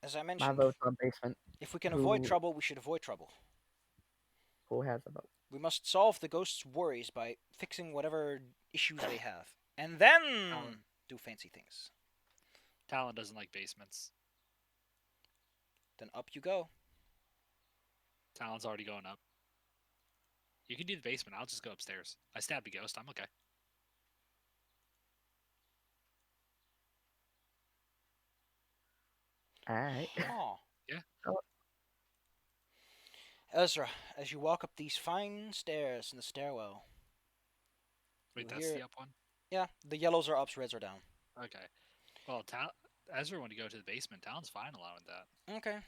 As I My mentioned, vote's on basement. if we can avoid Who- trouble, we should avoid trouble. Who has a vote? We must solve the ghost's worries by fixing whatever issues they have, and then do fancy things. Talon doesn't like basements. Then up you go. Talon's already going up. You can do the basement. I'll just go upstairs. I stabbed a ghost. I'm okay. Alright. Aw. Yeah. Oh. Ezra, as you walk up these fine stairs in the stairwell. Wait, You that's hear- the up one? Yeah, the yellows are ups, reds are down. Okay. Well, Ezra wanted to go to the basement. Talon's fine allowing that. Okay.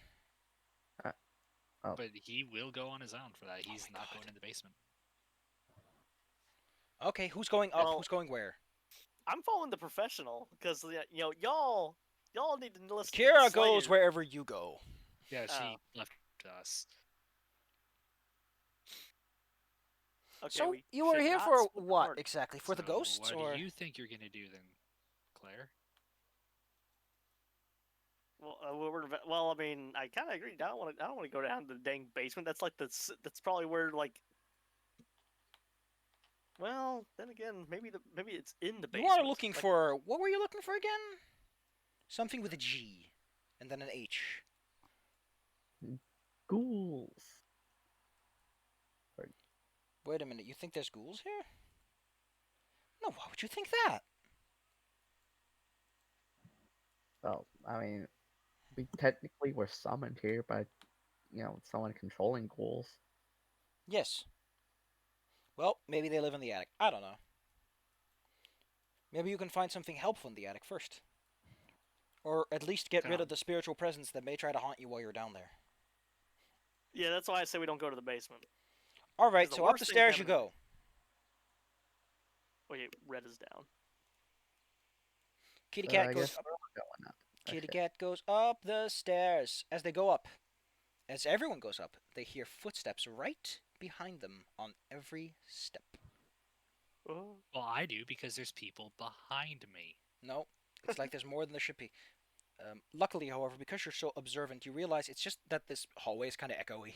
Oh. But he will go on his own for that. He's my not God. going in the basement. Okay, who's going up? Well- Who's going where? I'm following the professional because y'all need to listen. to Kira the goes Slayer. wherever you go. Yeah, she Oh. left us. Okay, So we you were should here not for split the what party. exactly? For the So ghosts, what or do you think you're gonna do then, Claire? Well, I mean, I kind of agree. I don't want to go down to the dang basement. That's like that's probably where like. Well, then again, maybe it's in the you basement. are looking Like, for what were you looking for again? Something with a G, and then an H. Ghouls. Wait a minute, you think there's ghouls here? No, why would you think that? Well, I mean, we technically were summoned here by, someone controlling ghouls. Yes. Well, maybe they live in the attic. I don't know. Maybe you can find something helpful in the attic first. Or at least get rid of the spiritual presence that may try to haunt you while you're down there. yeah, that's why I say we don't go to the basement. Alright, The so up worst the thing stairs you happened- go. Okay, red is down. Kitty I cat goes guess up. we're all going up. Kitty Okay. cat goes up the stairs. As they go up, as everyone goes up, they hear footsteps right behind them on every step. Oh. Well, I do because there's people behind me. No, it's like there's more than there should be. Luckily, however, because you're so observant, you realize it's just that this hallway is kind of echoey.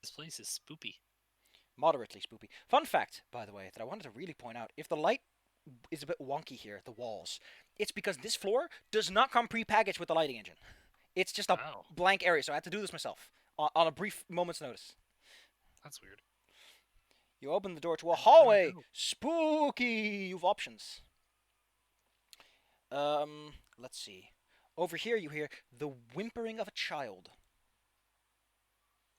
This place is spoopy. Moderately spoopy. Fun fact, by the way, that I wanted to really point out. If the light is a bit wonky here, the walls, it's because this floor does not come pre-packaged with the lighting engine. It's just a Oh, blank area, so I had to do this myself on a brief moment's notice. that's weird. You open the door to a hallway. no. Spooky. You've options. Let's see. Over here, you hear the whimpering of a child.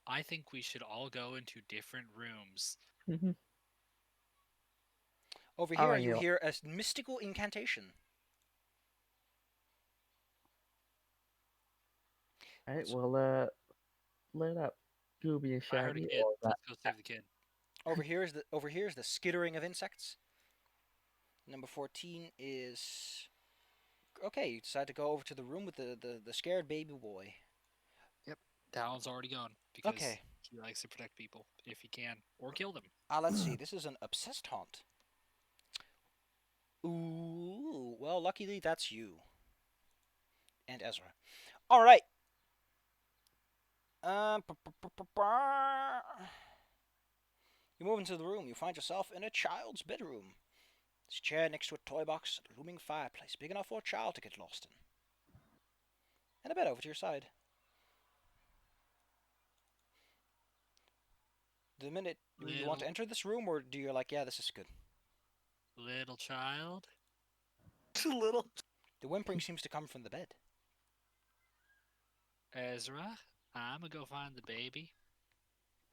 I think we should all go into different rooms. Over All here, right, you Neil. hear a mystical incantation. Alright, well, lit up Gooby and I heard a Shaggy. kid. Or that, Let's go save the kid. Over here is the skittering of insects. Number 14 is okay. You decide to go over to the room with the scared baby boy. Talon's already gone because Okay. he likes to protect people if he can, or kill them. Let's see. This is an obsessed haunt. Ooh, well, luckily that's you. And Ezra. All right. You move into the room. You find yourself in a child's bedroom. There's a chair next to a toy box, a looming fireplace, big enough for a child to get lost in. And a bed over to your side. The minute you want to Little- enter this room, or do you like, yeah, this is good? Little child. Little. The whimpering seems to come from the bed. Ezra, I'm gonna go find the baby.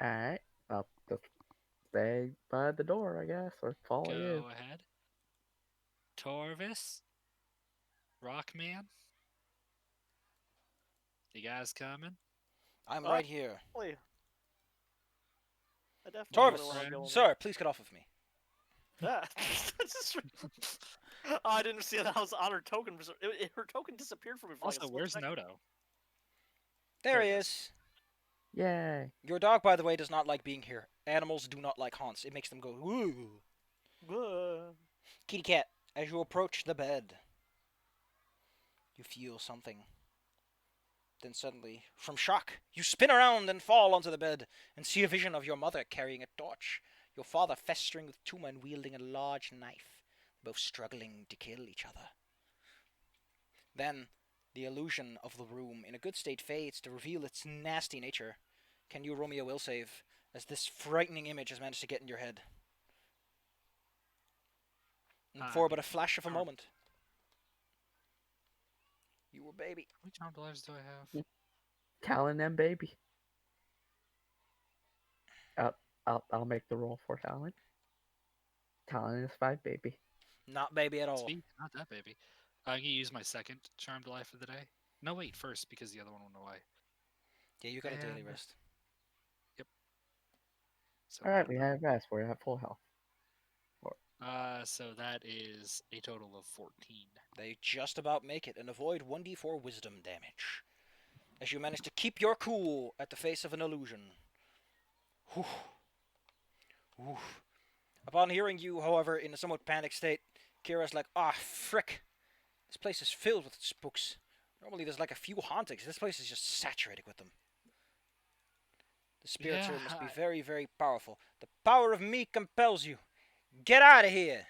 Alright, I'll just stay by the door, I guess, or follow Go you. ahead. Torvis. Rockman. You guys coming? I'm Uh, right here. I definitely Torvis, wanna go in there. sir, please get off of me. Yeah. Oh, I didn't see that. I was on her token. Her token disappeared from me for like a Also, split where's second. Noto? There There he he is. Yay! Your dog, by the way, does not like being here. Animals do not like haunts. It makes them go, ooh. Kitty cat, as you approach the bed, you feel something. Then suddenly, from shock, you spin around and fall onto the bed and see a vision of your mother carrying a torch, your father festering with two men wielding a large knife, both struggling to kill each other. Then, the illusion of the room in a good state fades to reveal its nasty nature. Can you roll me a will save, as this frightening image has managed to get in your head? And for but a flash of a moment, you were baby. How many charmed lives do I have? Talon and baby. I'll make the roll for Talon. Talon is 5, baby. Not baby at all. Sweet, not that baby. I'm gonna use my second charmed life of the day. No, wait, first because the other one went away. Yeah, you got a daily And- rest. So Alright, we have rest. We're at full health. So that is a total of 14. They just about make it and avoid 1d4 wisdom damage, as you manage to keep your cool at the face of an illusion. Whew. Whew. Upon hearing you, however, in a somewhat panicked state, Kira's like, ah, frick. This place is filled with spooks. Normally there's like a few hauntings. This place is just saturated with them. The spirits here must be very, very powerful. The power of me compels you. Get out of here!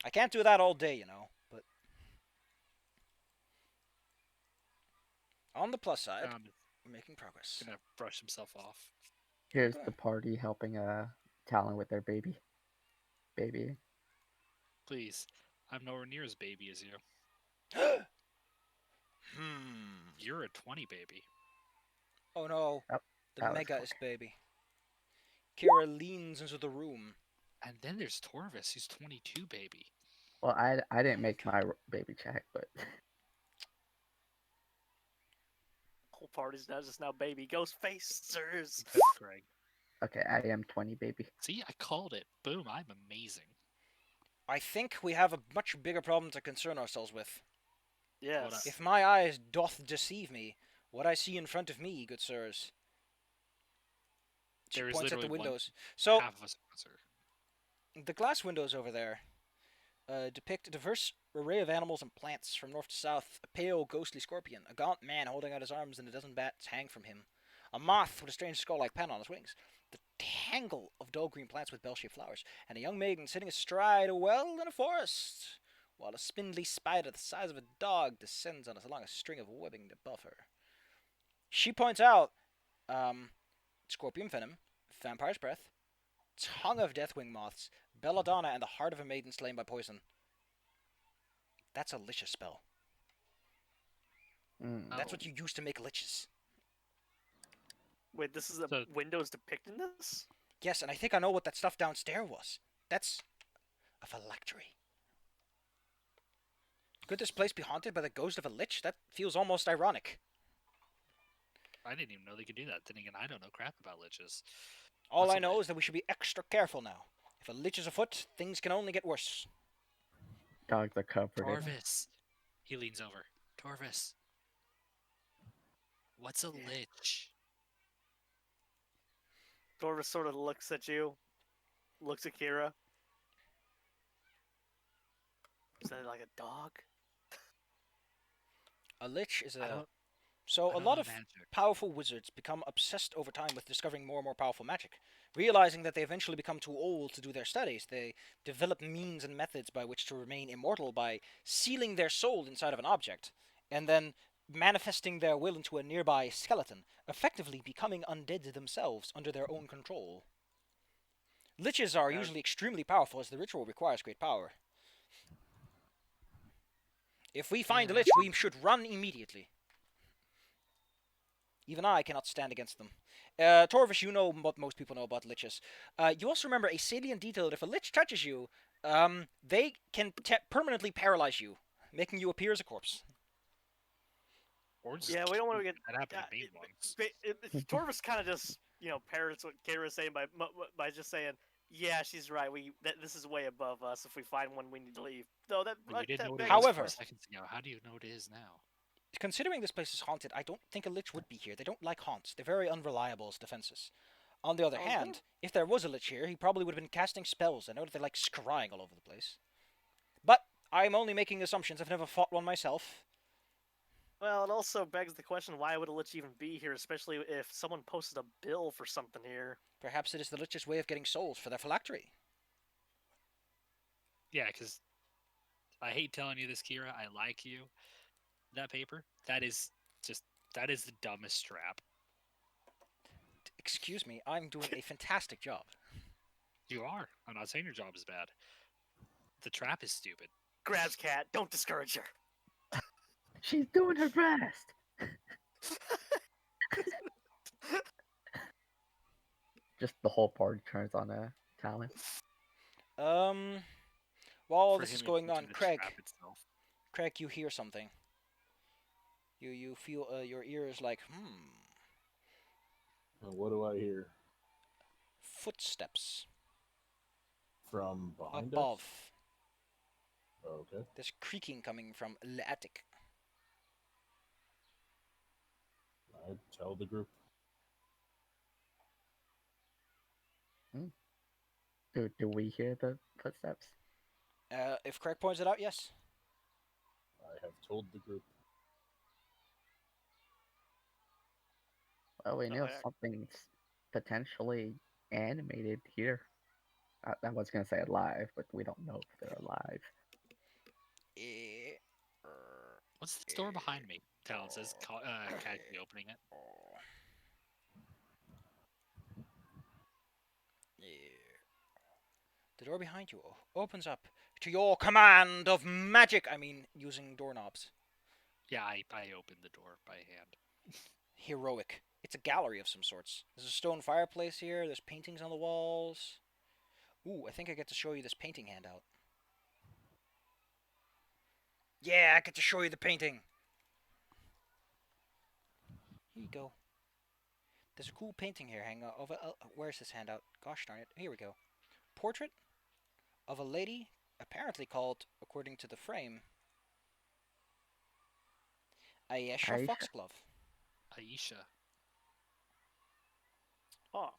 I can't do that all day, you know, but... On the plus side, we're making progress. Gonna brush himself off. Here's the party helping Talon with their baby. Baby. Please, I'm nowhere near as baby as you. You're a 20 baby. Oh no, Oh, the that was mega quick. is baby. Kira leans into the room. And then there's Torvis, who's 22 baby. Well, I didn't make my baby check, but Whole party's now just now baby ghost facers. Good, Greg. okay, I am 20, baby. See, I called it. Boom, I'm amazing. I think we have a much bigger problem to concern ourselves with. Yes. If my eyes doth deceive me, what I see in front of me, good sirs. She There is points at the literally one windows. So, half of us answer. the glass windows over there depict a diverse array of animals and plants from north to south. A pale, ghostly scorpion, a gaunt man holding out his arms and a dozen bats hang from him. A moth with a strange skull-like pen on his wings. The tangle of dull green plants with bell-shaped flowers. And a young maiden sitting astride a well in a forest, while a spindly spider the size of a dog descends on us along a string of webbing above her. She points out, scorpion venom, vampire's breath, tongue of deathwing moths, belladonna, and the heart of a maiden slain by poison. That's a lich's spell. That's what you use to make liches. Wait, this is a So- Windows depicting this? Yes, and I think I know what that stuff downstairs was. That's a phylactery. Could this place be haunted by the ghost of a lich? That feels almost ironic. I didn't even know they could do that. Then again, I don't know crap about liches. All What's I a know lich? is that we should be extra careful now. If a lich is afoot, things can only get worse. Dogs are covered in. Torvis. He leans over. Torvis. What's a lich? Dorvis sort of looks at you, looks at Kira. Is that like a dog? A lich is I a... don't- So I a don't lot know of magic. powerful wizards become obsessed over time with discovering more and more powerful magic. Realizing that they eventually become too old to do their studies, they develop means and methods by which to remain immortal by sealing their soul inside of an object, and then manifesting their will into a nearby skeleton, effectively becoming undead themselves under their own control. Liches are usually extremely powerful as the ritual requires great power. If we find a lich, we should run immediately. Even I cannot stand against them. Torvish, you know what most people know about liches. You also remember a salient detail that if a lich touches you, they can permanently paralyze you, making you appear as a corpse. Or just Yeah, we don't want to get. that happened yeah, to me once. Torvis kind of just parrots what Kara's saying by just saying, "Yeah, she's right. This is way above us. If we find one, we need to leave." Though that, But you didn't that know what it begs was the 'However- 4 question. seconds ago. How do you know what it is now? Considering this place is haunted, I don't think a lich would be here. They don't like haunts. They're very unreliable as defenses. On the other I was hand, if there was a lich here, he probably would have been casting spells. I know that they're like scrying all over the place. But I'm only making assumptions. I've never fought one myself. Well, it also begs the question: why would a lich even be here, especially if someone posted a bill for something here? Perhaps it is the lich's way of getting souls for their phylactery. Yeah, because I hate telling you this, Kira. I like you. That paper, that is the dumbest trap. Excuse me, I'm doing a fantastic job. You are. I'm not saying your job is bad. The trap is stupid. Grabs cat. Don't discourage her. She's doing her best. Just the whole party turns on Talon. While all For this is him going on, inflicting the Craig, trap itself. you hear something. You feel your ears like What do I hear footsteps from behind above. us? Okay. There's creaking coming from the attic. I tell the group. Do we hear the footsteps? If Craig points it out, yes. I have told the group. Well, we know yeah. something's potentially animated here. I was gonna say alive, but we don't know if they're alive. What's the door behind me? Talon says, casually opening it. The door behind you opens up to your command of magic. I mean, using doorknobs. Yeah, I opened the door by hand. Heroic. It's a gallery of some sorts. There's a stone fireplace here. There's paintings on the walls. Ooh, I think I get to show you this painting handout. Yeah, I get to show you the painting. Here you go. There's a cool painting here hanging out. Where's this handout? Gosh darn it. Here we go. Portrait of a lady, apparently called, according to the frame, Ayesha Aisha. Foxglove. Aisha. Huh.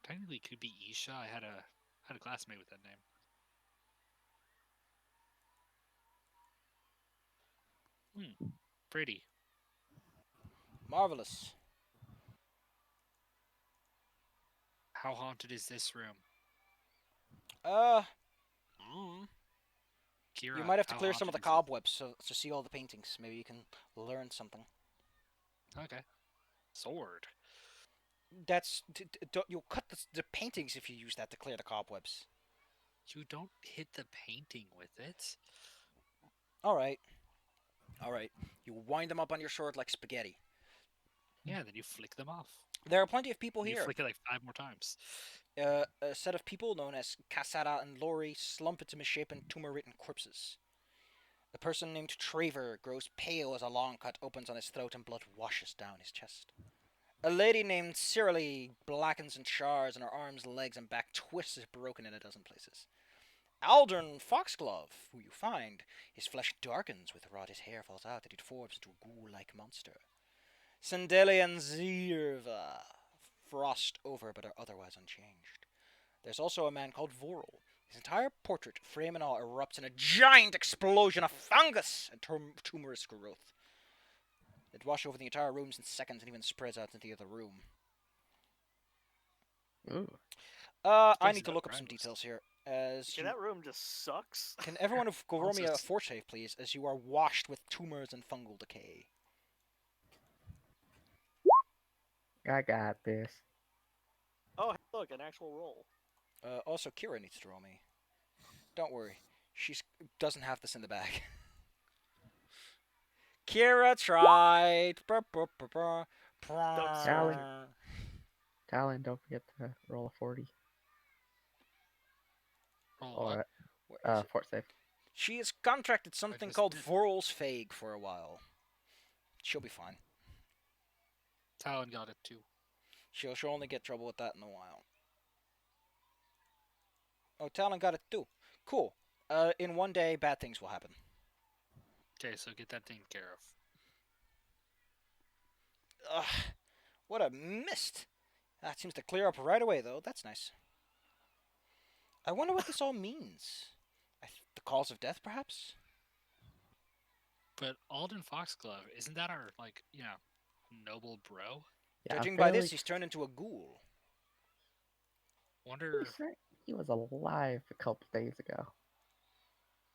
Technically, it could be Isha. I had a classmate with that name. Pretty. Marvelous. How haunted is this room? Kira, You might have to how clear some of the haunted is it? cobwebs to see all the paintings. Maybe you can learn something. Okay. Sword. That's you'll cut the paintings if you use that to clear the cobwebs. You don't hit the painting with it. All right. You wind them up on your sword like spaghetti. Yeah, then you flick them off. There are plenty of people You here. flick it like 5 more times. A set of people known as Cassata and Lori slump into misshapen, tumor-ridden corpses. A person named Traver grows pale as a long cut opens on his throat and blood washes down his chest. A lady named Cyrilie blackens and chars, and her arms, legs, and back twists is broken in a dozen places. Aldern Foxglove, who you find, his flesh darkens with rot, his hair falls out, and it forms into a ghoul-like monster. Sandelian Zirva, frost over but are otherwise unchanged. There's also a man called Vorel. His entire portrait, frame and all, erupts in a giant explosion of fungus and tumorous growth. It washes over the entire room in seconds and even spreads out into the other room. Ooh. I need to look up some gross. details here. As Okay, you, that room just sucks. can everyone go roll me a Also, fort save, please, as you are washed with tumors and fungal decay. I got this. Oh, hey, look, an actual roll. Also, Kira needs to roll me. Don't worry, she doesn't have this in the bag. Kira tried. Don't Talon, don't forget to roll a 40. Roll Or what? Where is it? fort save. She has contracted something just called did. Vorel's Fag for a while. She'll be fine. Talon got it too. She'll only get trouble with that in a while. Oh, Talon got it too. Cool. In one day, bad things will happen. Okay, so get that taken care of. Ugh, what a mist. That seems to clear up right away, though. That's nice. I wonder what this all means. The cause of death, perhaps? But Alden Foxglove, isn't that our, like, noble bro? Yeah, I'm Judging by fairly this, he's turned into a ghoul. Wonder, certain he was alive a couple days ago.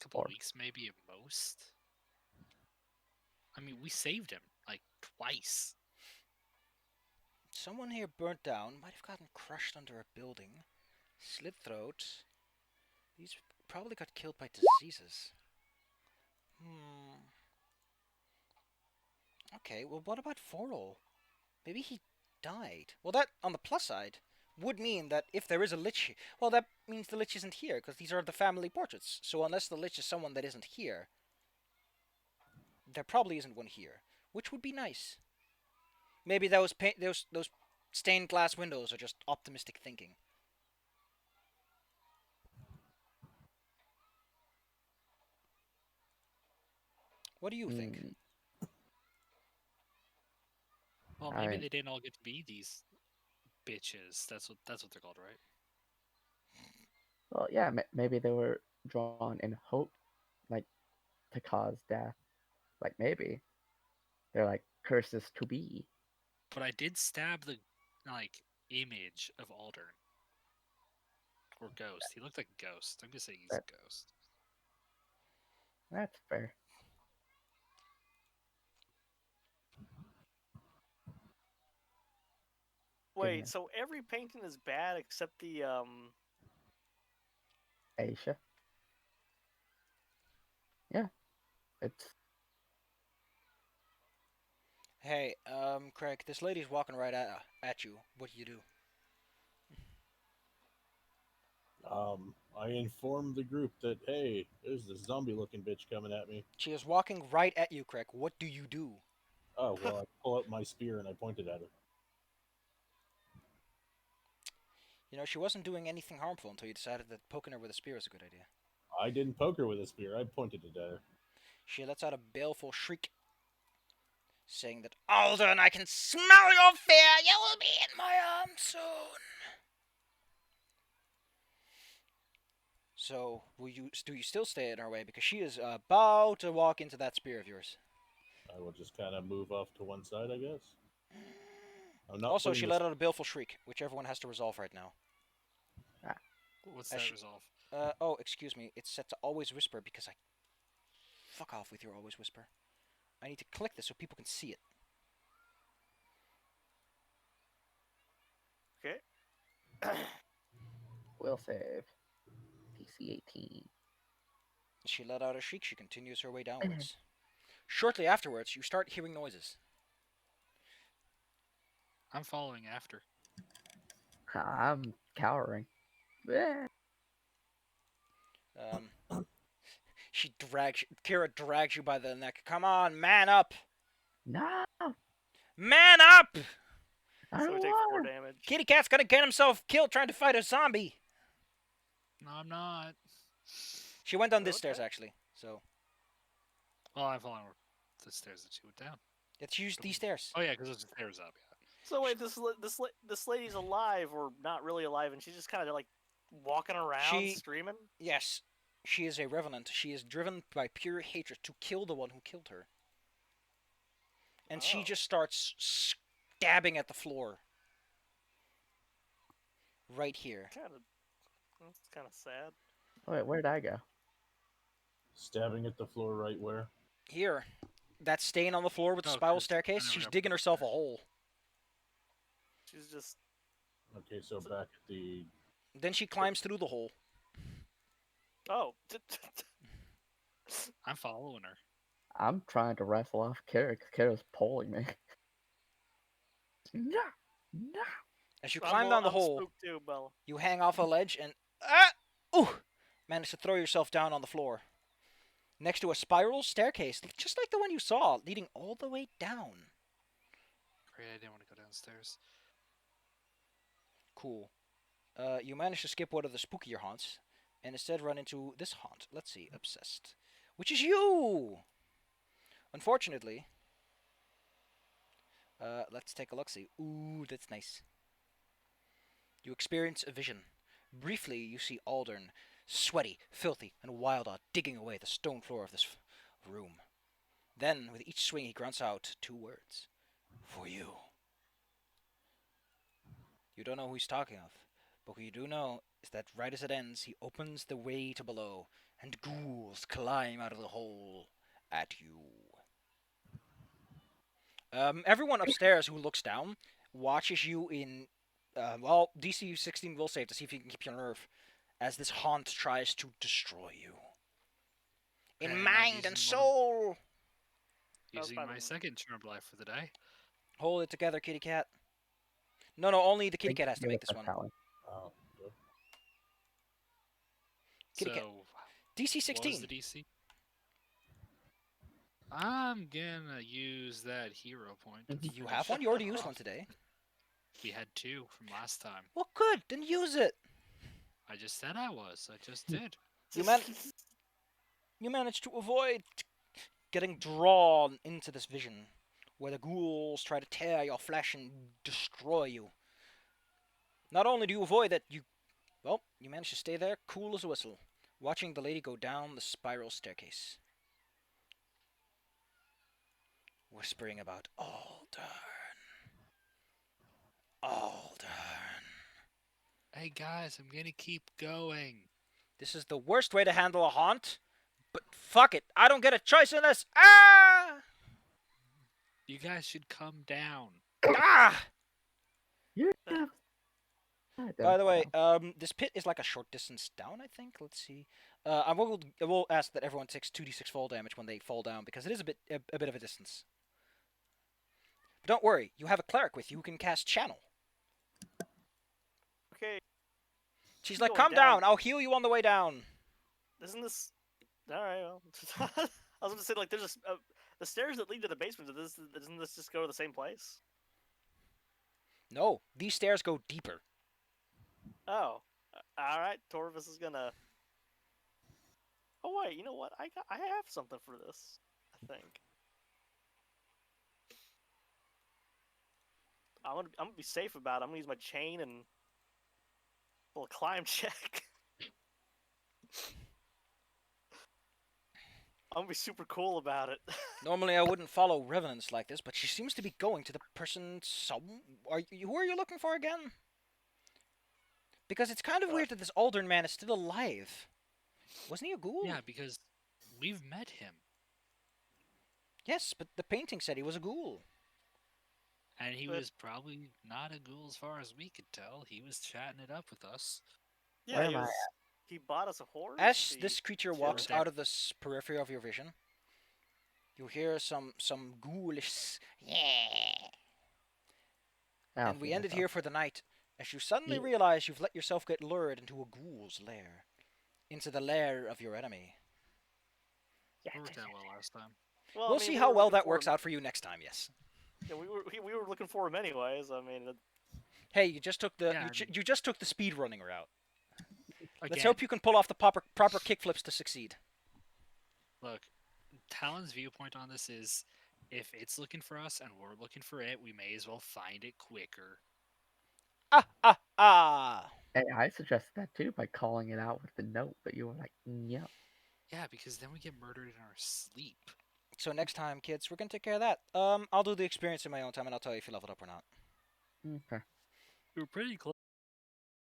a couple Or- weeks maybe at most? I mean, we saved him, like, twice. Someone here burnt down, might have gotten crushed under a building, slit throat. These probably got killed by diseases. Okay, well, what about Forol? Maybe he died. Well, that, on the plus side, would mean that if there is a lich... Well, that means the lich isn't here, because these are the family portraits. So unless the lich is someone that isn't here, there probably isn't one here, which would be nice. Maybe those stained glass windows are just optimistic thinking. What do you think? Hmm, Well, maybe Alright. they didn't all get to be these bitches. That's what they're called, right? Well, yeah, maybe they were drawn in hope, like, to cause death. Like, maybe. They're like curses to be. But I did stab the, like, image of Aldern. Or Ghost. He looked like a ghost. I'm gonna say he's a ghost. That's fair. Wait, Yeah. so every painting is bad except the Aisha. Yeah. It's Hey, Craig, this lady's walking right at you. What do you do? I informed the group that, hey, there's this zombie-looking bitch coming at me. She is walking right at you, Craig. What do you do? Oh, well, I pull out my spear and I pointed at her. You know, she wasn't doing anything harmful until you decided that poking her with a spear is a good idea. I didn't poke her with a spear, I pointed it at her. She lets out a baleful shriek, saying that, Alden, I can smell your fear! You will be in my arms soon! So, do you still stay in her way? Because she is about to walk into that spear of yours. I will just kind of move off to one side, I guess. I'm not Also, putting she this- let out a baleful shriek, which everyone has to resolve right now. What's As that she- resolve? Oh, excuse me. It's set to always whisper because I... Fuck off with your always whisper. I need to click this so people can see it. okay. will save. PC 18. As she let out a shriek, she continues her way downwards. Shortly afterwards, you start hearing noises. I'm following after. I'm cowering. Eh, Kira drags you by the neck. Come on, man up! No, Man up! I So don't we take 4 want. damage. Kitty Cat's gonna get himself killed trying to fight a zombie. No, I'm not. She went down this Okay. stairs, actually. So, Well, I'm following the stairs that she went down. let's use these stairs. Oh yeah, because there's stairs up. Yeah. So wait, this lady's alive or not really alive, and she's just kind of like walking around screaming. Yes, she is a revenant. She is driven by pure hatred to kill the one who killed her. And she Oh. just starts stabbing at the floor. Right here. That's kind of sad. Wait, where'd I go? Stabbing at the floor right where? Here. That stain on the floor with the Oh, spiral 'cause I staircase, never she's got digging put herself a there. hole. She's just Okay, so back at the... Then she climbs through the hole. oh. I'm following her. I'm trying to wrestle off Kara because Kara's pulling me. No, no. As you climb down the hole, Spooked too, Bella. you hang off a ledge and manage to throw yourself down on the floor. Next to a spiral staircase, just like the one you saw, leading all the way down. Great, I didn't want to go downstairs. Cool. You managed to skip one of the spookier haunts, and instead run into this haunt. Let's see, obsessed, which is you. Unfortunately, let's take a look. See, ooh, that's nice. You experience a vision. Briefly, you see Aldern, sweaty, filthy, and wild-eyed, digging away the stone floor of this room. Then, with each swing, he grunts out 2 words: "For you." You don't know who he's talking of, but what you do know is that right as it ends, he opens the way to below, and ghouls climb out of the hole at you. Everyone upstairs who looks down watches you in. Well, DC 16 will save to see if you can keep your nerve, as this haunt tries to destroy you. In Okay, I'm mind and using soul! Using by my the- second charmed life for the day. Hold it together, kitty cat. No, only the kitty Think cat has to give make it this a one. tally. Oh, good. Kitty cat. So, DC what was 16. the DC? I'm gonna use that hero point. to Do you finish have one? it You already used off. one today. We had 2 from last time. Well, good. Then use it. I just said I was. I just did. You managed to avoid getting drawn into this vision, where the ghouls try to tear your flesh and destroy you. Not only do you avoid that, you manage to stay there, cool as a whistle, watching the lady go down the spiral staircase, whispering about Aldern. Hey guys, I'm gonna keep going. This is the worst way to handle a haunt, but fuck it, I don't get a choice in this. Ah! You guys should come down. Ah! You have. By the way, this pit is like a short distance down, I think. Let's see. I will ask that everyone takes 2d6 fall damage when they fall down, because it is a bit of a distance. But don't worry, you have a cleric with you who can cast channel. Okay, She's Keep like, going "Come down. down, I'll heal you on the way down." isn't this? All right. Well, I was gonna say like there's the stairs that lead to the basement. Doesn't this just go to the same place? No, these stairs go deeper. Oh, all right. Torvis is gonna. Oh wait, you know what? I have something for this. I think. I'm gonna be safe about it. I'm gonna use my chain and a little climb check. I'm gonna be super cool about it. Normally, I wouldn't follow revenants like this, but she seems to be going to the person. Who are you looking for again? Because it's kind of weird that this Aldern man is still alive. Wasn't he a ghoul? Yeah, because we've met him. Yes, but the painting said he was a ghoul. And he But- was probably not a ghoul as far as we could tell. He was chatting it up with us. Yeah, Where he am I was. He bought us a horse. As he- this creature Yeah, walks there. out of the periphery of your vision, you hear some ghoulish yeah. I'll And we see ended myself. here for the night, as you suddenly Yeah. realize you've let yourself get lured into a ghoul's lair, into the lair of your enemy. It worked out well last time. Well, I We'll mean, see we how were well looking that for works him- out for you next time. Yes. Yeah, we were looking for him anyways. I mean, Hey, you just took the Yeah, you just took the speed running route. Again, Let's hope you can pull off the proper kickflips to succeed. Look, Talon's viewpoint on this is if it's looking for us and we're looking for it, we may as well find it quicker. Ah ah ah! Hey, I suggested that too by calling it out with the note, but you were like, "Yep." Yeah, because then we get murdered in our sleep. So next time, kids, we're gonna take care of that. I'll do the experience in my own time, and I'll tell you if you leveled up or not. Okay. We were pretty close.